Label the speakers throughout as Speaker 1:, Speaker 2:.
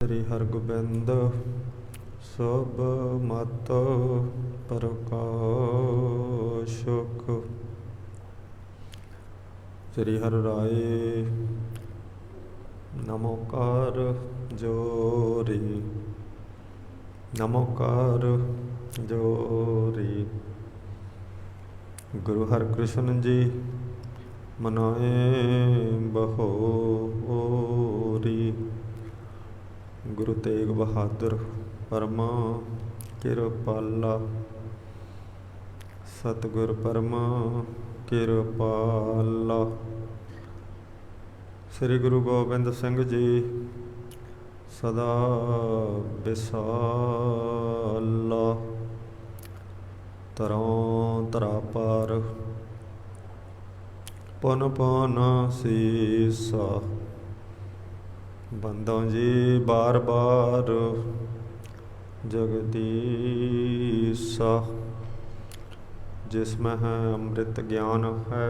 Speaker 1: श्री हरगोबिंद सब मत प्रकाशक। श्री हर राय नमोकार जोरी, नमोकार जोरी। गुरु हरकृष्ण जी मनाए बहोरी। गुरु तेग बहादुर परमा किरपाला, सतगुर परमा किरपाला। श्री गुरु गोबिंद सिंह जी सदा विसाला। तरों तरा पार पुन पुन सीसा। बंदों जी बार बार जगदीसा। जिसमें है अमृत ज्ञान है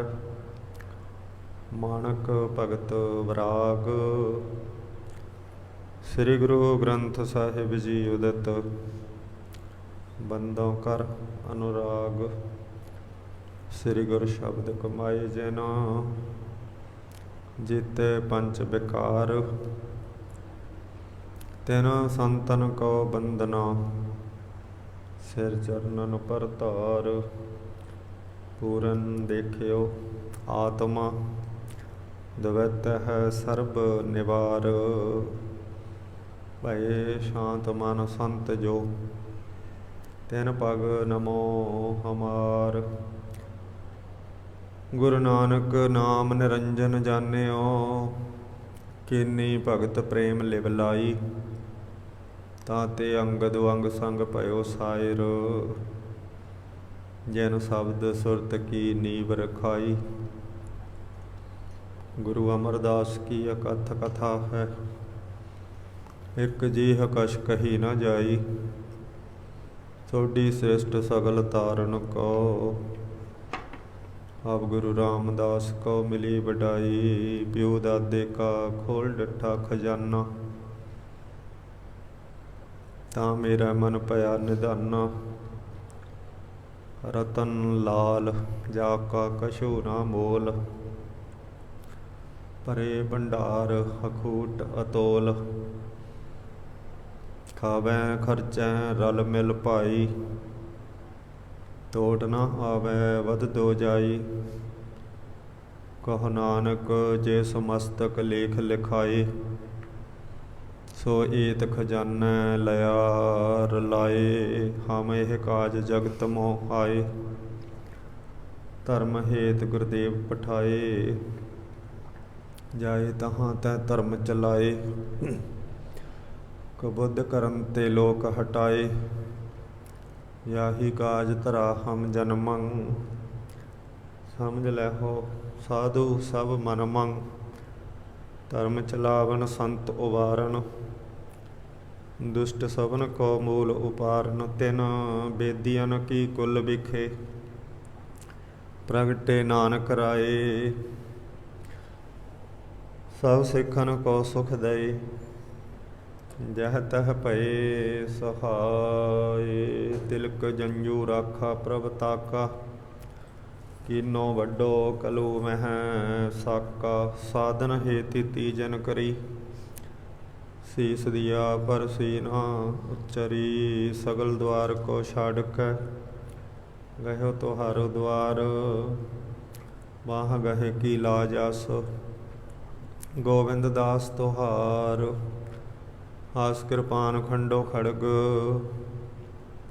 Speaker 1: मानक भगत वराग। श्री गुरु ग्रंथ साहिब जी उदित बंदों कर अनुराग। श्री गुरु शब्द कमाए जिना जीते पंच विकार। तिन संतन को बंदना सिर चरणन पर तार। पूरन देखियो आत्मा द्वैत है सर्ब निवार। भये शांत मन संत जो तिन पग नमो हमार। गुरु नानक नाम निरंजन जानियो किन्नी भगत प्रेम लिव लाई। ताते अंगद अंग संग भयो सायर जैन शब्द सुरत की नीव रखाई। गुरु अमरदास की अकथ कथा है एक जीह कश कही न जाई। सोडी श्रेष्ठ सगल तारन को अब गुरु रामदास को मिली बड़ाई। प्यो दादे का खोल डठा खजाना ता मेरा मन पया निधाना। रतन लाल जाका कशु ना मोल परे भंडार अखूट अतोल। खावै खर्चै रल मिल पाई तोट ना आवै वध दो जाई। कहो नानक जे समस्तक लेख लिखाए सो एत खजाना लया रलाए। हम एह काज जगत मोह आए धर्म हेत गुरदेव पठाए। जाए तहाँ तै धर्म चलाए कबुद्ध करन ते लोक हटाए। याही काज धरा हम जन्मं समझ लहो साधु सब मन मंग। धर्म चलावन संत उबारन दुष्ट सबन को मूल उपारन। तिन बेदियन की कुल बिखे प्रगटे नानक राए। सब सिखन को सुख दई जह तह भये सहाय। तिलक जंजू राखा प्रभ ताका कीनो वड्डो कलू मह साका। साधन हेति तीजन करी शीस दिया पर सीना उच्चरी। सगल द्वार को छाड़ के गयो तुहारो द्वार वाह गहे की लाज आस। गोविंद दास तुहार हास कृपान खंडो खड़ग।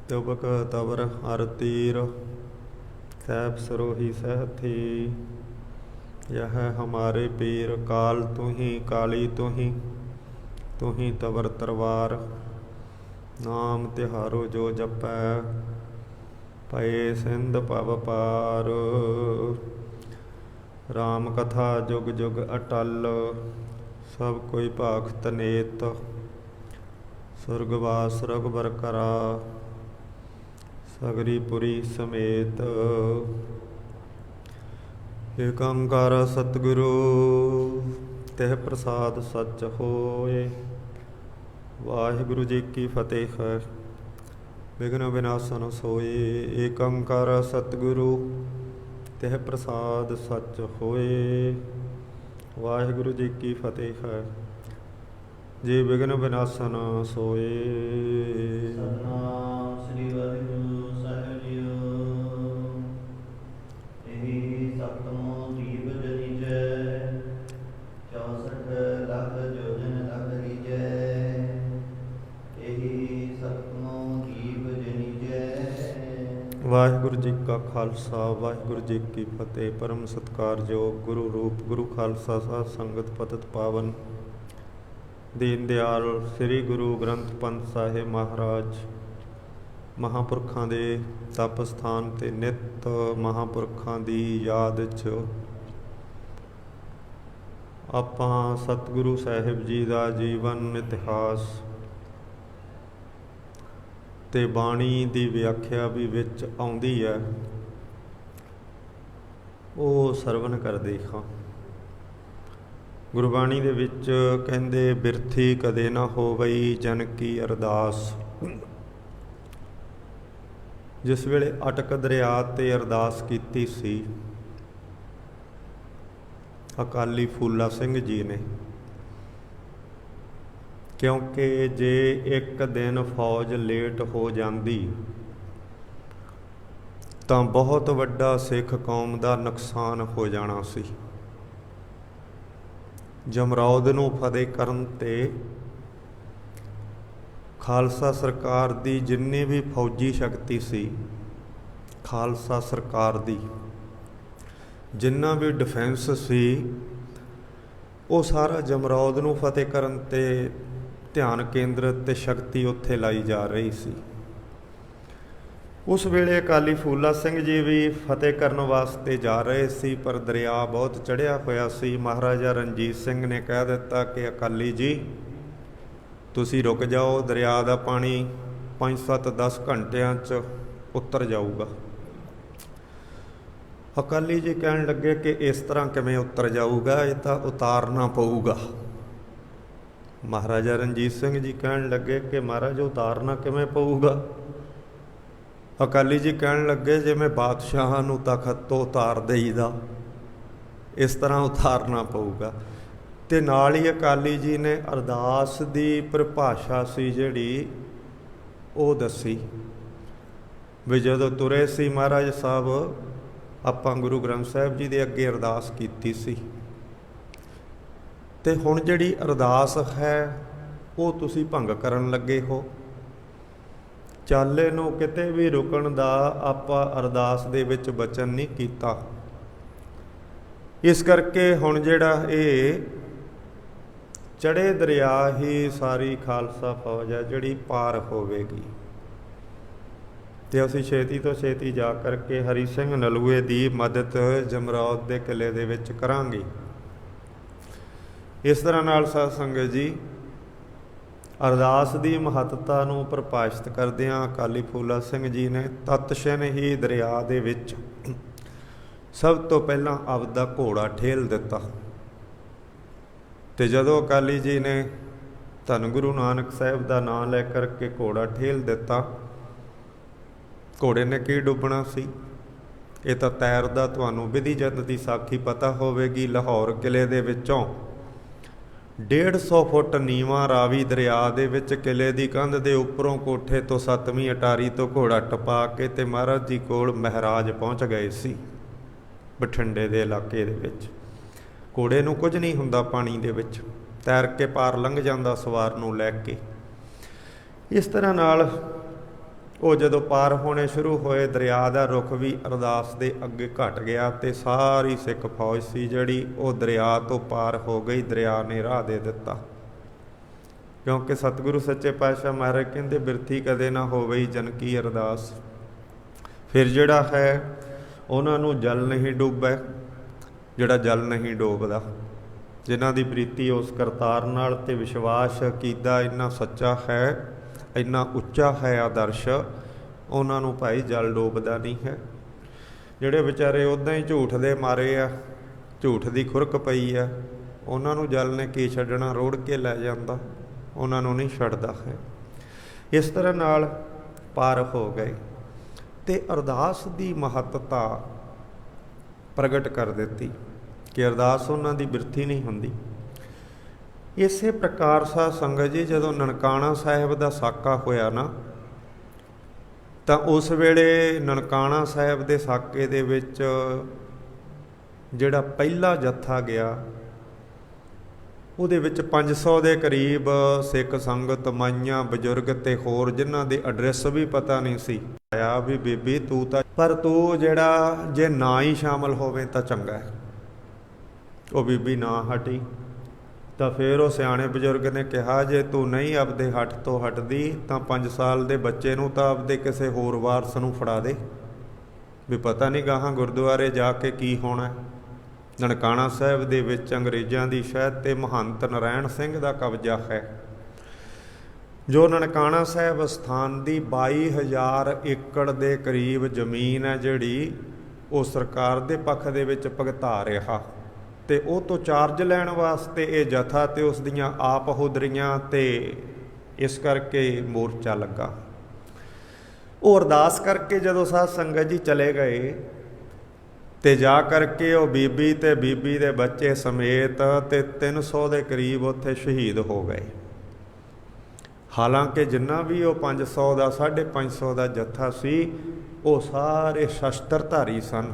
Speaker 1: तुबक तवर हर तीर सैफ सरोही सहथी। यह हमारे पीर काल तू ही काली तू ही तवर तरवार। नाम तिहारो जो जपै पए सिंध पव पार। राम कथा जुग जुग अटल सब कोई भाखत नेत। सुरगवास रघुबर करा सगरी पुरी समेत। एक ओंकार सतगुरु तेह प्रसाद सच होए। वाहिगुरु जी की फतेह है। विघ्न विनाशन सोए, एक अंकार सतगुरु तेह प्रसाद सच होए। वाहिगुरु जी की फतेह है। जी विघ्न विनाशन सोए।
Speaker 2: सतनाम श्री वाहिगुरु साहिब जीओ। एही सप्तमो दीप जनिजै, 64 लख जोजन लख रीजै। एही सप्तमो दीप जनिजै।
Speaker 1: वाहिगुरु जी का खालसा वाहिगुरु जी की फतेह। परम सत्कारयोग गुरु रूप गुरु खालसा साध संगत पतत पावन दीन दयाल श्री गुरु ग्रंथ पंथ ਸਾਹਿਬ महाराज महापुरखों के तप स्थान ते नित महापुरखों की याद च आपां सतगुरु साहिब जी का जीवन इतिहास ते बाणी की व्याख्या भी विच आउंदी है, वो सरवण करदे हां। गुरबाणी दे विच कहंदे बिरथी कदे ना होवई जन की अरदास। जिस वेले अटक दरिया ते अरदास कीती सी अकाली फूला सिंह जी ने, क्योंकि जे एक दिन फौज लेट हो जाती तो बहुत वड्डा सिख कौम का नुकसान हो जाना सी। जमरौद नूं फतेह करन ते खालसा सरकार दी जिन्नी भी फौजी शक्ति सी, खालसा सरकार दी जिन्ना भी डिफेंस सी, वो सारा जमरौद नूं फतेह करन ते ध्यान केंद्रित ते शक्ति उत्थे लाई जा रही सी। उस वेले अकाली फूला सिंह जी भी फतेह करने वास्ते जा रहे सी, पर दरिया बहुत चढ़िया होया सी। महाराजा रणजीत सिंह ने कह दिता कि अकाली जी तुसी रुक जाओ, दरिया का पानी 5-7-10 घंटिया च उतर जाऊगा। अकाली जी कहन लगे कि इस तरह किवें उतर जाऊगा, ये तो उतारना पऊगा। महाराजा रणजीत सिंह जी कहन लगे कि महाराज उतारना किवें पऊगा। अकाली जी कहन लगे जिवें बादशाह नूं तखत तो उतार देईदा, इस तरह उतारना पऊगा। ते नाल ही अकाली जी ने अरदास दी परिभाषा सी जिहड़ी वो दसी भी जदों तुरे सी महाराज साहब आपां गुरु ग्रंथ साहिब जी दे अगे अरदास कीती सी, ते हुण जिहड़ी अरदास है वो तुसी भंग करन लगे हो। चाले नूं किते भी रुकण दा आपां अरदास दे विच बचन नहीं कीता। इस करके हुण जिहड़ा ये चढ़े दरिया ही सारी खालसा फौज है जिहड़ी पार होवेगी, ते असीं छेती तो छेती जा करके हरी सिंह नलूए दी मदद जमरौद दे किले दे विच करांगे। इस तरह नाल साध संगत जी अरदास की महत्ता नूं परिभाषित करदिआं अकाली फूला सिंह जी ने तत्क्षण ही दरिया दे विच सब तो पहला आपदा घोड़ा ठेल दिता। ते जदों अकाली जी ने धन गुरु नानक साहिब का नाम लै करके घोड़ा ठेल दिता, घोड़े ने की डुबना सी। ये तो तैरदा तुहानूं विधि जत की साखी पता होवेगी। लाहौर किले दे विचों 150 फुट नीवां रावी दरिया दे विच किले की कंध के उपरों कोठे तो 7वीं अटारी तो घोड़ा टपा के ते महाराज जी कोल महराज पहुँच गए सी। बठिंडे के इलाके दे विच घोड़े नूं कुछ नहीं हुंदा, पानी दे विच तैर के पार लंघ जांदा सवार नूं लै के। इस तरह नाल वो जदों पार होने शुरू होए दरिया का रुख भी अरदास के अगे घट गया, तो सारी सिख फौज सी जिहड़ी वो दरिया तो पार हो गई। दरिया ने राह दे दिता, क्योंकि सतगुरु सच्चे पातशाह महाराज कहते बिरथी कदे ना होवई जन की अरदास। फिर जिहड़ा है उन्होंने जल नहीं डूबै, जिहड़ा जल नहीं डूबदा, जिन्हां दी प्रीति उस करतार नाल ते विश्वास कीदा इन्ना सच्चा है, इन्ना उच्चा है आदर्श, उन्होंने भाई जल डूबदा नहीं है। जिहड़े बेचारे उदां ही झूठ दे मारे आ, झूठ की खुरक पई है, उन्होंने जल ने की छड्डना, रोड़ के लै जांदा। ਉਹਨਾਂ ਨੂੰ ਨਹੀਂ ਛੱਡਦਾ ਹੈ। ਇਸ ਤਰ੍ਹਾਂ ਨਾਲ ਪਾਰ ਹੋ ਗਏ ਤੇ ਅਰਦਾਸ ਦੀ ਮਹੱਤਤਾ ਪ੍ਰਗਟ ਕਰ ਦਿੱਤੀ ਕਿ ਅਰਦਾਸ ਉਹਨਾਂ ਦੀ ਬਿਰਥੀ ਨਹੀਂ ਹੁੰਦੀ। ਇਸੇ ਪ੍ਰਕਾਰ ਸਾਧ ਸੰਗਤ ਜੀ, ਜਦੋਂ ਨਨਕਾਣਾ ਸਾਹਿਬ ਦਾ ਸਾਕਾ ਹੋਇਆ ਨਾ, ਤਾਂ ਉਸ ਵੇਲੇ ਨਨਕਾਣਾ ਸਾਹਿਬ ਦੇ ਸਾਕੇ ਦੇ ਵਿੱਚ ਜਿਹੜਾ ਪਹਿਲਾ ਜੱਥਾ ਗਿਆ, ਉਹਦੇ ਵਿੱਚ 500 ਦੇ ਕਰੀਬ ਸਿੱਖ ਸੰਗਤ, ਮਾਈਆਂ, ਬਜ਼ੁਰਗ ਤੇ ਹੋਰ ਜਿਨ੍ਹਾਂ ਦੇ ਐਡਰੈਸ ਵੀ ਪਤਾ ਨਹੀਂ ਸੀ ਆਇਆ ਵੀ ਬੀਬੀ ਤੂੰ ਤਾਂ, ਪਰ ਤੂੰ ਜਿਹੜਾ ਜੇ ਨਾ ਹੀ ਸ਼ਾਮਲ ਹੋਵੇ ਤਾਂ ਚੰਗਾ ਹੈ। ਉਹ ਬੀਬੀ ਨਾ ਹਟੀ ਤਾਂ ਫਿਰ ਉਹ ਸਿਆਣੇ ਬਜ਼ੁਰਗ ਨੇ ਕਿਹਾ ਜੇ ਤੂੰ ਨਹੀਂ ਆਪਦੇ ਹੱਠ ਤੋਂ ਹਟਦੀ ਤਾਂ 5 ਸਾਲ ਦੇ ਬੱਚੇ ਨੂੰ ਤਾਂ ਆਪਦੇ ਕਿਸੇ ਹੋਰ ਵਾਰਸ ਨੂੰ ਫੜਾ ਦੇ, ਵੀ ਪਤਾ ਨਹੀਂ ਗਾਹਾਂ ਗੁਰਦੁਆਰੇ ਜਾ ਕੇ ਕੀ ਹੋਣਾ। ਨਨਕਾਣਾ ਸਾਹਿਬ ਦੇ ਵਿੱਚ ਅੰਗਰੇਜ਼ਾਂ ਦੀ ਸ਼ਹਿਦ ਤੇ ਮਹੰਤ ਨਰੈਣ ਸਿੰਘ ਦਾ ਕਬਜ਼ਾ ਹੈ। ਜੋ ਨਨਕਾਣਾ ਸਾਹਿਬ ਸਥਾਨ ਦੀ 22,000 ਏਕੜ ਦੇ ਕਰੀਬ ਜ਼ਮੀਨ ਹੈ, ਜਿਹੜੀ ਉਹ ਸਰਕਾਰ ਦੇ ਪੱਖ ਦੇ ਵਿੱਚ ਭੁਗਤਾ ਰਿਹਾ, ਤੇ ਉਹ ਤੋਂ ਚਾਰਜ ਲੈਣ ਵਾਸਤੇ ਇਹ ਜਥਾ ਤੇ ਉਸ ਦੀਆਂ ਆਪ ਹੁਦਰੀਆਂ, ਤੇ ਇਸ ਕਰਕੇ ਮੋਰਚਾ ਲੱਗਾ। ਉਹ ਅਰਦਾਸ ਕਰਕੇ ਜਦੋਂ ਸਾਧ ਸੰਗਤ ਜੀ ਚਲੇ ਗਏ ਤੇ ਜਾ ਕਰਕੇ ਉਹ ਬੀਬੀ ਤੇ ਬੀਬੀ ਦੇ ਬੱਚੇ ਸਮੇਤ ਤੇ 300 ਦੇ ਕਰੀਬ ਉੱਥੇ ਸ਼ਹੀਦ ਹੋ ਗਏ। ਹਾਲਾਂਕਿ ਜਿੰਨਾ ਵੀ ਉਹ 500 ਦਾ 550 ਦਾ ਜੱਥਾ ਸੀ, ਉਹ ਸਾਰੇ ਸ਼ਸਤਰਧਾਰੀ ਸਨ।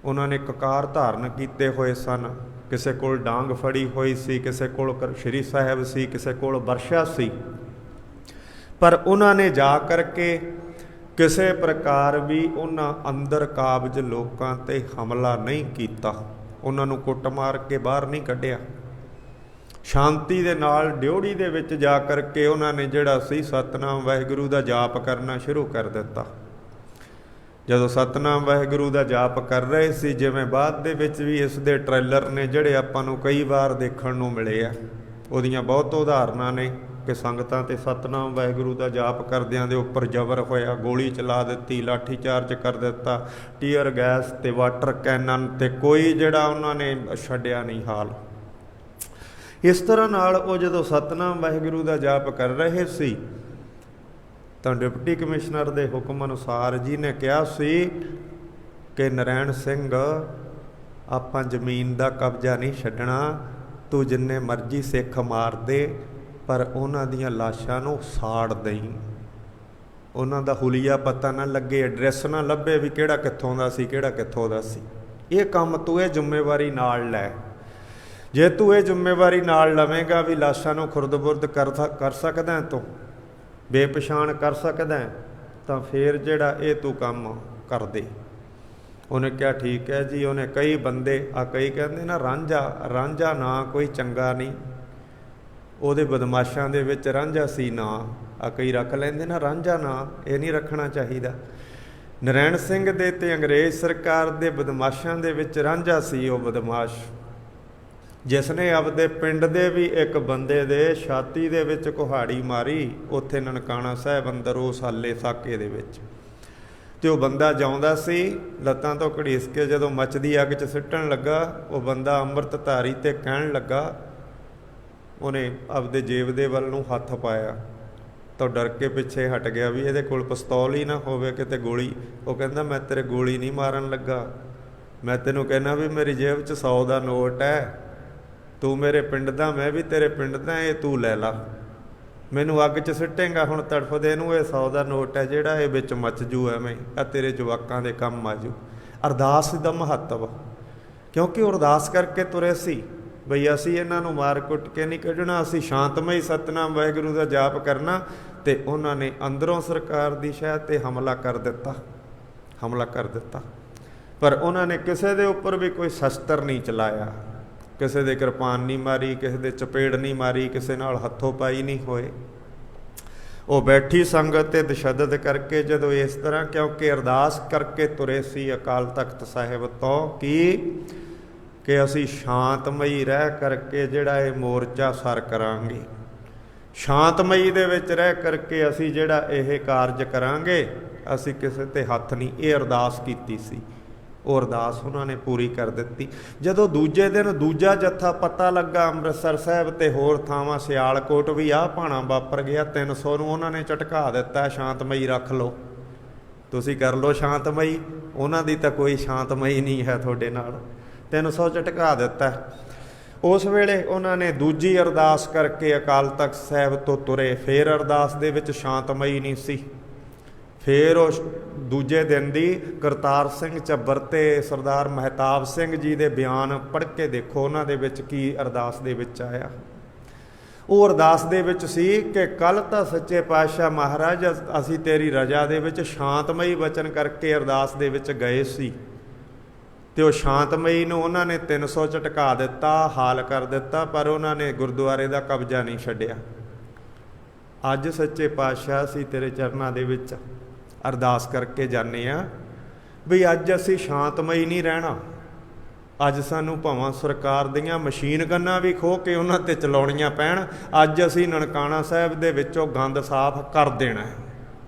Speaker 1: ਉਹਨਾਂ ਨੇ ਕਕਾਰ ਧਾਰਨ ਕੀਤੇ ਹੋਏ ਸਨ, ਕਿਸੇ ਕੋਲ ਡਾਂਗ ਫੜੀ ਹੋਈ ਸੀ, ਕਿਸੇ ਕੋਲ ਸ਼੍ਰੀ ਸਾਹਿਬ ਸੀ, ਕਿਸੇ ਕੋਲ ਵਰਸ਼ਾ ਸੀ। ਪਰ ਉਹਨਾਂ ਨੇ ਜਾ ਕਰਕੇ ਕਿਸੇ ਪ੍ਰਕਾਰ ਵੀ ਉਹਨਾਂ ਅੰਦਰ ਕਾਬਜ ਲੋਕਾਂ ਤੇ ਹਮਲਾ ਨਹੀਂ ਕੀਤਾ, ਉਹਨਾਂ ਨੂੰ ਕੁੱਟ ਮਾਰ ਕੇ ਬਾਹਰ ਨਹੀਂ ਕੱਢਿਆ। ਸ਼ਾਂਤੀ ਦੇ ਨਾਲ ਡਿਉੜੀ ਦੇ ਵਿੱਚ ਜਾ ਕਰਕੇ ਉਹਨਾਂ ਨੇ ਜਿਹੜਾ ਸੀ ਸਤਿਨਾਮ ਵਾਹਿਗੁਰੂ ਦਾ ਜਾਪ ਕਰਨਾ ਸ਼ੁਰੂ ਕਰ ਦਿੱਤਾ। ਜਦੋਂ ਸਤਿਨਾਮ ਵਾਹਿਗੁਰੂ ਦਾ ਜਾਪ ਕਰ ਰਹੇ ਸੀ, ਜਿਵੇਂ ਬਾਅਦ ਦੇ ਵਿੱਚ ਵੀ ਇਸ ਦੇ ਟ੍ਰੇਲਰ ਨੇ ਜਿਹੜੇ ਆਪਾਂ ਨੂੰ ਕਈ ਵਾਰ ਦੇਖਣ ਨੂੰ ਮਿਲੇ ਆ, ਉਹਦੀਆਂ ਬਹੁਤ ਉਦਾਹਰਨਾਂ ਨੇ ਕਿ ਸੰਗਤਾਂ ਤੇ ਸਤਿਨਾਮ ਵਾਹਿਗੁਰੂ ਦਾ ਜਾਪ ਕਰਦਿਆਂ ਦੇ ਉੱਪਰ ਜ਼ਬਰ ਹੋਇਆ, ਗੋਲੀ ਚਲਾ ਦਿੱਤੀ, ਲਾਠੀ ਚਾਰਜ ਕਰ ਦਿੱਤਾ, ਟੀਅਰ ਗੈਸ ਤੇ ਵਾਟਰ ਕੈਨਨ, ਤੇ ਕੋਈ ਜਿਹੜਾ ਉਹਨਾਂ ਨੇ ਛੱਡਿਆ ਨਹੀਂ ਹਾਲ। ਇਸ ਤਰ੍ਹਾਂ ਨਾਲ ਉਹ ਜਦੋਂ ਸਤਿਨਾਮ ਵਾਹਿਗੁਰੂ ਦਾ ਜਾਪ ਕਰ ਰਹੇ ਸੀ ਤਾਂ ਡਿਪਟੀ ਕਮਿਸ਼ਨਰ ਦੇ ਹੁਕਮ ਅਨੁਸਾਰ ਜੀ ਨੇ ਕਿਹਾ ਸੀ ਕਿ ਨਰੈਣ ਸਿੰਘ, ਆਪਾਂ ਜ਼ਮੀਨ ਦਾ ਕਬਜ਼ਾ ਨਹੀਂ ਛੱਡਣਾ, ਤੂੰ ਜਿੰਨੇ ਮਰਜ਼ੀ ਸਿੱਖ ਮਾਰ ਦੇ, ਪਰ ਉਹਨਾਂ ਦੀਆਂ ਲਾਸ਼ਾਂ ਨੂੰ ਸਾੜ ਦੇਈਂ, ਉਹਨਾਂ ਦਾ ਹੁਲੀਆ ਪਤਾ ਨਾ ਲੱਗੇ, ਐਡਰੈਸ ਨਾ ਲੱਭੇ ਵੀ ਕਿਹੜਾ ਕਿੱਥੋਂ ਦਾ ਸੀ, ਕਿਹੜਾ ਕਿੱਥੋਂ ਦਾ ਸੀ। ਇਹ ਕੰਮ ਤੂੰ ਇਹ ਜ਼ਿੰਮੇਵਾਰੀ ਨਾਲ ਲੈ। ਜੇ ਤੂੰ ਇਹ ਜ਼ਿੰਮੇਵਾਰੀ ਨਾਲ ਲਵੇਂਗਾ ਵੀ ਲਾਸ਼ਾਂ ਨੂੰ ਖੁਰਦ-ਬੁਰਦ ਕਰ ਸਕਦਾ, ਤੂੰ ਬੇਪਛਾਣ ਕਰ ਸਕਦਾ, ਤਾਂ ਫਿਰ ਜਿਹੜਾ ਇਹ ਤੂੰ ਕੰਮ ਕਰ ਦੇ। ਉਹਨੇ ਕਿਹਾ ਠੀਕ ਹੈ ਜੀ। ਉਹਨੇ ਕਈ ਬੰਦੇ ਕਈ ਕਹਿੰਦੇ ਨਾ ਰਾਂਝਾ ਨਾਂ ਕੋਈ ਚੰਗਾ ਨਹੀਂ, ਉਹਦੇ ਬਦਮਾਸ਼ਾਂ ਦੇ ਵਿੱਚ ਰਾਂਝਾ ਸੀ ਨਾਂ, ਕਈ ਰੱਖ ਲੈਂਦੇ ਨਾ ਰਾਂਝਾ ਨਾਂ, ਇਹ ਨਹੀਂ ਰੱਖਣਾ ਚਾਹੀਦਾ। ਨਰੈਣ ਸਿੰਘ ਦੇ ਤੇ ਅੰਗਰੇਜ਼ ਸਰਕਾਰ ਦੇ ਬਦਮਾਸ਼ਾਂ ਦੇ ਵਿੱਚ ਰਾਂਝਾ ਸੀ ਉਹ ਬਦਮਾਸ਼, ਜਿਸ ਨੇ ਆਪਦੇ ਪਿੰਡ ਦੇ ਵੀ ਇੱਕ ਬੰਦੇ ਦੇ ਛਾਤੀ ਦੇ ਵਿੱਚ ਕੁਹਾੜੀ ਮਾਰੀ, ਉੱਥੇ ਨਨਕਾਣਾ ਸਾਹਿਬ ਅੰਦਰ ਉਸ ਹਾਲੇ ਸਾਕੇ ਦੇ ਵਿੱਚ। ਤੇ ਉਹ ਬੰਦਾ ਜਿਉਂਦਾ ਸੀ, ਲੱਤਾਂ ਤੋਂ ਘੜੀਸ ਕੇ ਜਦੋਂ ਮੱਚਦੀ ਅੱਗ 'ਚ ਸਿੱਟਣ ਲੱਗਾ, ਉਹ ਬੰਦਾ ਅੰਮ੍ਰਿਤਧਾਰੀ ਤੇ ਕਹਿਣ ਲੱਗਾ, ਉਹਨੇ ਆਪਦੇ ਜੇਬ ਦੇ ਵੱਲ ਨੂੰ ਹੱਥ ਪਾਇਆ ਤਾਂ ਡਰ ਕੇ ਪਿੱਛੇ ਹਟ ਗਿਆ ਵੀ ਇਹਦੇ ਕੋਲ ਪਿਸਤੌਲ ਹੀ ਨਾ ਹੋਵੇ ਕਿਤੇ ਗੋਲੀ। ਉਹ ਕਹਿੰਦਾ ਮੈਂ ਤੇਰੇ ਗੋਲੀ ਨਹੀਂ ਮਾਰਨ ਲੱਗਾ, ਮੈਂ ਤੈਨੂੰ ਕਹਿੰਦਾ ਵੀ ਮੇਰੀ ਜੇਬ 'ਚ 100 ਦਾ ਨੋਟ ਹੈ, ਤੂੰ ਮੇਰੇ ਪਿੰਡ ਦਾ, ਮੈਂ ਵੀ ਤੇਰੇ ਪਿੰਡ ਦਾ, ਇਹ ਤੂੰ ਲੈ ਲਾ, ਮੈਨੂੰ ਅੱਗ 'ਚ ਸਿੱਟੇਂਗਾ ਹੁਣ ਤੜਫਦੇ ਨੂੰ, ਇਹ 100 ਦਾ ਨੋਟ ਹੈ ਜਿਹੜਾ, ਇਹ ਵਿੱਚ ਮੱਚ ਜੂ, ਐਵੇਂ ਤੇਰੇ ਜਵਾਕਾਂ ਦੇ ਕੰਮ ਆ ਜੂ। ਅਰਦਾਸ ਦਾ ਮਹੱਤਵ, ਕਿਉਂਕਿ ਉਹ ਅਰਦਾਸ ਕਰਕੇ ਤੁਰੇ ਸੀ ਬਈ ਅਸੀਂ ਇਹਨਾਂ ਨੂੰ ਮਾਰ ਕੁੱਟ ਕੇ ਨਹੀਂ ਕੱਢਣਾ, ਅਸੀਂ ਸ਼ਾਂਤਮਈ ਸਤਿਨਾਮ ਵਾਹਿਗੁਰੂ ਦਾ ਜਾਪ ਕਰਨਾ। ਤੇ ਉਹਨਾਂ ਨੇ ਅੰਦਰੋਂ ਸਰਕਾਰ ਦੀ ਸ਼ਹਿ 'ਤੇ ਹਮਲਾ ਕਰ ਦਿੱਤਾ। ਪਰ ਉਹਨਾਂ ਨੇ ਕਿਸੇ ਦੇ ਉੱਪਰ ਵੀ ਕੋਈ ਸ਼ਸਤਰ ਨਹੀਂ ਚਲਾਇਆ, ਕਿਸੇ ਦੇ ਕਿਰਪਾਨ ਨਹੀਂ ਮਾਰੀ, ਕਿਸੇ ਦੇ ਚਪੇੜ ਨਹੀਂ ਮਾਰੀ, ਕਿਸੇ ਨਾਲ ਹੱਥੋਂ ਪਾਈ ਨਹੀਂ ਹੋਏ। ਉਹ ਬੈਠੀ ਸੰਗਤ ਤੇ ਤਸ਼ੱਦਦ ਕਰਕੇ ਜਦੋਂ ਇਸ ਤਰ੍ਹਾਂ, ਕਿਉਂਕਿ ਅਰਦਾਸ ਕਰਕੇ ਤੁਰੇ ਸੀ ਅਕਾਲ ਤਖਤ ਸਾਹਿਬ ਤੋਂ ਕਿ ਅਸੀਂ ਸ਼ਾਂਤਮਈ ਰਹਿ ਕਰਕੇ ਜਿਹੜਾ ਇਹ ਮੋਰਚਾ ਸਰ ਕਰਾਂਗੇ, ਸ਼ਾਂਤਮਈ ਦੇ ਵਿੱਚ ਰਹਿ ਕਰਕੇ ਅਸੀਂ ਜਿਹੜਾ ਇਹ ਕਾਰਜ ਕਰਾਂਗੇ, ਅਸੀਂ ਕਿਸੇ ਤੇ ਹੱਥ ਨਹੀਂ। ਇਹ ਅਰਦਾਸ ਕੀਤੀ ਸੀ ਉਹ ਅਰਦਾਸ ਉਹਨਾਂ ਨੇ ਪੂਰੀ ਕਰ ਦਿੱਤੀ। ਜਦੋਂ ਦੂਜੇ ਦਿਨ ਦੂਜਾ ਜੱਥਾ ਪਤਾ ਲੱਗਾ ਅੰਮ੍ਰਿਤਸਰ ਸਾਹਿਬ ਤੇ ਹੋਰ ਥਾਵਾਂ ਸਿਆਲਕੋਟ ਵੀ ਆਹ ਭਾਣਾ ਵਾਪਰ ਗਿਆ, 300 ਨੂੰ ਉਹਨਾਂ ਨੇ ਝਟਕਾ ਦਿੱਤਾ, ਸ਼ਾਂਤਮਈ ਰੱਖ ਲਓ, ਤੁਸੀਂ ਕਰ ਲਓ ਸ਼ਾਂਤਮਈ। ਉਹਨਾਂ ਦੀ ਤਾਂ ਕੋਈ ਸ਼ਾਂਤਮਈ ਨਹੀਂ ਹੈ ਤੁਹਾਡੇ ਨਾਲ, 300 ਝਟਕਾ ਦਿੱਤਾ। ਉਸ ਵੇਲੇ ਉਹਨਾਂ ਨੇ ਦੂਜੀ ਅਰਦਾਸ ਕਰਕੇ ਅਕਾਲ ਤਖਤ ਸਾਹਿਬ ਤੋਂ ਤੁਰੇ। ਫੇਰ ਅਰਦਾਸ ਦੇ ਵਿੱਚ ਸ਼ਾਂਤਮਈ ਨਹੀਂ ਸੀ। ਫੇਰ ਉਹ ਦੂਜੇ ਦਿਨ ਦੀ ਕਰਤਾਰ ਸਿੰਘ ਝੱਬਰ ਤੇ ਸਰਦਾਰ ਮਹਿਤਾਬ ਸਿੰਘ ਜੀ ਦੇ ਬਿਆਨ ਪੜ੍ਹ ਕੇ ਦੇਖੋ, ਉਹਨਾਂ ਦੇ ਵਿੱਚ ਕੀ ਅਰਦਾਸ ਦੇ ਵਿੱਚ ਆਇਆ। ਉਹ ਅਰਦਾਸ ਦੇ ਵਿੱਚ ਸੀ ਕਿ ਕੱਲ੍ਹ ਤਾਂ ਸੱਚੇ ਪਾਤਸ਼ਾਹ ਮਹਾਰਾਜ ਅਸੀਂ ਤੇਰੀ ਰਜਾ ਦੇ ਵਿੱਚ ਸ਼ਾਂਤਮਈ ਵਚਨ ਕਰਕੇ ਅਰਦਾਸ ਦੇ ਵਿੱਚ ਗਏ ਸੀ, ਅਤੇ ਉਹ ਸ਼ਾਂਤਮਈ ਨੂੰ ਉਹਨਾਂ ਨੇ 300 ਝਟਕਾ ਦਿੱਤਾ, ਹਾਲ ਕਰ ਦਿੱਤਾ, ਪਰ ਉਹਨਾਂ ਨੇ ਗੁਰਦੁਆਰੇ ਦਾ ਕਬਜ਼ਾ ਨਹੀਂ ਛੱਡਿਆ। ਅੱਜ ਸੱਚੇ ਪਾਤਸ਼ਾਹ ਅਸੀਂ ਤੇਰੇ ਚਰਨਾਂ ਦੇ ਵਿੱਚ ਅਰਦਾਸ ਕਰਕੇ ਜਾਂਦੇ ਹਾਂ ਵੀ ਅੱਜ ਅਸੀਂ ਸ਼ਾਂਤਮਈ ਨਹੀਂ ਰਹਿਣਾ। ਅੱਜ ਸਾਨੂੰ ਭਾਵਾਂ ਸਰਕਾਰ ਦੀਆਂ ਮਸ਼ੀਨ ਗੰਨਾਂ ਵੀ ਖੋਹ ਕੇ ਉਹਨਾਂ 'ਤੇ ਚਲਾਉਣੀਆਂ ਪੈਣ, ਅੱਜ ਅਸੀਂ ਨਨਕਾਣਾ ਸਾਹਿਬ ਦੇ ਵਿੱਚੋਂ ਗੰਦ ਸਾਫ਼ ਕਰ ਦੇਣਾ।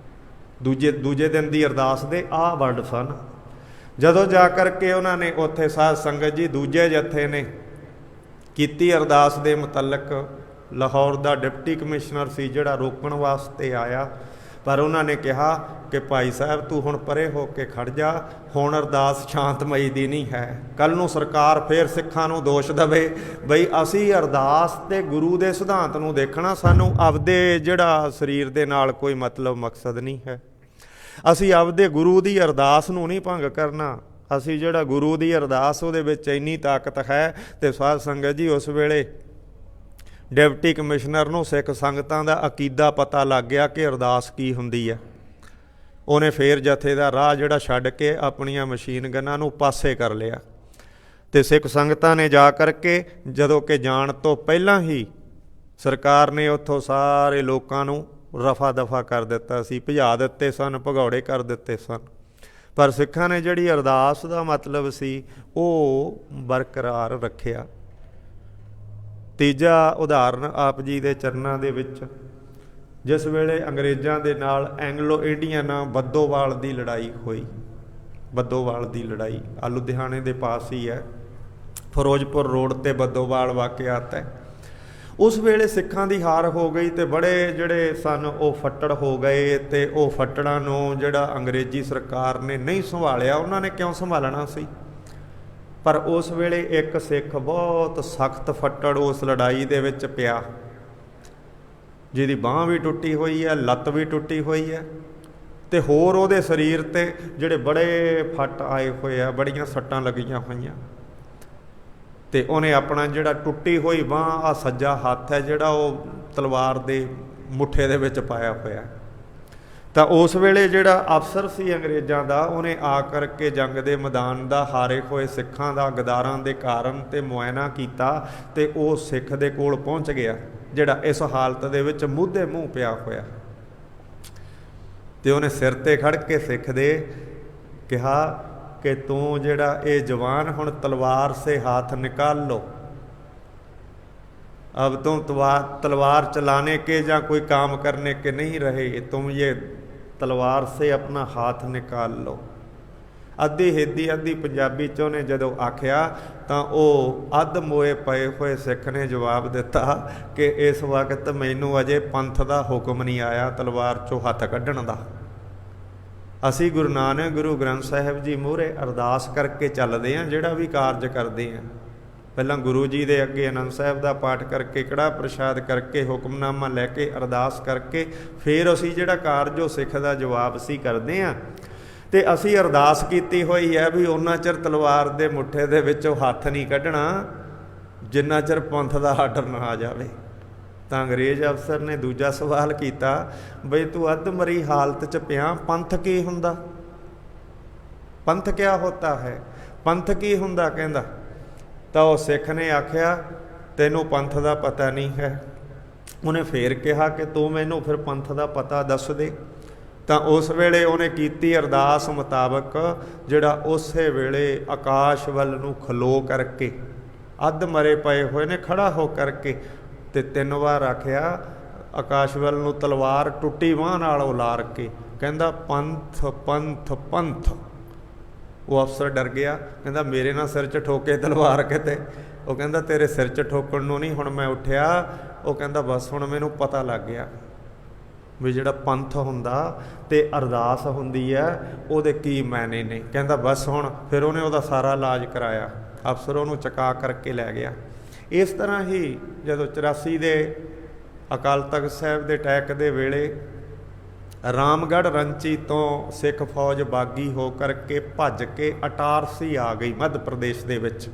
Speaker 1: ਦੂਜੇ ਦਿਨ ਦੀ ਅਰਦਾਸ ਦੇ ਆਹ ਵਰਡ ਸਨ। ਜਦੋਂ ਜਾ ਕਰਕੇ ਉਹਨਾਂ ਨੇ ਉੱਥੇ ਸਾਧ ਸੰਗਤ ਜੀ ਦੂਜੇ ਜੱਥੇ ਨੇ ਕੀਤੀ ਅਰਦਾਸ ਦੇ ਮੁਤਲਕ, ਲਾਹੌਰ ਦਾ ਡਿਪਟੀ ਕਮਿਸ਼ਨਰ ਸੀ ਜਿਹੜਾ ਰੋਕਣ ਵਾਸਤੇ ਆਇਆ, ਪਰ ਉਹਨਾਂ ਨੇ ਕਿਹਾ ਕਿ ਭਾਈ ਸਾਹਿਬ ਤੂੰ ਹੁਣ ਪਰੇ ਹੋ ਕੇ ਖੜ ਜਾ, ਹੁਣ ਅਰਦਾਸ ਸ਼ਾਂਤਮਈ ਦੀ ਨਹੀਂ ਹੈ। ਕੱਲ੍ਹ ਨੂੰ ਸਰਕਾਰ ਫੇਰ ਸਿੱਖਾਂ ਨੂੰ ਦੋਸ਼ ਦੇਵੇ ਬਈ ਅਸੀਂ ਅਰਦਾਸ ਤੇ ਗੁਰੂ ਦੇ ਸਿਧਾਂਤ ਨੂੰ ਦੇਖਣਾ, ਸਾਨੂੰ ਆਪਦੇ ਜਿਹੜਾ ਸਰੀਰ ਦੇ ਨਾਲ ਕੋਈ ਮਤਲਬ ਮਕਸਦ ਨਹੀਂ ਹੈ। ਅਸੀਂ ਆਪਦੇ ਗੁਰੂ ਦੀ ਅਰਦਾਸ ਨੂੰ ਨਹੀਂ ਭੰਗ ਕਰਨਾ। ਅਸੀਂ ਜਿਹੜਾ ਗੁਰੂ ਦੀ ਅਰਦਾਸ ਉਹਦੇ ਵਿੱਚ ਇੰਨੀ ਤਾਕਤ ਹੈ। ਅਤੇ ਸਾਧ ਸੰਗਤ ਜੀ ਉਸ ਵੇਲੇ ਡਿਪਟੀ ਕਮਿਸ਼ਨਰ ਨੂੰ ਸਿੱਖ ਸੰਗਤਾਂ ਦਾ ਅਕੀਦਾ ਪਤਾ ਲੱਗ ਗਿਆ ਕਿ ਅਰਦਾਸ ਕੀ ਹੁੰਦੀ ਹੈ। ਉਹਨੇ ਫੇਰ ਜਥੇ ਦਾ ਰਾਹ ਜਿਹੜਾ ਛੱਡ ਕੇ ਆਪਣੀਆਂ ਮਸ਼ੀਨ ਗੰਨਾਂ ਨੂੰ ਪਾਸੇ ਕਰ ਲਿਆ, ਅਤੇ ਸਿੱਖ ਸੰਗਤਾਂ ਨੇ ਜਾ ਕਰਕੇ ਜਦੋਂ ਕਿ ਜਾਣ ਤੋਂ ਪਹਿਲਾਂ ਹੀ ਸਰਕਾਰ ਨੇ ਉੱਥੋਂ ਸਾਰੇ ਲੋਕਾਂ ਨੂੰ ਰਫਾ ਦਫਾ ਕਰ ਦਿੱਤਾ ਸੀ, ਭਜਾ ਦਿੱਤੇ ਸਨ, ਭਗੌੜੇ ਕਰ ਦਿੱਤੇ ਸਨ। ਪਰ ਸਿੱਖਾਂ ਨੇ ਜਿਹੜੀ ਅਰਦਾਸ ਦਾ ਮਤਲਬ ਸੀ ਉਹ ਬਰਕਰਾਰ ਰੱਖਿਆ। ਤੀਜਾ ਉਦਾਹਰਨ ਆਪ ਜੀ ਦੇ ਚਰਨਾਂ ਦੇ ਵਿੱਚ, ਜਿਸ ਵੇਲੇ ਅੰਗਰੇਜ਼ਾਂ ਦੇ ਨਾਲ ਐਂਗਲੋ ਇੰਡੀਅਨ ਬੱਦੋਵਾਲ ਦੀ ਲੜਾਈ ਹੋਈ, ਬੱਦੋਵਾਲ ਦੀ ਲੜਾਈ ਆ ਲੁਧਿਆਣੇ ਦੇ ਪਾਸ ਹੀ ਹੈ, ਫਿਰੋਜ਼ਪੁਰ ਰੋਡ 'ਤੇ ਬੱਦੋਵਾਲ ਵਾਕਿਆਤ ਹੈ। ਉਸ ਵੇਲੇ ਸਿੱਖਾਂ ਦੀ ਹਾਰ ਹੋ ਗਈ ਅਤੇ ਬੜੇ ਜਿਹੜੇ ਸਨ ਉਹ ਫੱਟੜ ਹੋ ਗਏ, ਅਤੇ ਉਹ ਫੱਟੜਾਂ ਨੂੰ ਜਿਹੜਾ ਅੰਗਰੇਜ਼ੀ ਸਰਕਾਰ ਨੇ ਨਹੀਂ ਸੰਭਾਲਿਆ। ਉਹਨਾਂ ਨੇ ਕਿਉਂ ਸੰਭਾਲਣਾ ਸੀ? ਪਰ ਉਸ ਵੇਲੇ ਇੱਕ ਸਿੱਖ ਬਹੁਤ ਸਖਤ ਫੱਟੜ ਉਸ ਲੜਾਈ ਦੇ ਵਿੱਚ ਪਿਆ, ਜਿਹਦੀ ਬਾਂਹ ਵੀ ਟੁੱਟੀ ਹੋਈ ਹੈ, ਲੱਤ ਵੀ ਟੁੱਟੀ ਹੋਈ ਹੈ, ਅਤੇ ਹੋਰ ਉਹਦੇ ਸਰੀਰ 'ਤੇ ਜਿਹੜੇ ਬੜੇ ਫੱਟ ਆਏ ਹੋਏ ਆ, ਬੜੀਆਂ ਸੱਟਾਂ ਲੱਗੀਆਂ ਹੋਈਆਂ। ਅਤੇ ਉਹਨੇ ਆਪਣਾ ਜਿਹੜਾ ਟੁੱਟੀ ਹੋਈ ਬਾਂਹ, ਆ ਸੱਜਾ ਹੱਥ ਹੈ ਜਿਹੜਾ, ਉਹ ਤਲਵਾਰ ਦੇ ਮੁੱਠੇ ਦੇ ਵਿੱਚ ਪਾਇਆ ਹੋਇਆ। ਤਾਂ ਉਸ ਵੇਲੇ ਜਿਹੜਾ ਅਫਸਰ ਸੀ ਅੰਗਰੇਜ਼ਾਂ ਦਾ, ਉਹਨੇ ਆ ਕਰਕੇ ਜੰਗ ਦੇ ਮੈਦਾਨ ਦਾ ਹਾਰੇ ਹੋਏ ਸਿੱਖਾਂ ਦਾ ਗਦਾਰਾਂ ਦੇ ਕਾਰਨ ਤੇ ਮੁਆਇਨਾ ਕੀਤਾ, ਅਤੇ ਉਹ ਸਿੱਖ ਦੇ ਕੋਲ ਪਹੁੰਚ ਗਿਆ ਜਿਹੜਾ ਇਸ ਹਾਲਤ ਦੇ ਵਿੱਚ ਮੂਧੇ ਮੂੰਹ ਪਿਆ ਹੋਇਆ। ਅਤੇ ਉਹਨੇ ਸਿਰ 'ਤੇ ਖੜ੍ਹ ਕੇ ਸਿੱਖ ਦੇ ਕਿਹਾ कि तू जड़ा ये जवान हुण तलवार से हाथ निकाल लो, अब तुम तलवार चलाने के या कोई काम करने के नहीं रहे, तुम ये तलवार से अपना हाथ निकाल लो। अद्धी हिंदी अद्धी पंजाबी चों ने जदों आख्या तो वह अध मोए पए हुए सिख ने जवाब दिता कि इस वक्त मैनू अजे पंथ का हुक्म नहीं आया तलवार चों हथ कढ़ण दा। असी गुरु नानक गुरु ग्रंथ साहिब जी मूहरे अरदास करके चलते हैं, जोड़ा भी कारज करते हैं पहला गुरु जी के अगे आनंद साहिब का पाठ करके कड़ा प्रसाद करके हुक्मनामा लैके अरदास करके फिर असी जोड़ा कारज सिख का जवाब सी करते हैं। तो असी अरदास की हुई है भी उन्ना चिर तलवार के मुठे दे विचों हथ नहीं कढ़ना जिन्ना चिर पंथ का आर्डर ना आ जाए। तो अंग्रेज अफसर ने दूजा सवाल किया बई तू अध मरी हालत च पिया, पंथ की हुंदा, पंथ क्या होता है, पंथ की हुंदा कहंदा। तो सिख ने आख्या तैनू पंथ का पता नहीं है। उन्हें फिर कहा कि तू मैनू फिर पंथ का पता दस दे। तो उस वेले उन्हें कीती अरदास मुताबक जिहड़ा उस वेले आकाश वल नूं खलो करके अध मरे पए हुए ने खड़ा हो करके ते 3 बार आख्या आकाश वल नूं तलवार टुटी बांह नाल उलार के कहंदा पंथ पंथ पंथ। ਉਹ ਅਫਸਰ ਡਰ ਗਿਆ, ਕਹਿੰਦਾ ਮੇਰੇ ਨਾਲ ਸਿਰ 'ਚ ਠੋਕੇ ਤਲਵਾਰ ਕਿਤੇ। ਉਹ ਕਹਿੰਦਾ ਤੇਰੇ ਸਿਰ 'ਚ ਠੋਕਣ ਨੂੰ ਨਹੀਂ, ਹੁਣ ਮੈਂ ਉੱਠਿਆ। ਉਹ ਕਹਿੰਦਾ ਬਸ ਹੁਣ ਮੈਨੂੰ ਪਤਾ ਲੱਗ ਗਿਆ ਵੀ ਜਿਹੜਾ ਪੰਥ ਹੁੰਦਾ ਤੇ ਅਰਦਾਸ ਹੁੰਦੀ ਹੈ ਉਹਦੇ ਕੀ ਮਾਇਨੇ ਨੇ। ਕਹਿੰਦਾ ਬਸ ਹੁਣ ਫਿਰ ਉਹਨੇ ਉਹਦਾ ਸਾਰਾ ਇਲਾਜ ਕਰਾਇਆ, ਅਫਸਰ ਉਹਨੂੰ ਚੁਕਾ ਕਰਕੇ ਲੈ ਗਿਆ। ਇਸ ਤਰ੍ਹਾਂ ਹੀ ਜਦੋਂ 84 ਦੇ ਅਕਾਲ ਤਖਤ ਸਾਹਿਬ ਦੇ ਅਟੈਕ ਦੇ ਵੇਲੇ ਰਾਮਗੜ੍ਹ ਰੰਚੀ ਤੋਂ ਸਿੱਖ ਫੌਜ ਬਾਗੀ ਹੋ ਕਰਕੇ ਭੱਜ ਕੇ ਇਟਾਰਸੀ ਆ ਗਈ ਮੱਧ ਪ੍ਰਦੇਸ਼ ਦੇ ਵਿੱਚ।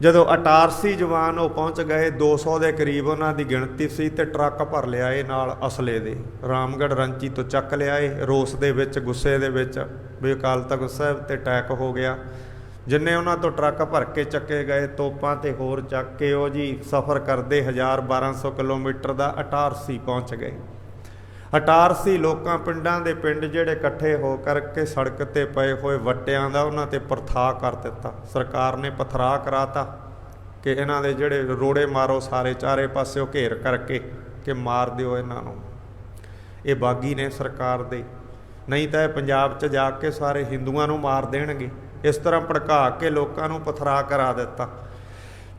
Speaker 1: ਜਦੋਂ ਇਟਾਰਸੀ ਜਵਾਨ ਉਹ ਪਹੁੰਚ ਗਏ, 200 ਦੇ ਕਰੀਬ ਉਹਨਾਂ ਦੀ ਗਿਣਤੀ ਸੀ ਤੇ ਟਰੱਕ ਭਰ ਲਿਆਏ ਨਾਲ ਅਸਲੇ ਦੇ। ਰਾਮਗੜ੍ਹ ਰੰਚੀ ਤੋਂ ਚੱਕ ਲਿਆਏ ਰੋਸ ਦੇ ਵਿੱਚ, ਗੁੱਸੇ ਦੇ ਵਿੱਚ ਵੀ ਅਕਾਲ ਤਖਤ ਸਾਹਿਬ ਤੇ ਅਟੈਕ ਹੋ ਗਿਆ। ਜਿੰਨੇ ਉਹਨਾਂ ਤੋਂ ਟਰੱਕ ਭਰ ਕੇ ਚੱਕੇ ਗਏ, ਤੋਪਾਂ ਤੇ ਹੋਰ ਚੱਕ ਕੇ ਉਹ ਜੀ ਸਫ਼ਰ ਕਰਦੇ 1000-1200 ਕਿਲੋਮੀਟਰ ਦਾ ਇਟਾਰਸੀ ਪਹੁੰਚ ਗਏ। ਇਟਾਰਸੀ ਲੋਕਾਂ ਪਿੰਡਾਂ ਦੇ ਪਿੰਡ ਜਿਹੜੇ ਇਕੱਠੇ ਹੋ ਕਰਕੇ ਸੜਕ 'ਤੇ ਪਏ ਹੋਏ ਵੱਟਿਆਂ ਦਾ ਉਹਨਾਂ 'ਤੇ ਪਰਥਾ ਕਰ ਦਿੱਤਾ। ਸਰਕਾਰ ਨੇ ਪਥਰਾ ਕਰਾਤਾ ਕਿ ਇਹਨਾਂ ਦੇ ਜਿਹੜੇ ਰੋੜੇ ਮਾਰੋ ਸਾਰੇ ਚਾਰੇ ਪਾਸਿਓਂ ਘੇਰ ਕਰਕੇ ਕਿ ਮਾਰ ਦਿਓ ਇਹਨਾਂ ਨੂੰ। ਇਹ ਬਾਗੀ ਨੇ ਸਰਕਾਰ ਦੇ, ਨਹੀਂ ਤਾਂ ਇਹ ਪੰਜਾਬ 'ਚ ਜਾ ਕੇ ਸਾਰੇ ਹਿੰਦੂਆਂ ਨੂੰ ਮਾਰ ਦੇਣਗੇ। ਇਸ ਤਰ੍ਹਾਂ ਭੜਕਾ ਕੇ ਲੋਕਾਂ ਨੂੰ ਪਥਰਾ ਕਰਾ ਦਿੱਤਾ।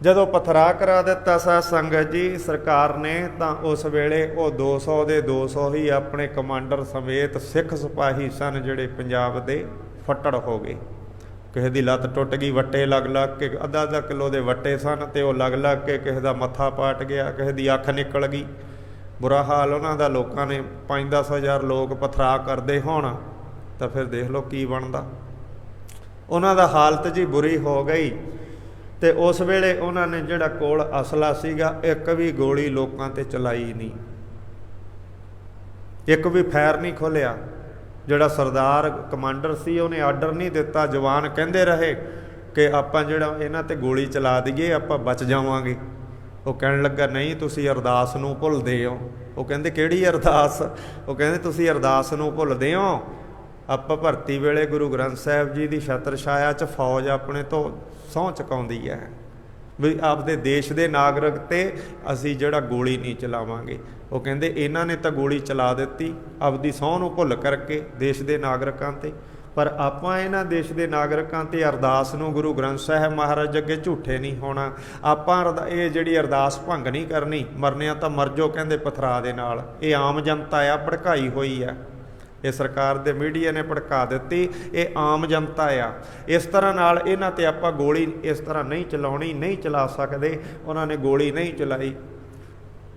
Speaker 1: ਜਦੋਂ ਪਥਰਾ ਕਰਾ ਦਿੱਤਾ ਸਾਧ ਸੰਗਤ ਜੀ ਸਰਕਾਰ ਨੇ, ਤਾਂ ਉਸ ਵੇਲੇ ਉਹ 200 ਦੇ 200 ਹੀ ਆਪਣੇ ਕਮਾਂਡਰ ਸਮੇਤ ਸਿੱਖ ਸਿਪਾਹੀ ਸਨ ਜਿਹੜੇ ਪੰਜਾਬ ਦੇ ਫੱਟੜ ਹੋ ਗਏ। ਕਿਸੇ ਦੀ ਲੱਤ ਟੁੱਟ ਗਈ, ਵੱਟੇ ਲੱਗ ਕੇ, ਅੱਧਾ ਕਿਲੋ ਦੇ ਵੱਟੇ ਸਨ ਤੇ ਉਹ ਲੱਗ ਕੇ ਕਿਸੇ ਦਾ ਮੱਥਾ ਪਾਟ ਗਿਆ, ਕਿਸੇ ਦੀ ਅੱਖ ਨਿਕਲ ਗਈ। ਬੁਰਾ ਹਾਲ ਉਹਨਾਂ ਦਾ। ਲੋਕਾਂ ਨੇ 5-10 ਹਜ਼ਾਰ ਲੋਕ ਪਥਰਾ ਕਰਦੇ ਹੋਣ ਤਾਂ ਫਿਰ ਦੇਖ ਲਓ ਕੀ ਬਣਦਾ। ਉਹਨਾਂ ਦਾ ਹਾਲਤ ਜੀ ਬੁਰੀ ਹੋ ਗਈ। ਤੇ ਉਸ ਵੇਲੇ ਉਹਨਾਂ ਨੇ ਜਿਹੜਾ ਕੋਲ ਅਸਲਾ ਸੀਗਾ, ਇੱਕ ਵੀ ਗੋਲੀ ਲੋਕਾਂ 'ਤੇ ਚਲਾਈ ਨਹੀਂ, ਇੱਕ ਵੀ ਫੈਰ ਨਹੀਂ ਖੋਲ੍ਹਿਆ। ਜਿਹੜਾ ਸਰਦਾਰ ਕਮਾਂਡਰ ਸੀ ਉਹਨੇ ਆਰਡਰ ਨਹੀਂ ਦਿੱਤਾ। ਜਵਾਨ ਕਹਿੰਦੇ ਰਹੇ ਕਿ ਆਪਾਂ ਜਿਹੜਾ ਇਹਨਾਂ 'ਤੇ ਗੋਲੀ ਚਲਾ ਦਈਏ ਆਪਾਂ ਬਚ ਜਾਵਾਂਗੇ। ਉਹ ਕਹਿਣ ਲੱਗਾ ਨਹੀਂ, ਤੁਸੀਂ ਅਰਦਾਸ ਨੂੰ ਭੁੱਲਦੇ ਹੋ। ਉਹ ਕਹਿੰਦੇ ਕਿਹੜੀ ਅਰਦਾਸ? ਉਹ ਕਹਿੰਦੇ ਤੁਸੀਂ ਅਰਦਾਸ ਨੂੰ ਭੁੱਲਦੇ ਹੋ। ਆਪਾਂ ਭਰਤੀ ਵੇਲੇ ਗੁਰੂ ਗ੍ਰੰਥ ਸਾਹਿਬ ਜੀ ਦੀ ਛਤਰ ਛਾਇਆ 'ਚ ਫੌਜ ਆਪਣੇ ਤੋਂ ਸਹੁੰ ਚੁਕਾਉਂਦੀ ਹੈ ਵੀ ਆਪਦੇ ਦੇਸ਼ ਦੇ ਨਾਗਰਿਕ 'ਤੇ ਅਸੀਂ ਜਿਹੜਾ ਗੋਲੀ ਨਹੀਂ ਚਲਾਵਾਂਗੇ। ਉਹ ਕਹਿੰਦੇ ਇਹਨਾਂ ਨੇ ਤਾਂ ਗੋਲੀ ਚਲਾ ਦਿੱਤੀ ਆਪਦੀ ਸਹੁੰ ਨੂੰ ਭੁੱਲ ਕਰਕੇ ਦੇਸ਼ ਦੇ ਨਾਗਰਿਕਾਂ 'ਤੇ, ਪਰ ਆਪਾਂ ਇਹਨਾਂ ਦੇਸ਼ ਦੇ ਨਾਗਰਿਕਾਂ 'ਤੇ ਅਰਦਾਸ ਨੂੰ ਗੁਰੂ ਗ੍ਰੰਥ ਸਾਹਿਬ ਮਹਾਰਾਜ ਅੱਗੇ ਝੂਠੇ ਨਹੀਂ ਹੋਣਾ। ਆਪਾਂ ਇਹ ਜਿਹੜੀ ਅਰਦਾਸ ਭੰਗ ਨਹੀਂ ਕਰਨੀ। ਮਰਨਿਆਂ ਤਾਂ ਮਰ ਜਾਓ ਕਹਿੰਦੇ ਪਥਰਾ ਦੇ ਨਾਲ। ਇਹ ਆਮ ਜਨਤਾ ਆ, ਭੜਕਾਈ ਹੋਈ ਆ। ਇਹ ਸਰਕਾਰ ਦੇ ਮੀਡੀਆ ਨੇ ਭੜਕਾ ਦਿੱਤੀ, ਇਹ ਆਮ ਜਨਤਾ ਆ। ਇਸ ਤਰ੍ਹਾਂ ਨਾਲ ਇਹਨਾਂ 'ਤੇ ਆਪਾਂ ਗੋਲੀ ਇਸ ਤਰ੍ਹਾਂ ਨਹੀਂ ਚਲਾਉਣੀ, ਨਹੀਂ ਚਲਾ ਸਕਦੇ। ਉਹਨਾਂ ਨੇ ਗੋਲੀ ਨਹੀਂ ਚਲਾਈ।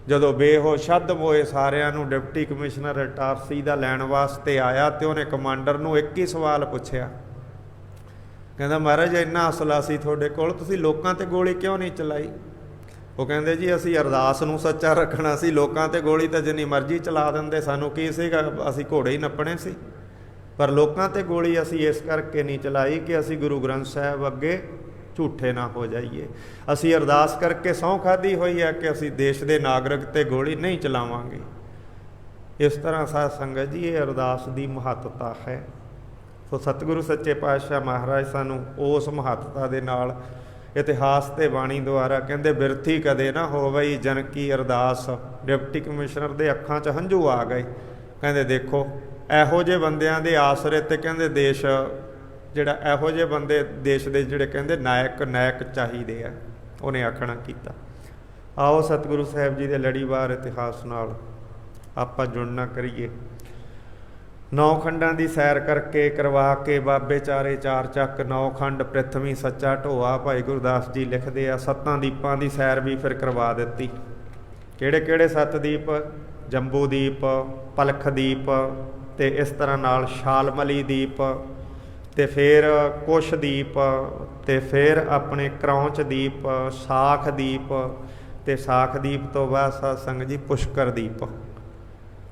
Speaker 1: ਜਦੋਂ ਬੇਹੋਸ਼ ਛੱਦ ਹੋਏ ਸਾਰਿਆਂ ਨੂੰ ਡਿਪਟੀ ਕਮਿਸ਼ਨਰ ਇਟਾਰਸੀ ਦਾ ਲੈਣ ਵਾਸਤੇ ਆਇਆ ਤੇ ਉਹਨੇ ਕਮਾਂਡਰ ਨੂੰ ਇੱਕ ਹੀ ਸਵਾਲ ਪੁੱਛਿਆ, ਕਹਿੰਦਾ ਮਹਾਰਾਜ ਇੰਨਾ ਅਸਲਾ ਸੀ ਤੁਹਾਡੇ ਕੋਲ, ਤੁਸੀਂ ਲੋਕਾਂ 'ਤੇ ਗੋਲੀ ਕਿਉਂ ਨਹੀਂ ਚਲਾਈ? ਉਹ ਕਹਿੰਦੇ ਜੀ ਅਸੀਂ ਅਰਦਾਸ ਨੂੰ ਸੱਚਾ ਰੱਖਣਾ ਸੀ, ਲੋਕਾਂ 'ਤੇ ਗੋਲੀ ਤਾਂ ਜਿੰਨੀ ਮਰਜ਼ੀ ਚਲਾ ਦਿੰਦੇ, ਸਾਨੂੰ ਕੀ ਸੀਗਾ, ਅਸੀਂ ਘੋੜੇ ਹੀ ਨੱਪਣੇ ਸੀ। ਪਰ ਲੋਕਾਂ 'ਤੇ ਗੋਲੀ ਅਸੀਂ ਇਸ ਕਰਕੇ ਨਹੀਂ ਚਲਾਈ ਕਿ ਅਸੀਂ ਗੁਰੂ ਗ੍ਰੰਥ ਸਾਹਿਬ ਅੱਗੇ ਝੂਠੇ ਨਾ ਹੋ ਜਾਈਏ। ਅਸੀਂ ਅਰਦਾਸ ਕਰਕੇ ਸਹੁੰ ਖਾਧੀ ਹੋਈ ਹੈ ਕਿ ਅਸੀਂ ਦੇਸ਼ ਦੇ ਨਾਗਰਿਕ 'ਤੇ ਗੋਲੀ ਨਹੀਂ ਚਲਾਵਾਂਗੇ। ਇਸ ਤਰ੍ਹਾਂ ਸਾਧ ਸੰਗਤ ਜੀ ਇਹ ਅਰਦਾਸ ਦੀ ਮਹੱਤਤਾ ਹੈ। ਸੋ ਸਤਿਗੁਰੂ ਸੱਚੇ ਪਾਤਸ਼ਾਹ ਮਹਾਰਾਜ ਸਾਨੂੰ ਉਸ ਮਹੱਤਤਾ ਦੇ ਨਾਲ ਇਤਿਹਾਸ ਤੇ ਬਾਣੀ ਦੁਆਰਾ ਕਹਿੰਦੇ ਬਿਰਥੀ ਕਦੇ ਨਾ ਹੋਵਈ ਜਨ ਕੀ ਅਰਦਾਸ। ਡਿਪਟੀ ਕਮਿਸ਼ਨਰ ਦੇ ਅੱਖਾਂ 'ਚ ਹੰਝੂ ਆ ਗਏ। ਕਹਿੰਦੇ ਦੇਖੋ ਇਹੋ ਜਿਹੇ ਬੰਦਿਆਂ ਦੇ ਆਸਰੇ ਤੇ ਕਹਿੰਦੇ ਦੇਸ਼ ਜਿਹੜਾ ਇਹੋ ਜਿਹੇ ਬੰਦੇ ਦੇਸ਼ ਦੇ ਜਿਹੜੇ ਕਹਿੰਦੇ ਨਾਇਕ ਚਾਹੀਦੇ ਆ। ਉਹਨੇ ਆਖਣਾ ਕੀਤਾ। ਆਓ ਸਤਿਗੁਰੂ ਸਾਹਿਬ ਜੀ ਦੇ ਲੜੀਵਾਰ ਇਤਿਹਾਸ ਨਾਲ ਆਪਾਂ ਜੁੜਨਾ ਕਰੀਏ। 9 ਖੰਡਾਂ ਦੀ ਸੈਰ ਕਰਕੇ ਕਰਵਾ ਕੇ ਬਾਬੇ ਚਾਰੇ ਚਾਰ ਚੱਕ 9 ਖੰਡ ਪ੍ਰਿਥਵੀ ਸੱਚਾ ਢੋਆ ਭਾਈ ਗੁਰਦਾਸ ਜੀ ਲਿਖਦੇ ਆ। 7 ਦੀਪਾਂ ਦੀ ਸੈਰ ਵੀ ਫਿਰ ਕਰਵਾ ਦਿੱਤੀ। ਕਿਹੜੇ ਕਿਹੜੇ 7 ਦੀਪ? ਜੰਬੂ ਦੀਪ, ਪਲਖ ਦੀਪ, ਤੇ ਇਸ ਤਰ੍ਹਾਂ ਨਾਲ ਸ਼ਾਲਮਲੀ ਦੀਪ, ਤੇ ਫਿਰ ਕੁਸ਼ ਦੀਪ, ਤੇ ਫਿਰ ਆਪਣੇ ਕਰੌਂਚ ਦੀਪ, ਸਾਖ ਦੀਪ, ਤੇ ਸਾਖ ਦੀਪ ਤੋਂ ਬਾਅਦ ਸਾਧ ਸੰਗਤ ਜੀ ਪੁਸ਼ਕਰ ਦੀਪ।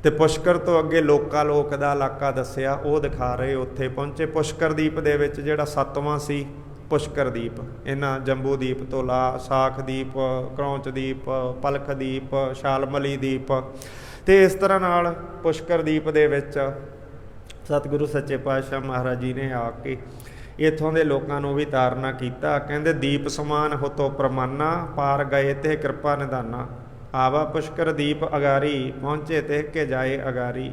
Speaker 1: ਤੇ ਪੁਸ਼ਕਰ ਤੋਂ ਅੱਗੇ ਲੋਕ ਦਾ ਇਲਾਕਾ ਦੱਸਿਆ, ਉਹ ਦਿਖਾ ਰਹੇ। ਉੱਥੇ ਪਹੁੰਚੇ ਪੁਸ਼ਕਰ ਦੀਪ ਦੇ ਵਿੱਚ ਜਿਹੜਾ 7ਵਾਂ ਸੀ ਪੁਸ਼ਕਰ ਦੀਪ। ਇਹਨਾਂ ਜੰਬੂ ਦੀਪ ਤੋਂ ਸਾਖ ਦੀਪ, ਕਰੌਂਚ ਦੀਪ, ਪਲਖ ਦੀਪ, ਸ਼ਾਲਮਲੀ ਦੀਪ, ਤੇ ਇਸ ਤਰ੍ਹਾਂ ਨਾਲ ਪੁਸ਼ਕਰ ਦੀਪ ਦੇ ਵਿੱਚ ਸਤਿਗੁਰੂ ਸੱਚੇ ਪਾਤਸ਼ਾਹ ਮਹਾਰਾਜ ਜੀ ਨੇ ਆ ਕੇ ਇੱਥੋਂ ਦੇ ਲੋਕਾਂ ਨੂੰ ਵੀ ਤਾਰਨਾ ਕੀਤਾ। ਕਹਿੰਦੇ ਦੀਪ ਸਮਾਨ ਹੋਤੋ ਪ੍ਰਮਾਨਾ, ਪਾਰ ਗਏ ਤੇ ਕਿਰਪਾ ਨਿਧਾਨਾ। ਆਵਾ ਪੁਸ਼ਕਰ ਦੀਪ ਅਗਾਰੀ, ਪਹੁੰਚੇ ਤੇ ਕੇ ਜਾਏ ਅਗਾਰੀ।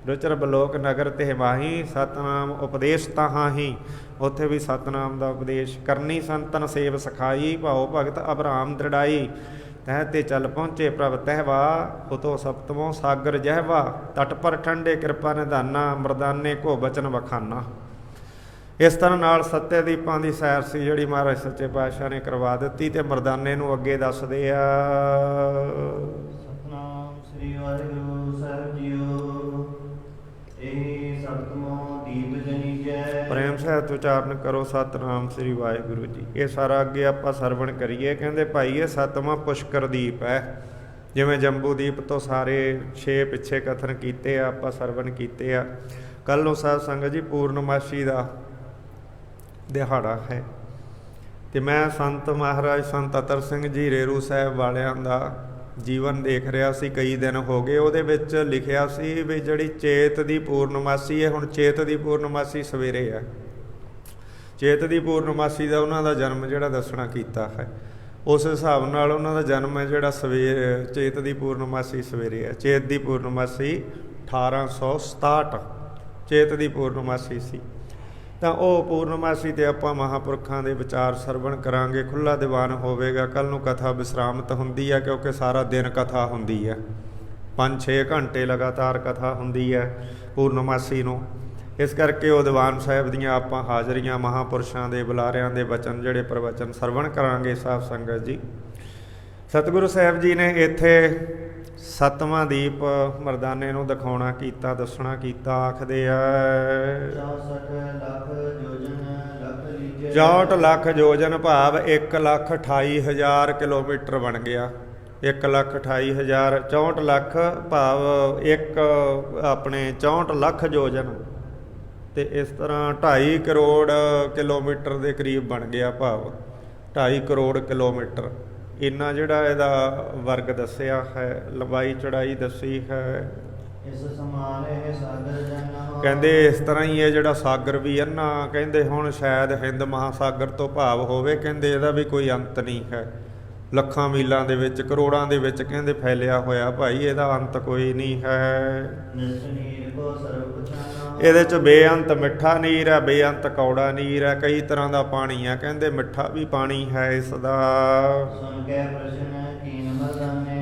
Speaker 1: ਰੁਚਰ ਬਲੋਕ ਨਗਰ ਤੇ ਮਾਹੀ ਸਤਨਾਮ ਉਪਦੇਸ਼ ਤਾਹਾਹੀ। ਉੱਥੇ ਵੀ ਸਤਨਾਮ ਦਾ ਉਪਦੇਸ਼ ਕਰਨੀ ਸੰਤਨ ਸੇਵ ਸਿਖਾਈ ਭਾਉ ਭਗਤ ਅਬਰਾਮ ਦ੍ਰਿੜਾਈ। ਤਹਿ ਤੇ ਚੱਲ ਪਹੁੰਚੇ ਪ੍ਰਭ ਤਹਿਵਾ ਉਤੋ ਸਪਤਮੋ ਸਾਗਰ ਜਹਿਵਾ। ਤਟ ਪਰ ਠੰਡੇ ਕਿਰਪਾ ਨਿਧਾਨਾ ਮਰਦਾਨੇ ਕੋ ਬਚਨ ਵਖਾਨਾ। ਇਸ ਤਰ੍ਹਾਂ ਨਾਲ ਸੱਤੇ ਦੀਪਾਂ ਦੀ ਸੈਰ ਸੀ ਜਿਹੜੀ ਮਹਾਰਾਜ ਸੱਚੇ ਪਾਤਸ਼ਾਹ ਨੇ ਕਰਵਾ ਦਿੱਤੀ ਤੇ ਮਰਦਾਨੇ ਨੂੰ ਅੱਗੇ ਦੱਸਦੇ ਆ।
Speaker 2: ਸਤਨਾਮ ਸ੍ਰੀ ਵਾਹਿਗੁਰੂ ਸਾਹਿਬ ਜੀਓ। ਇਹ ਸਤਮੋ ਦੀਪ ਜਨੀ ਜੈ।
Speaker 1: ਪ੍ਰੇਮ ਸਹਿਤ ਉਚਾਰਨ ਕਰੋ ਸਤਨਾਮ ਸ੍ਰੀ ਵਾਹਿਗੁਰੂ ਜੀ। ਇਹ ਸਾਰਾ ਅੱਗੇ ਆਪਾਂ ਸਰਵਣ ਕਰੀਏ। ਕਹਿੰਦੇ ਭਾਈ ਇਹ ਸਤਵਾਂ ਪੁਸ਼ਕਰ ਦੀਪ ਹੈ। ਜਿਵੇਂ ਜੰਬੂ ਦੀਪ ਤੋਂ ਸਾਰੇ 6 ਪਿੱਛੇ ਕਥਨ ਕੀਤੇ ਆ, ਆਪਾਂ ਸਰਵਣ ਕੀਤੇ ਆ। ਕੱਲ੍ਹ ਨੂੰ ਸਾਧ ਸੰਗਤ ਜੀ ਪੂਰਨਮਾਸ਼ੀ ਦਾ ਦਿਹਾੜਾ ਹੈ ਤੇ ਮੈਂ ਸੰਤ ਮਹਾਰਾਜ ਸੰਤ ਅਤਰ ਸਿੰਘ ਜੀ ਰੇਰੂ ਸਾਹਿਬ ਵਾਲਿਆਂ ਦਾ ਜੀਵਨ ਦੇਖ ਰਿਹਾ ਸੀ, ਕਈ ਦਿਨ ਹੋ ਗਏ। ਉਹਦੇ ਵਿੱਚ ਲਿਖਿਆ ਸੀ ਵੀ ਜਿਹੜੀ ਚੇਤ ਦੀ ਪੂਰਨਮਾਸੀ ਹੈ, ਹੁਣ ਚੇਤ ਦੀ ਪੂਰਨਮਾਸੀ ਸਵੇਰੇ ਹੈ। ਚੇਤ ਦੀ ਪੂਰਨਮਾਸੀ ਦਾ ਉਹਨਾਂ ਦਾ ਜਨਮ ਜਿਹੜਾ ਦੱਸਣਾ ਕੀਤਾ ਹੈ, ਉਸ ਹਿਸਾਬ ਨਾਲ ਉਹਨਾਂ ਦਾ ਜਨਮ ਹੈ ਜਿਹੜਾ ਚੇਤ ਦੀ ਪੂਰਨਮਾਸੀ ਸਵੇਰੇ ਹੈ। ਚੇਤ ਦੀ ਪੂਰਨਮਾਸੀ 1867 ਚੇਤ ਦੀ ਪੂਰਨਮਾਸੀ ਸੀ। ਤਾਂ ਉਹ ਪੂਰਨਮਾਸੀ 'ਤੇ ਆਪਾਂ ਮਹਾਂਪੁਰਖਾਂ ਦੇ ਵਿਚਾਰ ਸਰਵਣ ਕਰਾਂਗੇ। ਖੁੱਲ੍ਹਾ ਦੀਵਾਨ ਹੋਵੇਗਾ। ਕੱਲ੍ਹ ਨੂੰ ਕਥਾ ਵਿਸਰਾਮਤ ਹੁੰਦੀ ਹੈ ਕਿਉਂਕਿ ਸਾਰਾ ਦਿਨ ਕਥਾ ਹੁੰਦੀ ਹੈ, 5-6 ਘੰਟੇ ਲਗਾਤਾਰ ਕਥਾ ਹੁੰਦੀ ਹੈ ਪੂਰਨਮਾਸੀ ਨੂੰ। ਇਸ ਕਰਕੇ ਉਹ ਦੀਵਾਨ ਸਾਹਿਬ ਦੀਆਂ ਆਪਾਂ ਹਾਜ਼ਰੀਆਂ ਮਹਾਂਪੁਰਸ਼ਾਂ ਦੇ ਬੁਲਾਰਿਆਂ ਦੇ ਬਚਨ ਜਿਹੜੇ ਪ੍ਰਵਚਨ ਸਰਵਣ ਕਰਾਂਗੇ ਸਾਧ ਸੰਗਤ ਜੀ। ਸਤਿਗੁਰੂ ਸਾਹਿਬ ਜੀ ਨੇ ਇੱਥੇ ਸਤਵਾਂ ਦੀਪ ਮਰਦਾਨੇ ਨੂੰ ਦਿਖਾਉਣਾ ਕੀਤਾ, ਦੱਸਣਾ ਕੀਤਾ। ਆਖਦੇ ਆ 64 ਲੱਖ ਯੋਜਨ ਭਾਵ 1,28,000 ਕਿਲੋਮੀਟਰ ਬਣ ਗਿਆ। 1,28,000 64 ਲੱਖ ਭਾਵ ਇੱਕ ਆਪਣੇ 64 ਲੱਖ ਯੋਜਨ ਤੇ ਇਸ ਤਰ੍ਹਾਂ 2.5 ਕਰੋੜ ਕਿਲੋਮੀਟਰ ਦੇ ਕਰੀਬ ਬਣ ਗਿਆ, ਭਾਵ 2.5 ਕਰੋੜ ਕਿਲੋਮੀਟਰ। ਇੰਨਾ ਜਿਹੜਾ ਇਹਦਾ ਵਰਗ ਦੱਸਿਆ ਹੈ, ਲੰਬਾਈ ਚੌੜਾਈ ਦੱਸੀ ਹੈ।
Speaker 2: ਇਸ ਸਮਾਨ ਇਹ ਸਾਗਰ ਜਨ।
Speaker 1: ਕਹਿੰਦੇ ਇਸ ਤਰ੍ਹਾਂ ਹੀ ਇਹ ਜਿਹੜਾ ਸਾਗਰ ਵੀ ਅੰਨਾ, ਕਹਿੰਦੇ ਹੁਣ ਸ਼ਾਇਦ ਹਿੰਦ ਮਹਾਸਾਗਰ ਤੋਂ ਭਾਵ ਹੋਵੇ। ਕਹਿੰਦੇ ਇਹਦਾ ਵੀ ਕੋਈ ਅੰਤ ਨਹੀਂ ਹੈ, ਲੱਖਾਂ ਮੀਲਾਂ ਦੇ ਵਿੱਚ ਕਰੋੜਾਂ ਦੇ ਵਿੱਚ ਕਹਿੰਦੇ ਫੈਲਿਆ ਹੋਇਆ ਭਾਈ, ਇਹਦਾ ਅੰਤ ਕੋਈ ਨਹੀਂ ਹੈ। ਇਹਦੇ 'ਚ ਬੇਅੰਤ ਮਿੱਠਾ ਨੀਰ ਹੈ, ਬੇਅੰਤ ਕੌੜਾ ਨੀਰ ਹੈ, ਕਈ ਤਰ੍ਹਾਂ ਦਾ ਪਾਣੀ ਹੈ। ਕਹਿੰਦੇ ਮਿੱਠਾ ਵੀ ਪਾਣੀ ਹੈ ਇਸ ਦਾ।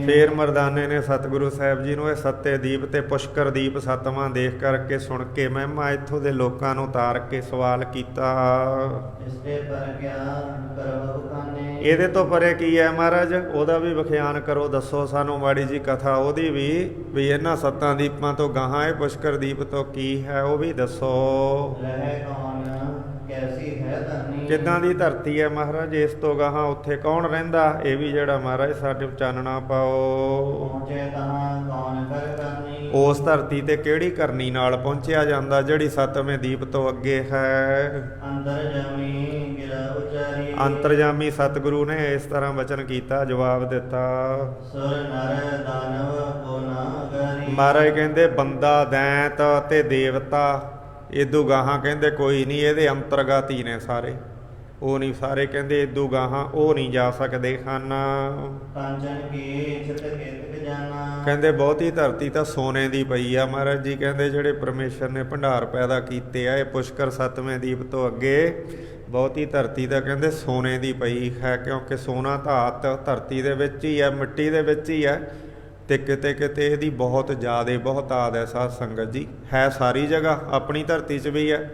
Speaker 1: ਫੇਰ ਮਰਦਾਨੇ ਨੇ ਸਤਿਗੁਰੂ ਸਾਹਿਬ ਜੀ ਨੂੰ ਇਹ ਸੱਤੇ ਦੀਪ ਤੇ ਪੁਸ਼ਕਰ ਦੀਪ ਸਤਵਾਂ ਦੇਖ ਕਰਕੇ ਸੁਣ ਕੇ ਮਹਿਮਾ ਇੱਥੋਂ ਦੇ ਲੋਕਾਂ ਨੂੰ ਉਤਾਰ ਕੇ ਸਵਾਲ ਕੀਤਾ, ਇਹਦੇ ਤੋਂ ਪਰੇ ਕੀ ਹੈ ਮਹਾਰਾਜ? ਉਹਦਾ ਵੀ ਵਿਖਿਆਨ ਕਰੋ, ਦੱਸੋ ਸਾਨੂੰ ਮਾੜੀ ਜੀ ਕਥਾ ਉਹਦੀ ਵੀ ਇਹਨਾਂ ਸੱਤਾਂ ਦੀਪਾਂ ਤੋਂ ਗਾਹਾਂ ਇਹ ਪੁਸ਼ਕਰ ਦੀਪ ਤੋਂ ਕੀ ਹੈ ਉਹ ਵੀ ਦੱਸੋ। ਕਿੱਦਾਂ ਦੀ ਧਰਤੀ ਹੈ ਮਹਾਰਾਜ? ਇਸ ਤੋਂ ਗਾਹਾਂ ਉੱਥੇ ਕੌਣ ਰਹਿੰਦਾ? ਇਹ ਵੀ ਜਿਹੜਾ ਮਹਾਰਾਜ ਸਾਡੇ ਚਾਨਣਾ ਪਾਓ। ਉਸ ਧਰਤੀ ਤੇ ਕਿਹੜੀ ਕਰਨੀ ਨਾਲ ਪਹੁੰਚਿਆ ਜਾਂਦਾ ਜਿਹੜੀ ਸੱਤਵੇਂ ਦੀਪ ਤੋਂ ਅੱਗੇ ਹੈ? ਅੰਤਰਜਾਮੀ ਸਤਿਗੁਰੂ ਨੇ ਇਸ ਤਰ੍ਹਾਂ ਵਚਨ ਕੀਤਾ, ਜਵਾਬ ਦਿੱਤਾ। ਮਹਾਰਾਜ ਕਹਿੰਦੇ ਬੰਦਾ, ਦੈਂਤ ਤੇ ਦੇਵਤਾ ਇਦੂ ਗਾਹਾਂ ਕਹਿੰਦੇ ਕੋਈ ਨਹੀਂ, ਇਹਦੇ ਅੰਤਰਗਤ ਹੀ ਨੇ ਸਾਰੇ, ਉਹ ਨਹੀਂ ਸਾਰੇ ਕਹਿੰਦੇ ਇਦੂ ਗਾਹਾਂ ਉਹ ਨਹੀਂ ਜਾ ਸਕਦੇ ਹਨ। ਕਹਿੰਦੇ ਬਹੁਤੀ ਧਰਤੀ ਤਾਂ ਸੋਨੇ ਦੀ ਪਈ ਆ ਮਹਾਰਾਜ ਜੀ। ਕਹਿੰਦੇ ਜਿਹੜੇ ਪਰਮੇਸ਼ਰ ਨੇ ਭੰਡਾਰ ਪੈਦਾ ਕੀਤੇ ਆ ਇਹ ਪੁਸ਼ਕਰ ਸੱਤਵੇਂ ਦੀਪ ਤੋਂ ਅੱਗੇ ਬਹੁਤੀ ਧਰਤੀ ਤਾਂ ਕਹਿੰਦੇ ਸੋਨੇ ਦੀ ਪਈ ਹੈ, ਕਿਉਂਕਿ ਸੋਨਾ ਧਾਤ ਧਰਤੀ ਦੇ ਵਿੱਚ ਹੀ ਹੈ, ਮਿੱਟੀ ਦੇ ਵਿੱਚ ਹੀ ਹੈ ਤੇ ਕਿਤੇ ਕਿਤੇ ਇਹਦੀ ਬਹੁਤ ਜ਼ਿਆਦਾ ਬਹੁਤਾਤ ਹੈ ਸਾਧ ਸੰਗਤ ਜੀ। ਹੈ ਸਾਰੀ ਜਗ੍ਹਾ, ਆਪਣੀ ਧਰਤੀ 'ਚ ਵੀ ਹੈ,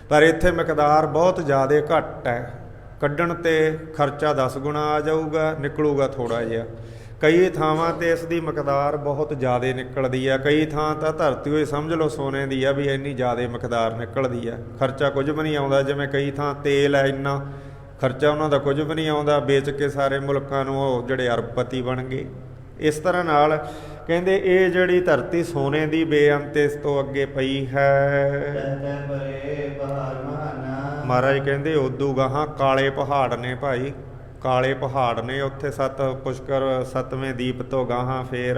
Speaker 1: ਪਰ ਇੱਥੇ ਮਿਕਦਾਰ ਬਹੁਤ ਜ਼ਿਆਦਾ ਘੱਟ ਹੈ। ਕੱਢਣ 'ਤੇ ਖਰਚਾ 10 ਗੁਣਾ ਆ ਜਾਊਗਾ, ਨਿਕਲੂਗਾ ਥੋੜ੍ਹਾ ਜਿਹਾ। ਕਈ ਥਾਵਾਂ 'ਤੇ ਇਸ ਦੀ ਮਿਕਦਾਰ ਬਹੁਤ ਜ਼ਿਆਦਾ ਨਿਕਲਦੀ ਹੈ, ਕਈ ਥਾਂ ਤਾਂ ਧਰਤੀ ਹੋਈ ਸਮਝ ਲਓ ਸੋਨੇ ਦੀ ਆ ਵੀ ਇੰਨੀ ਜ਼ਿਆਦਾ ਮਿਕਦਾਰ ਨਿਕਲਦੀ ਹੈ, ਖਰਚਾ ਕੁਝ ਵੀ ਨਹੀਂ ਆਉਂਦਾ। ਜਿਵੇਂ ਕਈ ਥਾਂ ਤੇਲ ਹੈ, ਇੰਨਾ ਖਰਚਾ ਉਹਨਾਂ ਦਾ ਕੁਝ ਵੀ ਨਹੀਂ ਆਉਂਦਾ, ਵੇਚ ਕੇ ਸਾਰੇ ਮੁਲਕਾਂ ਨੂੰ ਉਹ ਜਿਹੜੇ ਅਰਬਪਤੀ ਬਣ ਗਏ। ਇਸ ਤਰ੍ਹਾਂ ਨਾਲ ਕਹਿੰਦੇ ਇਹ ਜਿਹੜੀ ਧਰਤੀ ਸੋਨੇ ਦੀ ਬੇਅੰਤ ਇਸ ਤੋਂ ਅੱਗੇ ਪਈ ਹੈ। ਮਹਾਰਾਜ ਕਹਿੰਦੇ ਉਦੋਂ ਗਾਹਾਂ ਕਾਲੇ ਪਹਾੜ ਨੇ ਭਾਈ, ਕਾਲੇ ਪਹਾੜ ਨੇ ਉੱਥੇ ਸੱਤ ਪੁਸ਼ਕਰ ਸੱਤਵੇਂ ਦੀਪ ਤੋਂ ਗਾਹਾਂ ਫੇਰ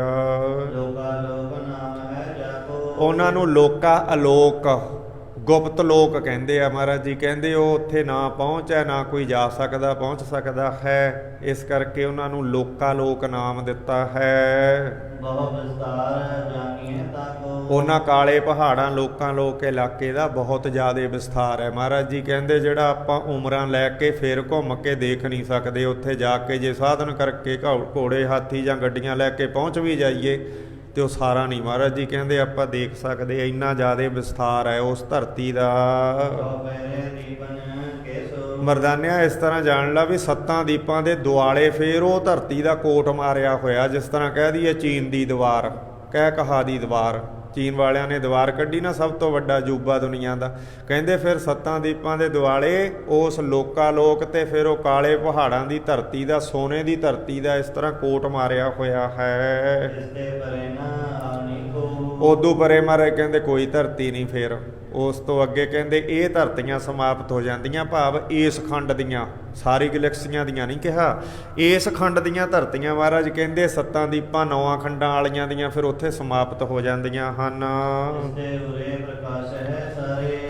Speaker 1: ਉਹਨਾਂ ਨੂੰ ਲੋਕਾ ਅਲੋਕ ਗੁਪਤ ਲੋਕ ਕਹਿੰਦੇ ਆ ਮਹਾਰਾਜ ਜੀ ਕਹਿੰਦੇ ਉਹ ਉੱਥੇ ਨਾ ਪਹੁੰਚਿਆ, ਨਾ ਕੋਈ ਜਾ ਸਕਦਾ ਪਹੁੰਚ ਸਕਦਾ ਹੈ, ਇਸ ਕਰਕੇ ਉਹਨਾਂ ਨੂੰ ਲੋਕਾ ਲੋਕ ਨਾਮ ਦਿੱਤਾ ਹੈ।
Speaker 2: ਬਹੁ ਵਿਸਤਾਰ ਜਾਣੀਏ ਤਾਕੋ,
Speaker 1: ਉਹਨਾਂ ਕਾਲੇ ਪਹਾੜਾਂ ਲੋਕਾਂ ਲੋਕ ਇਲਾਕੇ ਦਾ ਬਹੁਤ ਜ਼ਿਆਦਾ ਵਿਸਥਾਰ ਹੈ। ਮਹਾਰਾਜ ਜੀ ਕਹਿੰਦੇ ਜਿਹੜਾ ਆਪਾਂ ਉਮਰਾਂ ਲੈ ਕੇ ਫੇਰ ਘੁੰਮ ਕੇ ਦੇਖ ਨਹੀਂ ਸਕਦੇ, ਉੱਥੇ ਜਾ ਕੇ ਜੇ ਸਾਧਨ ਕਰਕੇ ਘੋੜੇ ਹਾਥੀ ਜਾਂ ਗੱਡੀਆਂ ਲੈ ਕੇ ਪਹੁੰਚ ਵੀ ਜਾਈਏ ਤੇ ਉਹ ਸਾਰਾ ਨਹੀਂ ਮਹਾਰਾਜ ਜੀ ਕਹਿੰਦੇ ਆਪਾਂ ਦੇਖ ਸਕਦੇ। ਇੰਨਾ ਜ਼ਿਆਦਾ ਵਿਸਥਾਰ ਹੈ ਉਸ ਧਰਤੀ ਦਾ। ਮਰਦਾਨਿਆ ਇਸ ਤਰ੍ਹਾਂ ਜਾਣ ਲਾ ਵੀ 7 ਦੀਪਾਂ ਦੇ ਦੁਆਲੇ ਫੇਰ ਉਹ ਧਰਤੀ ਦਾ ਕੋਟ ਮਾਰਿਆ ਹੋਇਆ, ਜਿਸ ਤਰ੍ਹਾਂ ਕਹਿ ਦਈਏ ਚੀਨ ਦੀ ਦੀਵਾਰ, ਕਹਿ ਕਹਾ ਦੀ ਦੀਵਾਰ, ਚੀਨ ਵਾਲਿਆਂ ਨੇ ਦੀਵਾਰ ਕੱਢੀ ਨਾ ਸਭ ਤੋਂ ਵੱਡਾ ਅਜੂਬਾ ਦੁਨੀਆ ਦਾ। ਕਹਿੰਦੇ ਫਿਰ 7 ਦੀਪਾਂ ਦੇ ਦੁਆਲੇ ਉਸ ਲੋਕਾ ਲੋਕ ਤੇ ਫਿਰ ਉਹ ਕਾਲੇ ਪਹਾੜਾਂ ਦੀ ਧਰਤੀ ਦਾ, ਸੋਨੇ ਦੀ ਧਰਤੀ ਦਾ ਇਸ ਤਰ੍ਹਾਂ ਕੋਟ ਮਾਰਿਆ ਹੋਇਆ ਹੈ। ਉਦੋਂ ਪਰੇ ਮਹਾਰਾਜ ਕਹਿੰਦੇ ਕੋਈ ਧਰਤੀ ਨਹੀਂ। ਫਿਰ ਉਸ ਤੋਂ ਅੱਗੇ ਕਹਿੰਦੇ ਇਹ ਧਰਤੀਆਂ ਸਮਾਪਤ ਹੋ ਜਾਂਦੀਆਂ, ਭਾਵ ਇਸ ਖੰਡ ਦੀਆਂ, ਸਾਰੀ ਗਲੈਕਸੀਆਂ ਦੀਆਂ ਨਹੀਂ ਕਿਹਾ, ਇਸ ਖੰਡ ਦੀਆਂ ਧਰਤੀਆਂ ਮਹਾਰਾਜ ਕਹਿੰਦੇ 7 ਦੀਪਾਂ 9 ਖੰਡਾਂ ਵਾਲੀਆਂ ਦੀਆਂ ਫਿਰ ਉੱਥੇ ਸਮਾਪਤ ਹੋ ਜਾਂਦੀਆਂ ਹਨ।